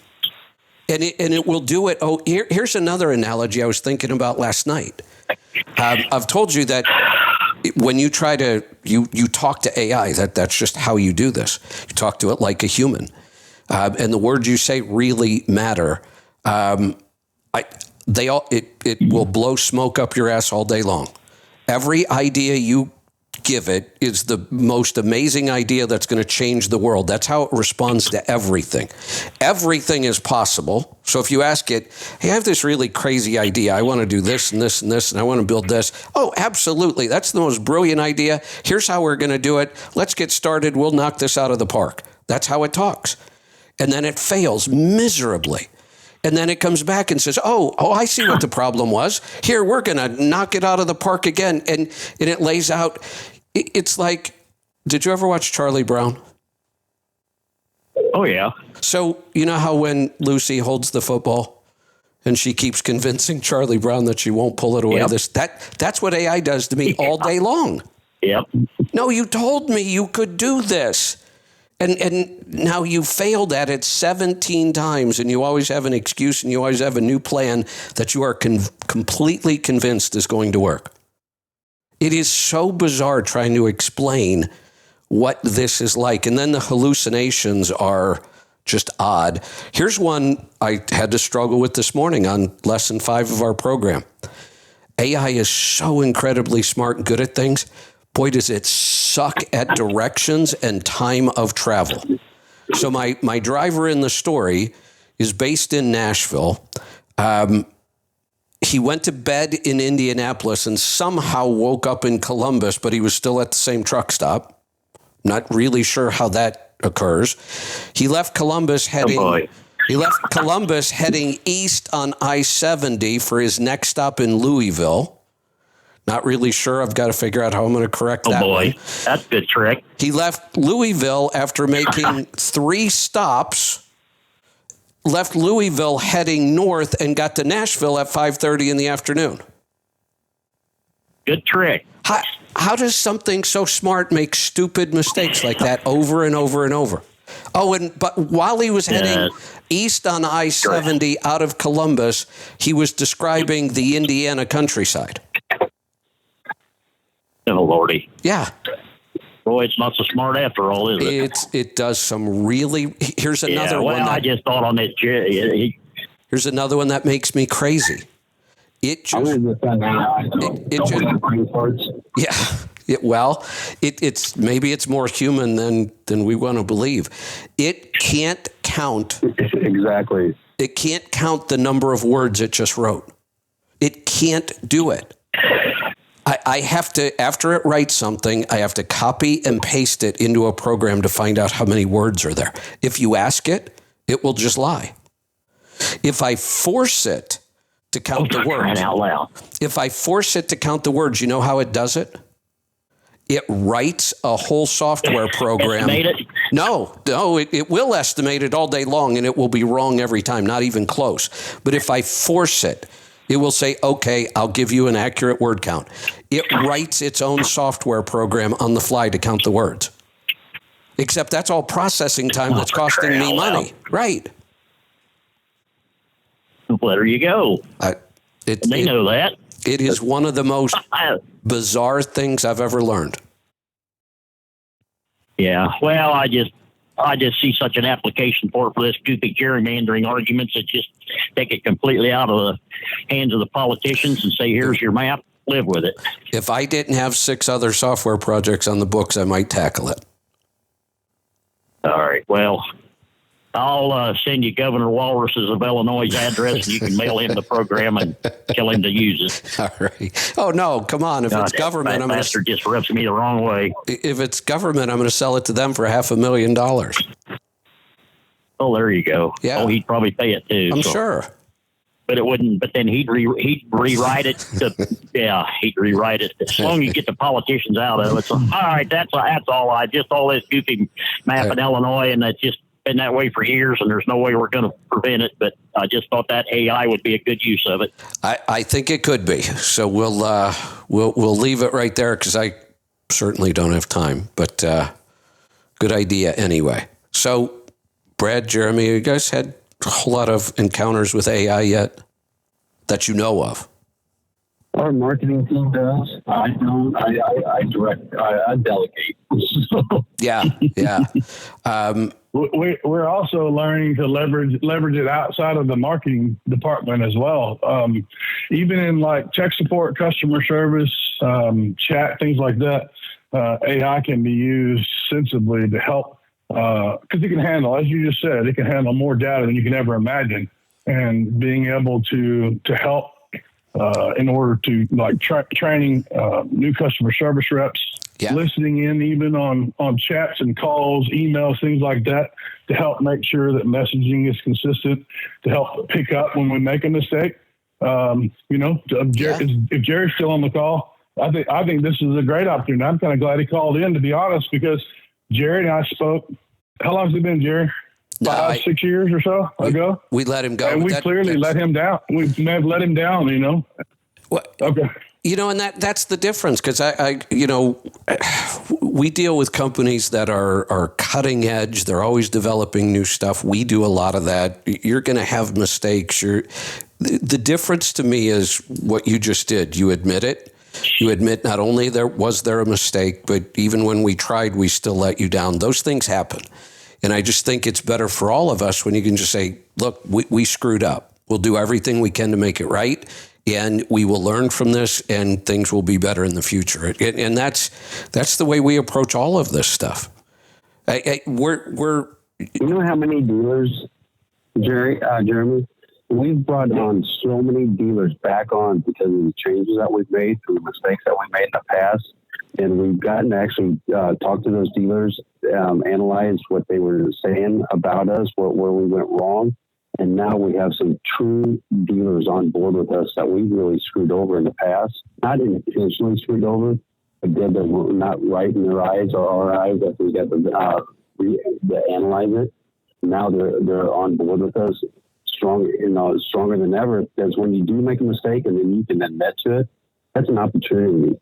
And it will do it. Oh, here's another analogy I was thinking about last night. I've told you that when you try to, you talk to AI, that's just how you do this. You talk to it like a human. And the words you say really matter. It will blow smoke up your ass all day long. Every idea you give it is the most amazing idea that's going to change the world. That's how it responds to everything. Everything is possible. So if you ask it, hey, I have this really crazy idea. I want to do this and this and this, and I want to build this. Oh, absolutely. That's the most brilliant idea. Here's how we're going to do it. Let's get started. We'll knock this out of the park. That's how it talks. And then it fails miserably. And then it comes back and says, oh, I see what the problem was. Here, we're going to knock it out of the park again. And it lays out, it's like, did you ever watch Charlie Brown? Oh, yeah. So you know how when Lucy holds the football and she keeps convincing Charlie Brown that she won't pull it away, Yep. That's what AI does to me all day long. Yep. No, you told me you could do this. And now you failed at it 17 times, and you always have an excuse, and you always have a new plan that you are completely convinced is going to work. It is so bizarre trying to explain what this is like. And then the hallucinations are just odd. Here's one I had to struggle with this morning on lesson 5 of our program. AI is so incredibly smart and good at things. Boy, does it suck at directions and time of travel. So my driver in the story is based in Nashville. He went to bed in Indianapolis and somehow woke up in Columbus, but he was still at the same truck stop. Not really sure how that occurs. He left Columbus heading east on I-70 for his next stop in Louisville. Not really sure. I've got to figure out how I'm going to correct that. Oh, boy. One. That's a good trick. He left Louisville after making 3 stops, left Louisville heading north, and got to Nashville at 5:30 in the afternoon. Good trick. How does something so smart make stupid mistakes like that over and over and over? Oh, but while he was heading east on I-70 out of Columbus, he was describing the Indiana countryside. Oh, Lordy. Yeah. Boy, it's not so smart after all, is it? It does some really... Here's another one. I just thought on this... Here's another one that makes me crazy. It's maybe it's more human than we want to believe. It can't count. Exactly. It can't count the number of words it just wrote. It can't do it. I have to, after it writes something, I have to copy and paste it into a program to find out how many words are there. If you ask it, it will just lie. If I force it to count the words, out loud. If I force it to count the words, you know how it does it? It writes a whole software program. No, it will estimate it all day long, and it will be wrong every time, not even close. But if I force it, it will say, okay, I'll give you an accurate word count. It writes its own software program on the fly to count the words. Except that's all processing time that's costing me money. Right. Well, there you go. They know that. It is one of the most bizarre things I've ever learned. Yeah. Well, I just see such an application for this goofy gerrymandering arguments that just take it completely out of the hands of the politicians and say, here's your map, live with it. If I didn't have 6 other software projects on the books, I might tackle it. All right. Well, I'll send you Governor Walrus's of Illinois' address, and you can mail him the program and tell him to use it. All right. Oh, no, come on. If it's government, that bastard just rubs me the wrong way. If it's government, I'm going to sell it to them for $500,000. Oh, there you go. Yeah. Oh, he'd probably pay it too. I'm sure. But it wouldn't. But then he'd rewrite it. He'd rewrite it. As long as you get the politicians out of it. So, all right, that's all. All this goofy map in Illinois, and that's just been that way for years, and there's no way we're going to prevent it. But I just thought that AI would be a good use of it. I think it could be. So we'll leave it right there because I certainly don't have time. But good idea anyway. So, Brad, Jeremy, you guys had a whole lot of encounters with AI yet that you know of? Our marketing team does. I don't. I direct. I delegate. Yeah. We're also learning to leverage it outside of the marketing department as well. Even in like tech support, customer service, chat, things like that, AI can be used sensibly to help because it can handle, as you just said, it can handle more data than you can ever imagine, and being able to help in order to like training new customer service reps. Yeah. Listening in even on chats and calls, emails, things like that, to help make sure that messaging is consistent, to help pick up when we make a mistake. If Jerry's still on the call, I think this is a great opportunity. I'm kind of glad he called in, to be honest, because Jerry and I spoke. How long has it been, Jerry? 6 years or so ago. We let him go, and we clearly let him down. We may have let him down. What? Okay. And that's the difference, because we deal with companies that are cutting edge. They're always developing new stuff. We do a lot of that. You're going to have mistakes. The difference to me is what you just did. You admit it. You admit not only was there a mistake, but even when we tried, we still let you down. Those things happen. And I just think it's better for all of us when you can just say, look, we screwed up. We'll do everything we can to make it right. And we will learn from this, and things will be better in the future. And that's the way we approach all of this stuff. We're. You know how many dealers, Jeremy? We've brought on so many dealers back on because of the changes that we've made, through mistakes that we made in the past, and we've gotten to actually talk to those dealers, analyze what they were saying about us, where we went wrong. And now we have some true dealers on board with us that we really screwed over in the past. Not intentionally screwed over, but did that were not right in their eyes or our eyes that we got to analyze it. Now they're on board with us, stronger than ever. Because when you do make a mistake and then you can admit to it, that's an opportunity.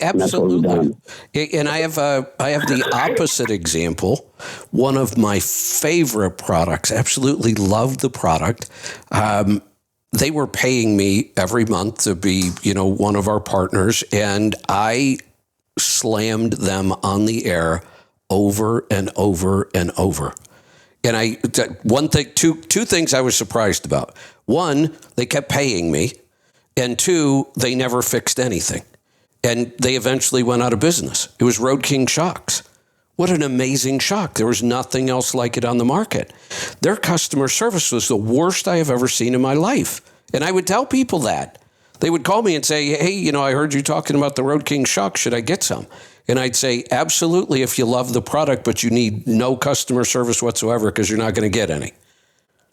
Absolutely. And I have the opposite example. One of my favorite products, absolutely loved the product. They were paying me every month to be, one of our partners, and I slammed them on the air over and over and over. And two things I was surprised about. One, they kept paying me, and two, they never fixed anything. And they eventually went out of business. It was Road King shocks. What an amazing shock. There was nothing else like it on the market. Their customer service was the worst I have ever seen in my life. And I would tell people that. They would call me and say, hey, I heard you talking about the Road King shock. Should I get some? And I'd say, absolutely, if you love the product, but you need no customer service whatsoever because you're not going to get any.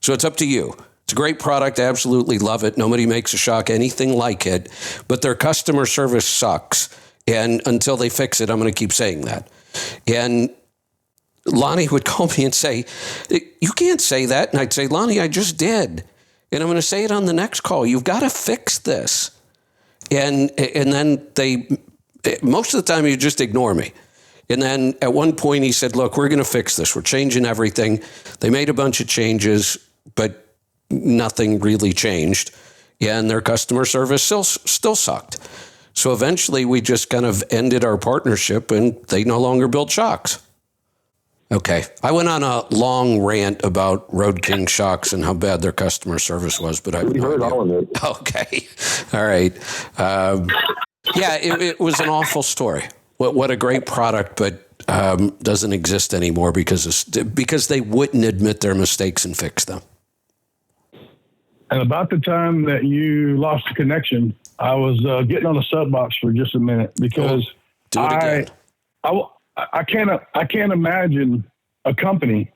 So it's up to you. It's a great product. I absolutely love it. Nobody makes a shock anything like it, but their customer service sucks. And until they fix it, I'm going to keep saying that. And Lonnie would call me and say, "You can't say that." And I'd say, "Lonnie, I just did. And I'm going to say it on the next call. You've got to fix this." And then most of the time, you just ignore me. And then at one point he said, "Look, we're going to fix this. We're changing everything." They made a bunch of changes, but nothing really changed. And their customer service still sucked. So eventually we just kind of ended our partnership and they no longer build shocks. Okay. I went on a long rant about Road King shocks and how bad their customer service was, but I've heard all of it. Okay. All right. Yeah, it was an awful story. What a great product, but doesn't exist anymore because they wouldn't admit their mistakes and fix them. And about the time that you lost the connection, I was getting on a soapbox for just a minute because Do it again. I can't imagine a company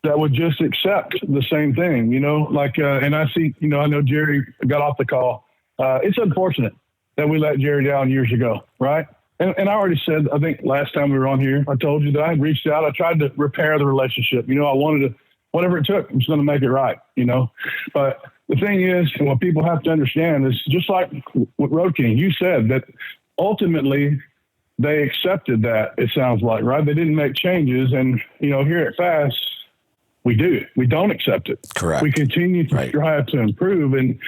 that would just accept the same thing, and I see, I know Jerry got off the call. It's unfortunate that we let Jerry down years ago. Right. And I already said, I think last time we were on here, I told you that I reached out. I tried to repair the relationship. I wanted to, whatever it took, I was going to make it right, But the thing is, and what people have to understand is just like with Road King, you said that ultimately they accepted that, it sounds like, right? They didn't make changes. And, here at FAST, we do. We don't accept it. Correct. We continue to strive to improve. And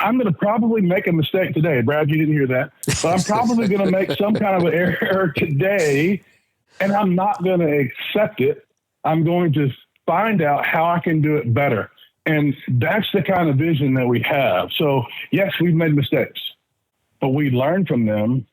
I'm going to probably make a mistake today. Brad, you didn't hear that. But I'm probably going to make some kind of an error today, and I'm not going to accept it. I'm going to find out how I can do it better. And that's the kind of vision that we have. So, yes, we've made mistakes, but we learn from them.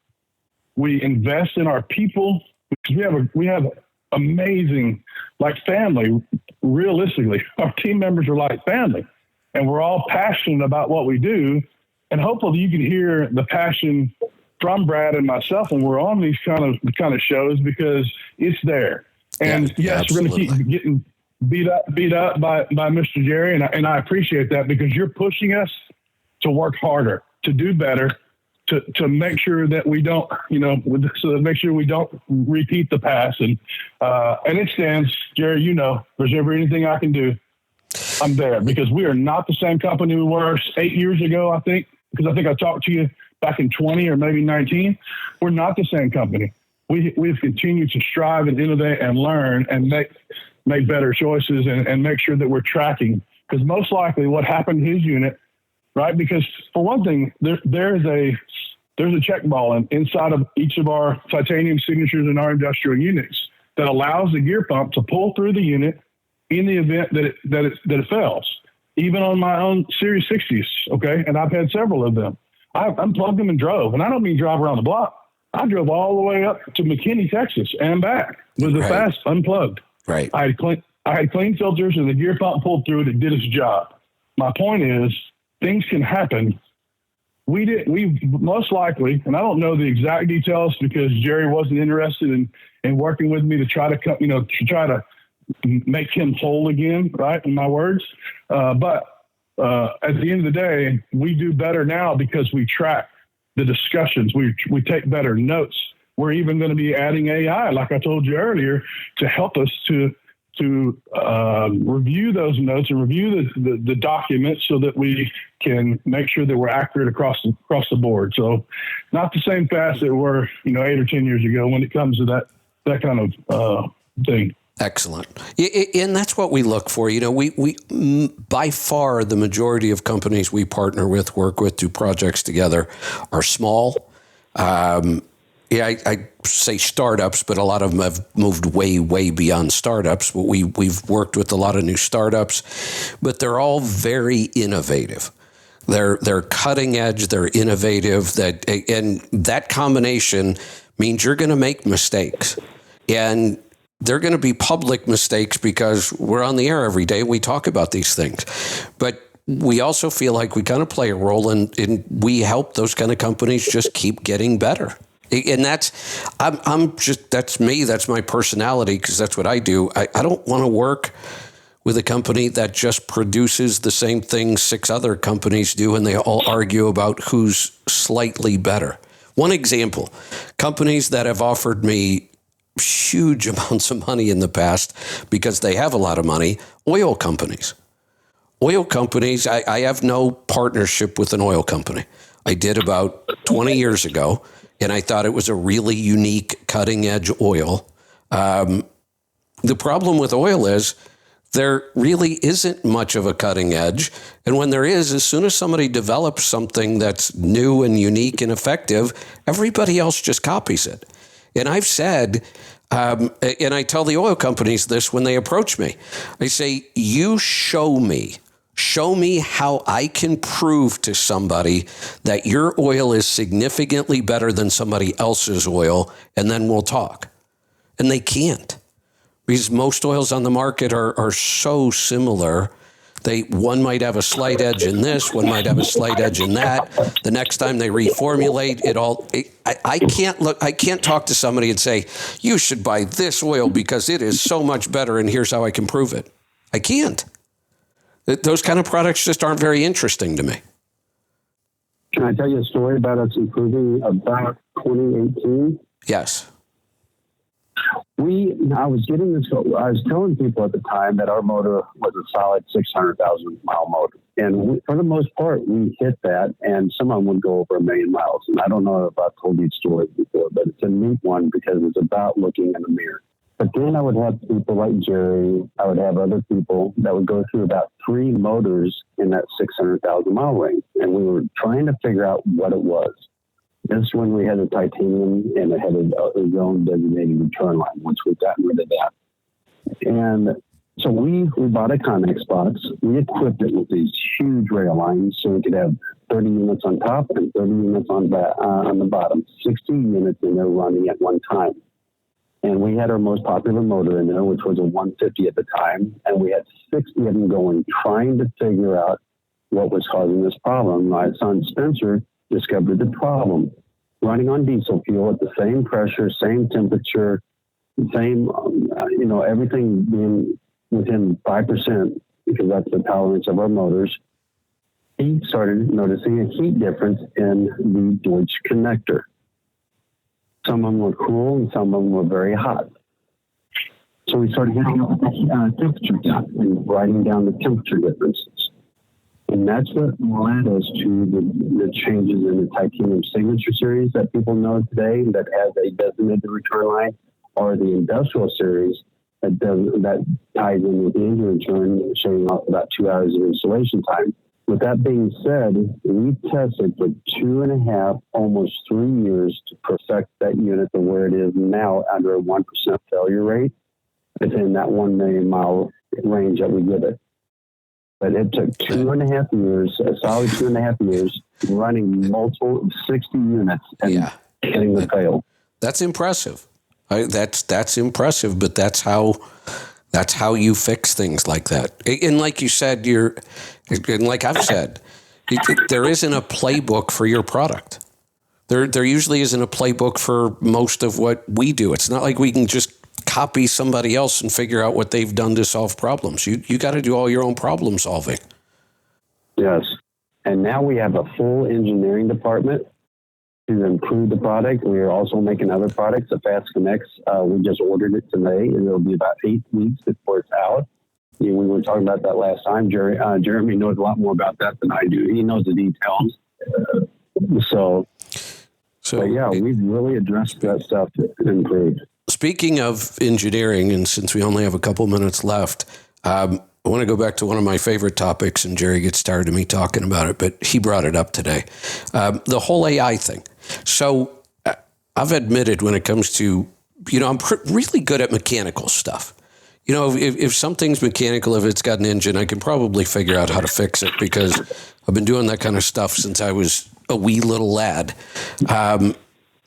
We invest in our people because we have amazing, like family. Realistically, our team members are like family, and we're all passionate about what we do. And hopefully you can hear the passion from Brad and myself when we're on these kind of shows, because it's there. And yes, we're going to keep getting beat up by Mr. Jerry. And I appreciate that, because you're pushing us to work harder, to do better, to make sure that we don't, so to make sure we don't repeat the past. And it stands, Jerry, if there's ever anything I can do, I'm there, because we are not the same company we were 8 years ago, I think, because I think I talked to you back in 20 or maybe 19. We're not the same company. We've continued to strive and innovate and learn and make better choices and make sure that we're tracking, because most likely what happened to his unit, right? Because for one thing, there's a check ball inside of each of our titanium signatures in our industrial units that allows the gear pump to pull through the unit in the event that it fails. Even on my own Series 60s, okay, and I've had several of them. I unplugged them and drove, and I don't mean drive around the block. I drove all the way up to McKinney, Texas, and back with the FAST unplugged. Right. I had clean filters, and the gear pump pulled through it. It did its job. My point is, things can happen. We most likely, and I don't know the exact details because Jerry wasn't interested in working with me to try to make him whole again, right? In my words. But at the end of the day, we do better now because we track the discussions. We take better notes. We're even going to be adding AI, like I told you earlier, to help us to review those notes and review the documents so that we can make sure that we're accurate across the board. So not the same fast that were 8 or 10 years ago when it comes to that kind of thing. Excellent. And that's what we look for. We by far the majority of companies we partner with, work with, do projects together are small. I say startups, but a lot of them have moved way, way beyond startups. We've worked with a lot of new startups, but they're all very innovative. They're cutting edge. They're innovative. And that combination means you're going to make mistakes, and they're going to be public mistakes because we're on the air every day. We talk about these things, but we also feel like we kind of play a role in we help those kind of companies just keep getting better. And that's me. That's my personality, because that's what I do. I don't want to work with a company that just produces the same thing 6 other companies do, and they all argue about who's slightly better. One example, companies that have offered me huge amounts of money in the past because they have a lot of money. Oil companies. Oil companies, I have no partnership with an oil company. I did about 20 years ago, and I thought it was a really unique cutting-edge oil. The problem with oil is there really isn't much of a cutting edge. And when there is, as soon as somebody develops something that's new and unique and effective, everybody else just copies it. And I've said, and I tell the oil companies this when they approach me, I say, you show me how I can prove to somebody that your oil is significantly better than somebody else's oil, and then we'll talk. And they can't. Because most oils on the market are so similar. One might have a slight edge in this, one might have a slight edge in that. The next time they reformulate it all, I can't talk to somebody and say, you should buy this oil because it is so much better and here's how I can prove it. I can't. Those kind of products just aren't very interesting to me. Can I tell you a story about us improving about 2018? Yes. I was telling people at the time that our motor was a solid 600,000 mile motor. And for the most part, we hit that, and some of them would go over 1 million miles. And I don't know if I've told you stories before, but it's a neat one because it's about looking in the mirror. But then I would have people like Jerry, I would have other people that would go through about 3 motors in that 600,000 mile range. And we were trying to figure out what it was. This is when we had the titanium and it had its own designated return line once we'd gotten rid of that. And so we bought a Connex box. We equipped it with these huge rail lines so we could have 30 units on top and 30 units on the bottom, 60 units in there running at one time. And we had our most popular motor in there, which was a 150 at the time. And we had 60 of them going, trying to figure out what was causing this problem. My son Spencer discovered the problem. Running on diesel fuel at the same pressure, same temperature, same, everything being within 5%, because that's the tolerance of our motors. He started noticing a heat difference in the Deutsch connector. Some of them were cool and some of them were very hot. So we started getting the temperature down and writing down the temperature differences. And that's what led us to the changes in the titanium signature series that people know today that has a designated return line, or the industrial series that ties in with the engine return, shaving off about 2 hours of installation time. With that being said, we tested for 2.5, almost 3 years to perfect that unit to where it is now under a 1% failure rate within that 1 million mile range that we give it. But it took 2.5 years, a solid 2.5 years, running multiple 60 units and getting the fail. That's impressive. That's impressive, but that's how you fix things like that. And like you said, and like I've said, there isn't a playbook for your product. There usually isn't a playbook for most of what we do. It's not like we can just copy somebody else and figure out what they've done to solve problems. You got to do all your own problem solving. Yes. And now we have a full engineering department to improve the product. We are also making other products, the Fast Connects. We just ordered it today, and it'll be about 8 weeks before it's out. We were talking about that last time. Jeremy knows a lot more about that than I do. He knows the details. So yeah, we've really addressed that stuff and improved. Speaking of engineering, and since we only have a couple minutes left, I want to go back to one of my favorite topics, and Jerry gets tired of me talking about it, but he brought it up today. The whole AI thing. So I've admitted when it comes to, I'm really good at mechanical stuff. If something's mechanical, if it's got an engine, I can probably figure out how to fix it because I've been doing that kind of stuff since I was a wee little lad.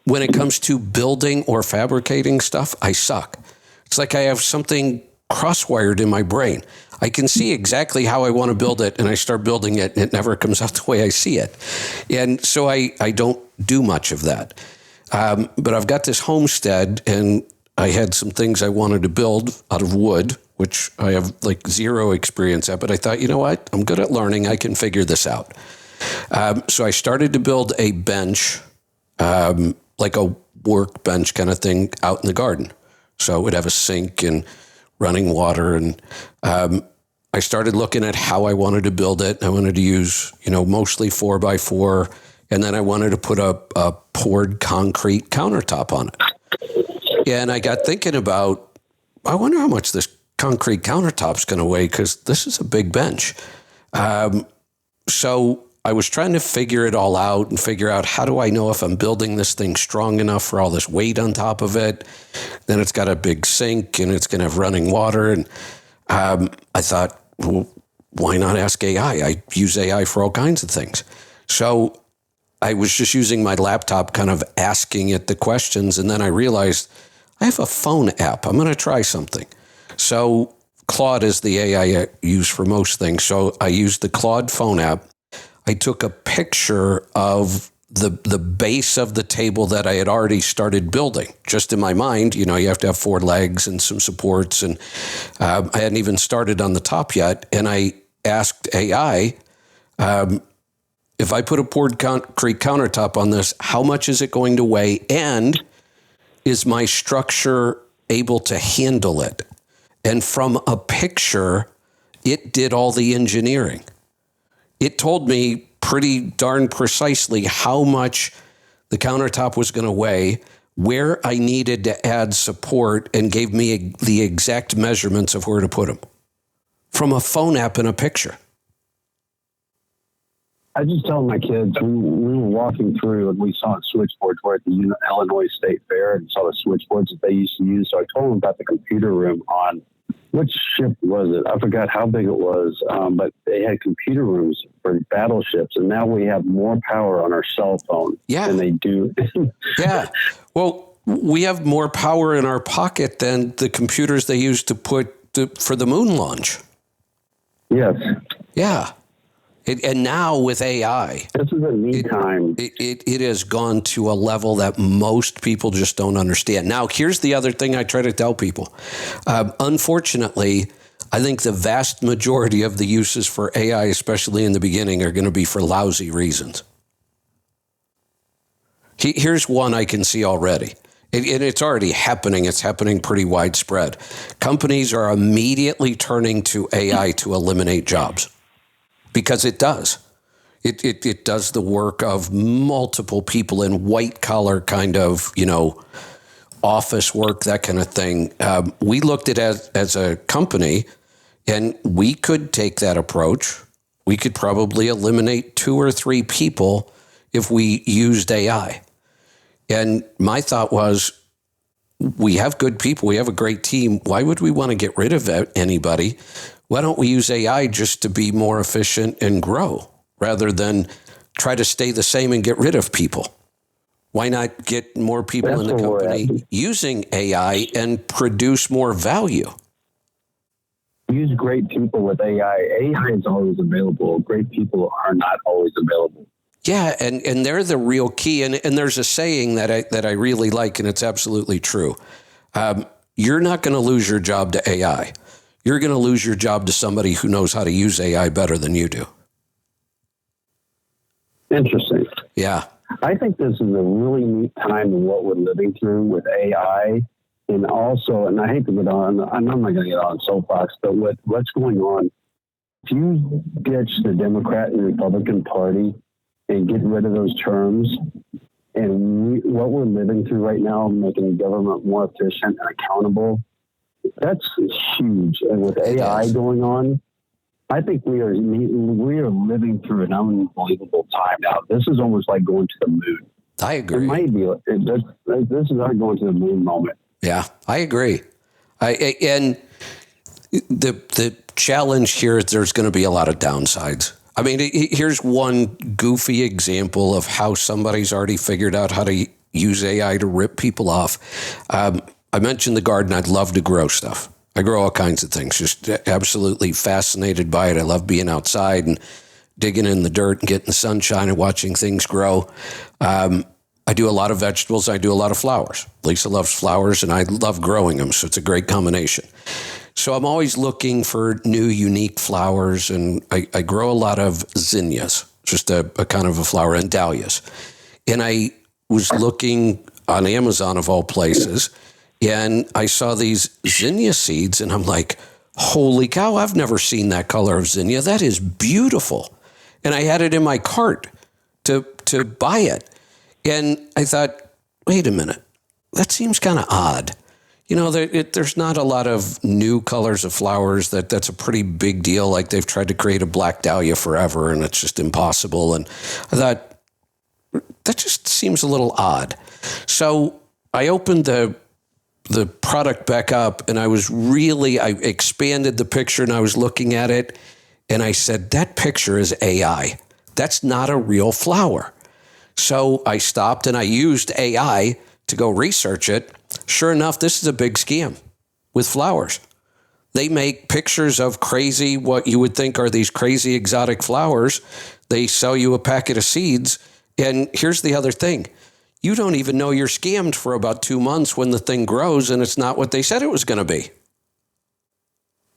When it comes to building or fabricating stuff, I suck. It's like I have something cross-wired in my brain. I can see exactly how I want to build it, and I start building it, and it never comes out the way I see it. And so I don't do much of that. But I've got this homestead, and I had some things I wanted to build out of wood, which I have like zero experience at. But I thought, you know what? I'm good at learning. I can figure this out. So I started to build a bench, like a workbench kind of thing out in the garden, So it would have a sink and running water. And I started looking at how I wanted to build it. I wanted to use, mostly 4x4. And then I wanted to put a poured concrete countertop on it. And I got thinking about, I wonder how much this concrete countertop's going to weigh, because this is a big bench. So I was trying to figure it all out and figure out, how do I know if I'm building this thing strong enough for all this weight on top of it? Then it's got a big sink and it's going to have running water. And I thought, well, why not ask AI? I use AI for all kinds of things. So I was just using my laptop, kind of asking it the questions. And then I realized I have a phone app. I'm going to try something. So Claude is the AI I use for most things. So I used the Claude phone app. I took a picture of the base of the table that I had already started building. Just in my mind, you have to have 4 legs and some supports. And I hadn't even started on the top yet. And I asked AI, if I put a poured concrete countertop on this, how much is it going to weigh? And is my structure able to handle it? And from a picture, it did all the engineering. It told me pretty darn precisely how much the countertop was going to weigh, where I needed to add support, and gave me the exact measurements of where to put them from a phone app and a picture. I just tell my kids, we were walking through and we saw switchboards. We're at the Illinois State Fair and saw the switchboards that they used to use. So I told them about the computer room on, which ship was it? I forgot how big it was, but they had computer rooms for battleships. And now we have more power on our cell phone than they do. Yeah. Well, we have more power in our pocket than the computers they used to put for the moon launch. Yes. Yeah. And now with AI, this is a neat time. It has gone to a level that most people just don't understand. Now, here's the other thing I try to tell people. Unfortunately, I think the vast majority of the uses for AI, especially in the beginning, are going to be for lousy reasons. Here's one I can see already. And it's already happening. It's happening pretty widespread. Companies are immediately turning to AI to eliminate jobs. Because it does. It does the work of multiple people in white collar kind of, office work, that kind of thing. We looked at it as a company, and we could take that approach. We could probably eliminate 2 or 3 people if we used AI. And my thought was, we have good people. We have a great team. Why would we want to get rid of anybody? Why don't we use AI just to be more efficient and grow rather than try to stay the same and get rid of people? Why not get more people in the company using AI and produce more value? Use great people with AI. AI is always available. Great people are not always available. Yeah, and they're the real key. And there's a saying that I really like, and it's absolutely true. You're not going to lose your job to AI. You're going to lose your job to somebody who knows how to use AI better than you do. Interesting. Yeah. I think this is a really neat time in what we're living through with AI. And also, and I hate to get on, I'm not going to get on soapbox, but what's going on, if you ditch the Democrat and Republican Party and get rid of those terms, and what we're living through right now, making government more efficient and accountable, that's huge. And with AI going on, I think we are living through an unbelievable time now. This is almost like going to the moon. I agree. It might be. This is our going to the moon moment. Yeah, I agree. And the challenge here is there's going to be a lot of downsides. I mean, here's one goofy example of how somebody's already figured out how to use AI to rip people off. I mentioned the garden. I'd love to grow stuff. I grow all kinds of things, just absolutely fascinated by it. I love being outside and digging in the dirt and getting the sunshine and watching things grow. I do a lot of vegetables. I do a lot of flowers. Lisa loves flowers, and I love growing them, so it's a great combination. So I'm always looking for new, unique flowers, and I grow a lot of zinnias, just a kind of a flower, and dahlias. And I was looking on Amazon, of all places, and I saw these zinnia seeds, and I'm like, holy cow, I've never seen that color of zinnia. That is beautiful. And I had it in my cart to buy it. And I thought, wait a minute, that seems kind of odd. You know, there's not a lot of new colors of flowers. That's a pretty big deal. Like they've tried to create a black dahlia forever, and it's just impossible. And I thought, that just seems a little odd. So I opened the product back up, and I expanded the picture, and I was looking at it, and I said, that picture is AI. That's not a real flower. So I stopped and I used AI to go research it. Sure enough, this is a big scam with flowers. They make pictures of crazy, what you would think are these crazy exotic flowers. They sell you a packet of seeds. And here's the other thing. You don't even know you're scammed for about 2 months when the thing grows and it's not what they said it was going to be.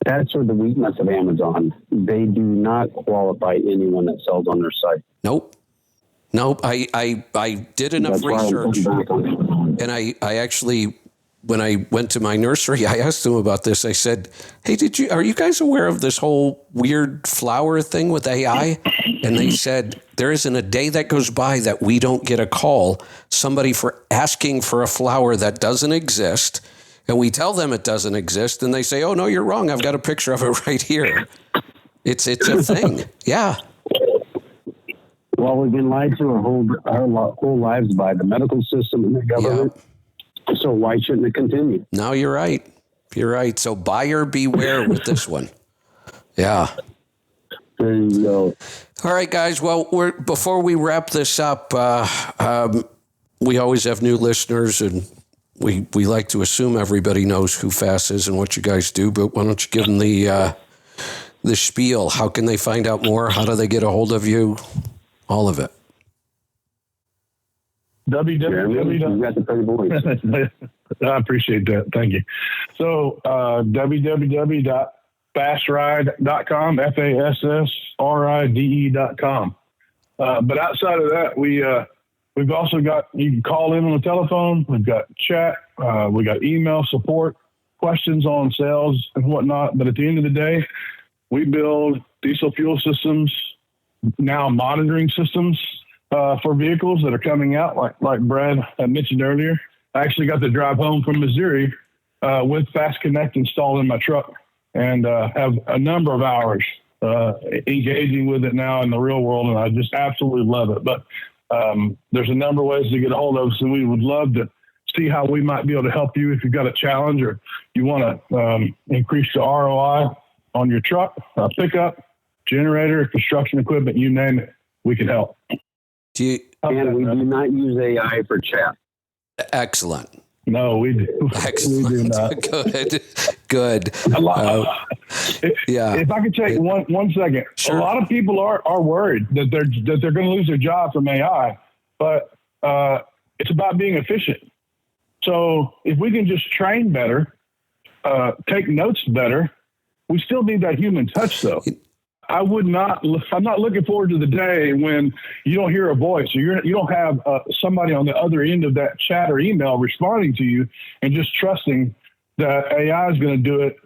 That's sort of the weakness of Amazon. They do not qualify anyone that sells on their site. Nope. I did enough research, and I actually, when I went to my nursery, I asked them about this. I said, hey, are you guys aware of this whole weird flower thing with AI? And they said, there isn't a day that goes by that we don't get a call, somebody for asking for a flower that doesn't exist. And we tell them it doesn't exist. And they say, oh, no, you're wrong. I've got a picture of it right here. It's a thing. Yeah. Well, we've been lied to our whole lives by the medical system and the government. Yeah. So why shouldn't it continue? No, you're right. You're right. So buyer beware with this one. Yeah. There you go. All right, guys. Well, before we wrap this up, we always have new listeners, and we like to assume everybody knows who FAST is and what you guys do. But why don't you give them the spiel? How can they find out more? How do they get a hold of you? All of it. www. I appreciate that. Thank you. So www.fastride.com, FASSRIDE.com. But outside of that, we've also got, you can call in on the telephone. We've got chat. We got email support, questions on sales and whatnot. But at the end of the day, we build diesel fuel systems, now monitoring systems for vehicles that are coming out, like Brad mentioned earlier. I actually got to drive home from Missouri with Fast Connect installed in my truck, and have a number of hours engaging with it now in the real world, and I just absolutely love it. But there's a number of ways to get a hold of us, and we would love to see how we might be able to help you if you've got a challenge or you want to increase the ROI on your truck, pickup, generator, construction equipment, you name it, we can help. And we do not use AI for chat. Excellent. No, we do. Excellent. We do not. Good. If I could take one second. Sure. A lot of people are worried that they're going to lose their job from AI, but it's about being efficient. So if we can just train better, take notes better, we still need that human touch, though. I'm not looking forward to the day when you don't hear a voice, or you don't have somebody on the other end of that chat or email responding to you and just trusting that AI is going to do it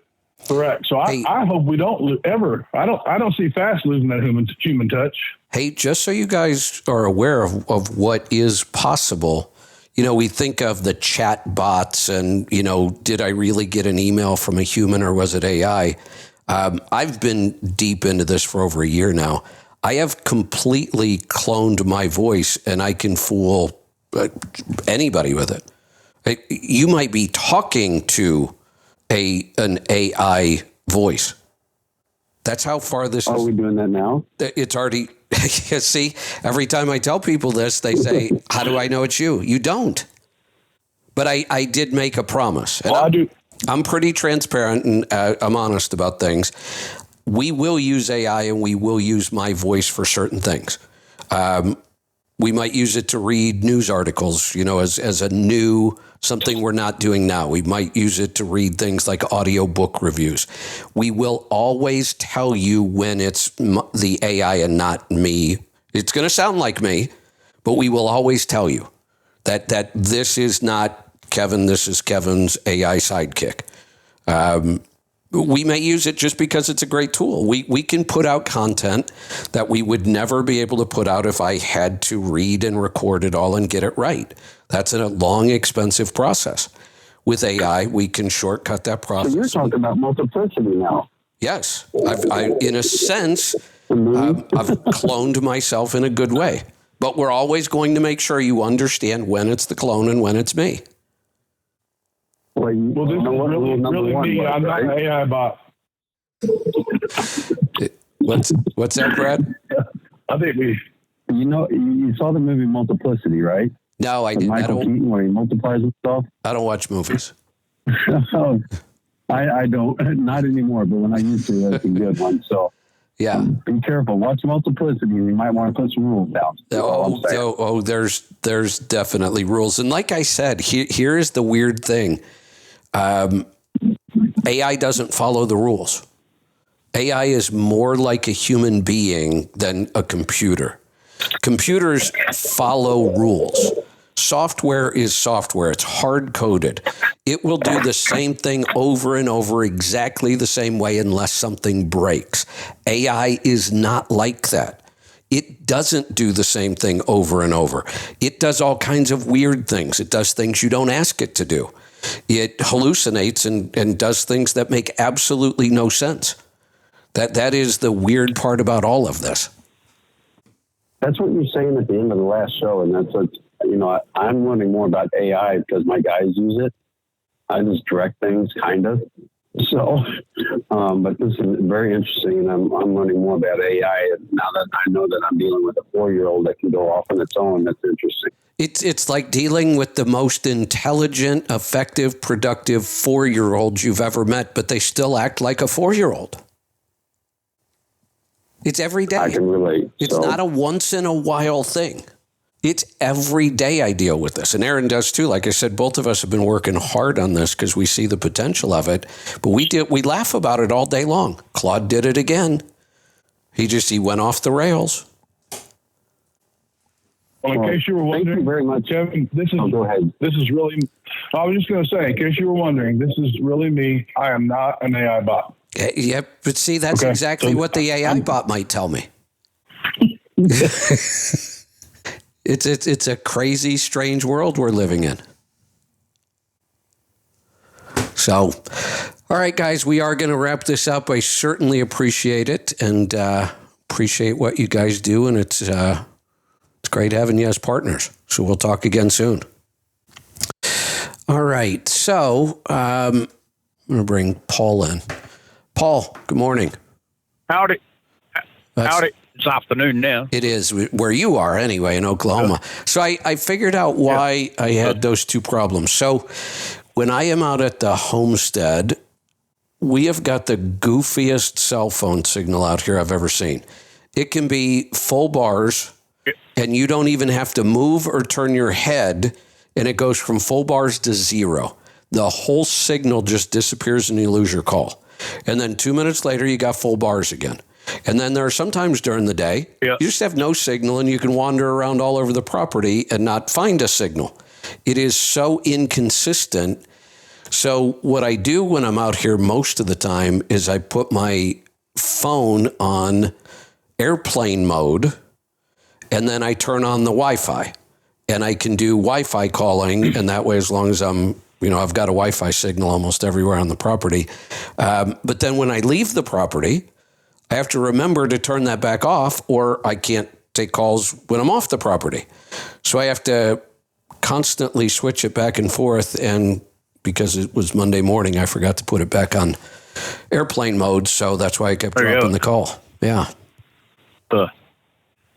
correct. So I hope we don't ever. I don't see FAST losing that human touch. Hey, just so you guys are aware of what is possible, we think of the chat bots and, did I really get an email from a human or was it AI? I've been deep into this for over a year now. I have completely cloned my voice, and I can fool anybody with it. You might be talking to an AI voice. That's how far this is. Are we doing that now? It's already, see, every time I tell people this, they say, how do I know it's you? You don't. But I did make a promise. And I do. I'm pretty transparent, and I'm honest about things. We will use AI, and we will use my voice for certain things. We might use it to read news articles, as a new something we're not doing now. We might use it to read things like audio book reviews. We will always tell you when it's the AI and not me. It's going to sound like me, but we will always tell you that this is not Kevin. This is Kevin's AI sidekick. We may use it just because it's a great tool. We can put out content that we would never be able to put out if I had to read and record it all and get it right. That's a long, expensive process. With AI, we can shortcut that process. So you're talking about multiplicity now. Yes. I in a sense, I've cloned myself in a good way. But we're always going to make sure you understand when it's the clone and when it's me. Well, this is really me. I'm not an AI bot. What's that, Brad? I think You saw the movie Multiplicity, right? No, I didn't. Michael Keaton, where he multiplies himself. I don't watch movies. I don't, not anymore, but when I used to, that's a good one. So yeah, be careful. Watch Multiplicity. You might want to put some rules down. There's definitely rules. And like I said, here is the weird thing. AI doesn't follow the rules. AI is more like a human being than a computer. Computers follow rules. Software is software. It's hard-coded. It will do the same thing over and over exactly the same way unless something breaks. AI is not like that. It doesn't do the same thing over and over. It does all kinds of weird things. It does things you don't ask it to do. It hallucinates and does things that make absolutely no sense. That is the weird part about all of this. That's what you're saying at the end of the last show, and that's what, I'm learning more about AI because my guys use it. I just direct things, kind of. So, but this is very interesting, and I'm learning more about AI now that I know that I'm dealing with a 4-year-old that can go off on its own. That's interesting. It's like dealing with the most intelligent, effective, productive 4-year-old you've ever met, but they still act like a 4-year-old. It's every day. I can relate. It's not a once in a while thing. It's every day I deal with this. And Aaron does too. Like I said, both of us have been working hard on this because we see the potential of it. But we laugh about it all day long. Claude did it again. He went off the rails. Well, in case you were wondering, thank you very much, Kevin, go ahead. This is really, I was just going to say, in case you were wondering, this is really me. I am not an AI bot. Yeah, but see, that's exactly what the AI bot might tell me. It's a crazy, strange world we're living in. So, all right, guys, we are going to wrap this up. I certainly appreciate it and appreciate what you guys do, and it's great having you as partners. So we'll talk again soon. All right, so I'm going to bring Paul in. Paul, good morning. Howdy. Howdy. It's afternoon now. It is where you are anyway, in Oklahoma. So I figured out why I had those two problems. So when I am out at the homestead, we have got the goofiest cell phone signal out here I've ever seen. It can be full bars, and you don't even have to move or turn your head, and it goes from full bars to zero. The whole signal just disappears and you lose your call. And then 2 minutes later, you got full bars again. And then there are sometimes during the day, you just have no signal and you can wander around all over the property and not find a signal. It is so inconsistent. So what I do when I'm out here most of the time is I put my phone on airplane mode and then I turn on the Wi-Fi. And I can do Wi-Fi calling, and that way, as long as I've got a Wi-Fi signal almost everywhere on the property. But then when I leave the property, I have to remember to turn that back off, or I can't take calls when I'm off the property. So I have to constantly switch it back and forth. And because it was Monday morning, I forgot to put it back on airplane mode. So that's why I kept dropping the call. Yeah.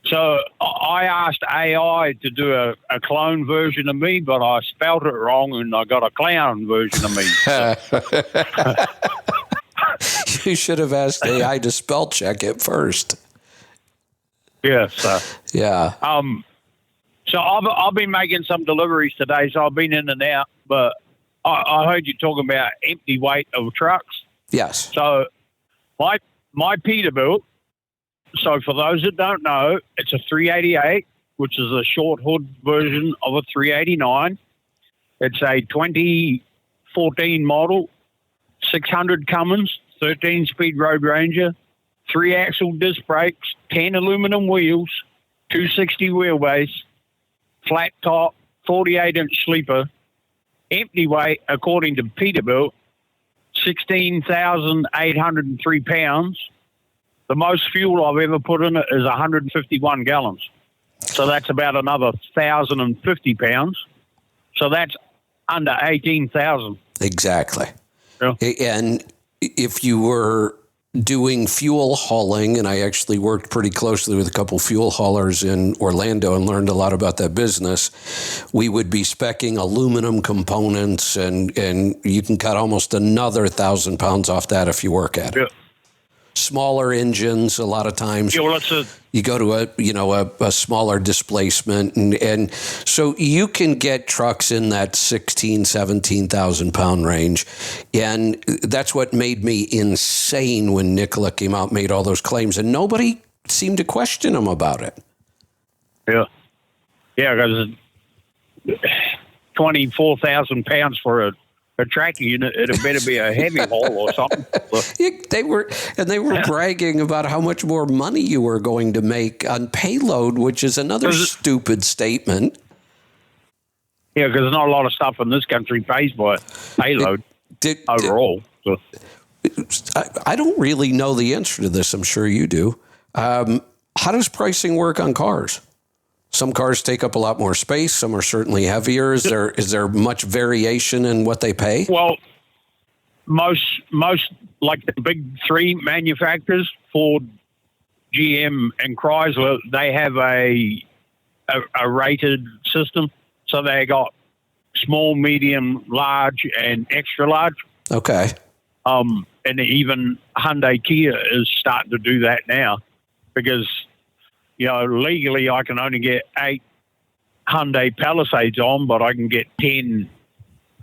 So I asked AI to do a clone version of me, but I spelled it wrong and I got a clown version of me. You should have asked AI to spell check it first. Yes. Yeah. So I'll be making some deliveries today, so I've been in and out, but I heard you talking about empty weight of trucks. Yes. So my Peterbilt, so for those that don't know, it's a 388, which is a short hood version of a 389. It's a 2014 model, 600 Cummins, 13-speed Road Ranger, 3-axle disc brakes, 10 aluminum wheels, 260 wheelbase, flat top, 48-inch sleeper, empty weight, according to Peterbilt, 16,803 pounds. The most fuel I've ever put in it is 151 gallons. So that's about another 1,050 pounds. So that's under 18,000. Exactly. Yeah. And if you were doing fuel hauling, and I actually worked pretty closely with a couple fuel haulers in Orlando and learned a lot about that business, we would be speccing aluminum components, and you can cut almost another 1,000 pounds off that if you work at it. Yeah. Smaller engines, a lot of times. Yeah, well, you go to a smaller displacement, and so you can get trucks in that 17,000 pound range, and that's what made me insane when Nikola came out, made all those claims, and nobody seemed to question him about it. Yeah, because 24,000 pounds for a tractor unit, it better be a heavy haul or something. They were bragging about how much more money you were going to make on payload, which is another stupid statement. Yeah, because not a lot of stuff in this country pays by payload overall. I don't really know the answer to this. I'm sure you do. How does pricing work on cars? Some cars take up a lot more space. Some are certainly heavier. Is there much variation in what they pay? Well, most like the big three manufacturers, Ford, GM, and Chrysler, they have a rated system. So they got small, medium, large, and extra large. Okay. And even Hyundai Kia is starting to do that now because, legally I can only get 8 Hyundai Palisades on, but I can get 10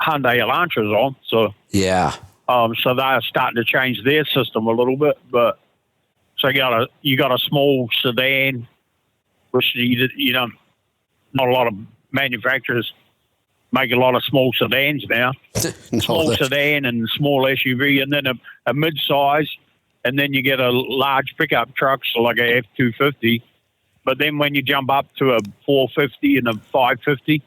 Hyundai Elantras on. So yeah. So they're starting to change their system a little bit, but so you got a small sedan, which not a lot of manufacturers make a lot of small sedans now. Small sedan and small SUV, and then a mid-size, and then you get a large pickup truck, so like a F-250. But then when you jump up to a 450 and a 550,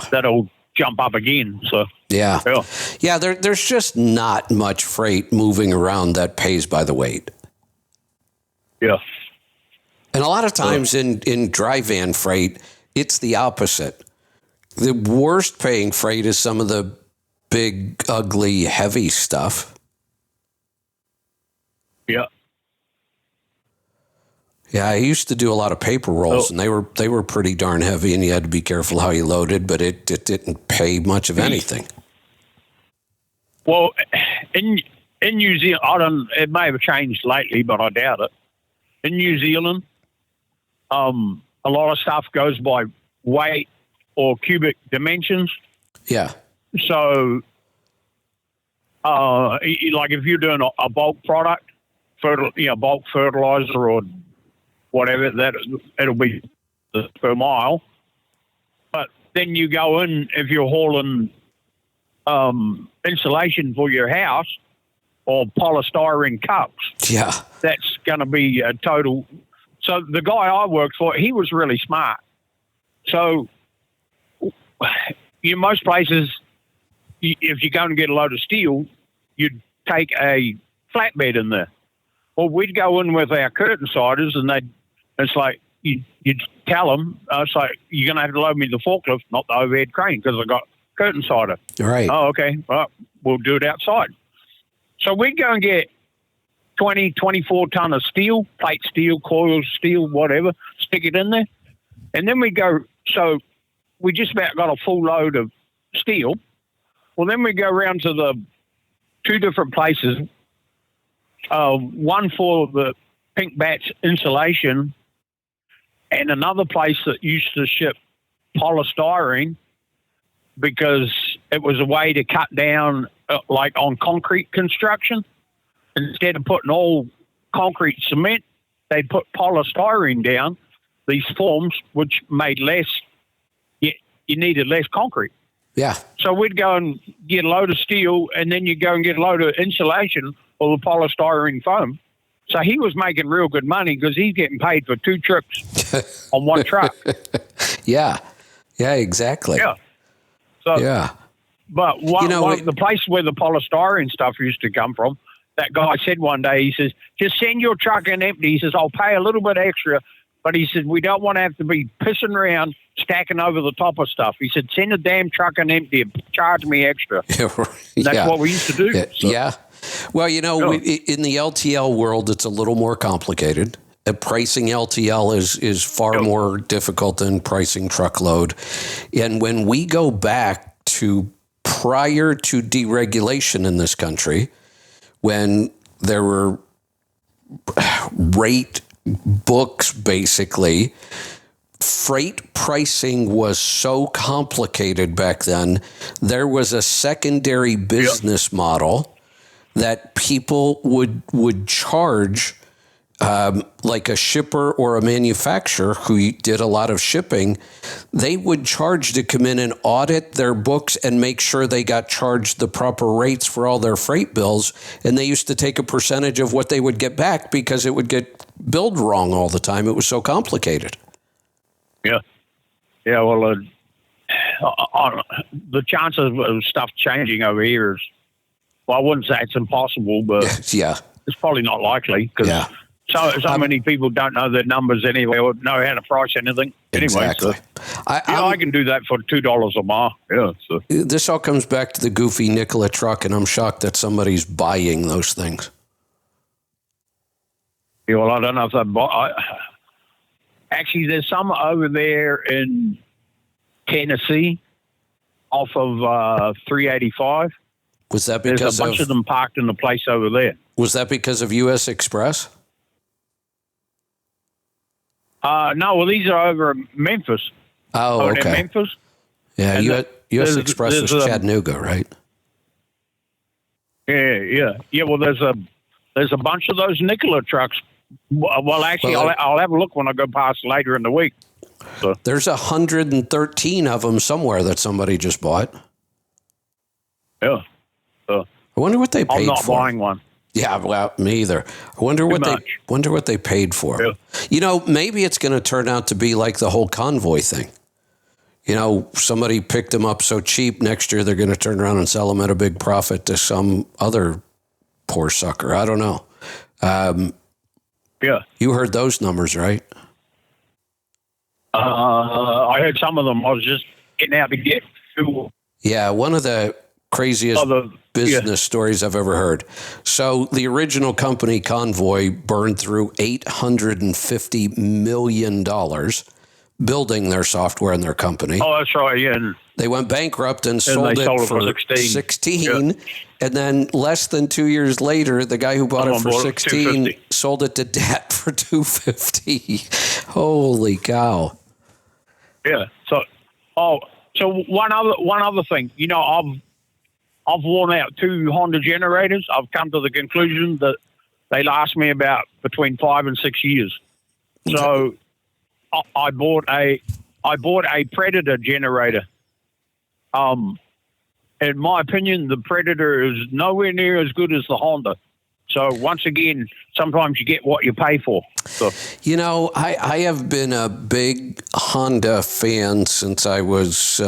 that'll jump up again. So yeah. There's just not much freight moving around that pays by the weight. Yeah, and a lot of times in dry van freight, it's the opposite. The worst paying freight is some of the big, ugly, heavy stuff. Yeah. Yeah, I used to do a lot of paper rolls, and they were pretty darn heavy, and you had to be careful how you loaded, but it didn't pay much of anything. Well, in New Zealand, it may have changed lately, but I doubt it. In New Zealand, a lot of stuff goes by weight or cubic dimensions. Yeah. So, like if you're doing a bulk product, bulk fertilizer or whatever, it'll be per mile. But then you go in, if you're hauling insulation for your house or polystyrene cups, that's going to be a total. So the guy I worked for, he was really smart. So in most places, if you're going to get a load of steel, you'd take a flatbed in there. Well, we'd go in with our curtain siders, and it's like you'd tell them, it's like, you're going to have to load me the forklift, not the overhead crane, because I got curtain cider. Right. Oh, okay. Well, we'll do it outside. So we'd go and get 20, 24 ton of steel, plate steel, coil steel, whatever, stick it in there. And then we go, so we just about got a full load of steel. Well, then we go around to the 2 different places, one for the pink batch insulation and another place that used to ship polystyrene because it was a way to cut down, like on concrete construction. Instead of putting all concrete cement, they put polystyrene down, these forms, which made less, you needed less concrete. Yeah. So we'd go and get a load of steel, and then you go and get a load of insulation or the polystyrene foam. So he was making real good money because he's getting paid for 2 trips on one truck. Yeah. Yeah, exactly. Yeah. So, yeah. But the place where the polystyrene stuff used to come from, that guy said one day, he says, just send your truck in empty. He says, I'll pay a little bit extra. But he said, we don't want to have to be pissing around, stacking over the top of stuff. He said, send the damn truck in empty and charge me extra. That's what we used to do. Yeah. Well, in the LTL world, it's a little more complicated. Pricing LTL is far more difficult than pricing truckload. And when we go back to prior to deregulation in this country, when there were rate books, basically, freight pricing was so complicated back then, there was a secondary business model that people would charge, like a shipper or a manufacturer who did a lot of shipping, they would charge to come in and audit their books and make sure they got charged the proper rates for all their freight bills. And they used to take a percentage of what they would get back because it would get billed wrong all the time. It was so complicated. Yeah. Yeah, well, the chances of stuff changing over here is, well, I wouldn't say it's impossible, but it's probably not likely because so many people don't know their numbers anyway or know how to price anything. Exactly. Anyway, so, I can do that for $2 a mile. Yeah. So. This all comes back to the goofy Nikola truck, and I'm shocked that somebody's buying those things. Yeah, well, I don't know if actually, there's some over there in Tennessee off of 385. Was that because there's a bunch of them parked in the place over there? Was that because of U.S. Express? No, well, these are over in Memphis. Oh, okay. In Memphis. Yeah, U.S. Express was Chattanooga, right? Yeah. Well, there's a bunch of those Nikola trucks. Well, actually, I'll have a look when I go past later in the week. So. There's 113 of them somewhere that somebody just bought. Yeah. I wonder what they paid for. I'm not buying one. Yeah, well, me either. I wonder what they paid for. Yeah. Maybe it's going to turn out to be like the whole Convoy thing. Somebody picked them up so cheap. Next year, they're going to turn around and sell them at a big profit to some other poor sucker. I don't know. Yeah. You heard those numbers, right? I heard some of them. I was just getting out to get fuel. Yeah, one of the craziest business stories I've ever heard. So the original company, Convoy, burned through $850 million building their software and their company. Oh, that's right, yeah. They went bankrupt and sold it for 16. And then less than 2 years later, the guy who bought it for 16 sold it to debt for $250. Holy cow. Yeah. So one other thing, I've worn out 2 Honda generators. I've come to the conclusion that they last me about between 5 and 6 years. So I bought a Predator generator. In my opinion, the Predator is nowhere near as good as the Honda. So once again, sometimes you get what you pay for. So. I have been a big Honda fan since I was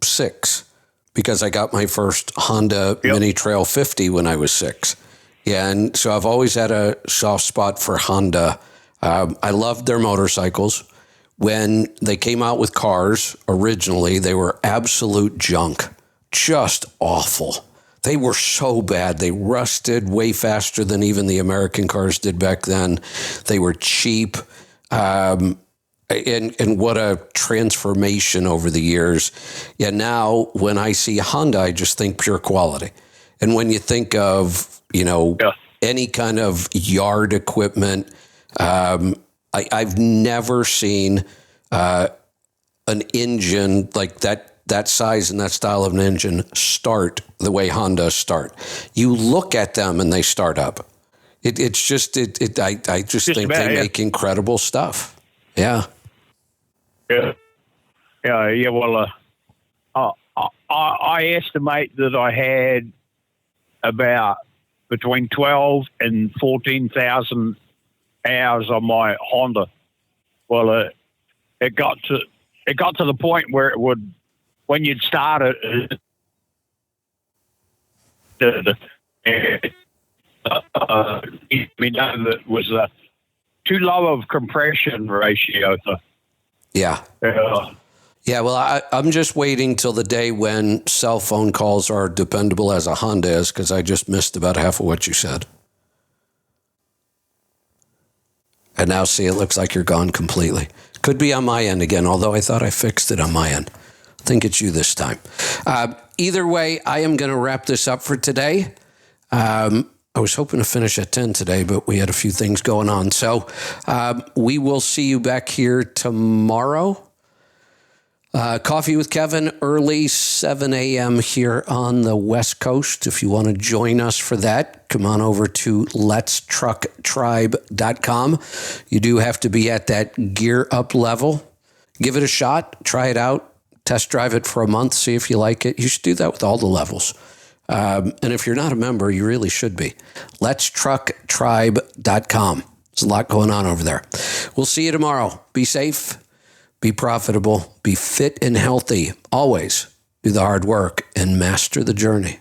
6 because I got my first Honda Mini Trail 50 when I was 6. And so I've always had a soft spot for Honda. I loved their motorcycles. When they came out with cars originally, they were absolute junk, just awful. They were so bad. They rusted way faster than even the American cars did back then. They were cheap. And what a transformation over the years. Yeah, now when I see Honda, I just think pure quality. And when you think of, any kind of yard equipment, I've never seen an engine like that size and that style of an engine start the way Hondas start. You look at them and they start up. I just think they make incredible stuff. Yeah. Yeah. Well, I estimate that I had about between 12 and 14,000 hours on my Honda. Well, it got to the point where it would, when you'd start it, it was too low of compression ratio. So, Yeah. Yeah, well, I'm just waiting till the day when cell phone calls are dependable as a Honda is, because I just missed about half of what you said. And now, see, it looks like you're gone completely. Could be on my end again, although I thought I fixed it on my end. I think it's you this time. Either way, I am going to wrap this up for today. I was hoping to finish at 10 today, but we had a few things going on. So we will see you back here tomorrow. Coffee with Kevin, early 7 a.m. here on the West Coast. If you want to join us for that, come on over to letstrucktribe.com. You do have to be at that gear up level. Give it a shot. Try it out. Test drive it for a month. See if you like it. You should do that with all the levels. And if you're not a member, you really should be. letstrucktribe.com. There's a lot going on over there. We'll see you tomorrow. Be safe. Be profitable, be fit and healthy. Always do the hard work and master the journey.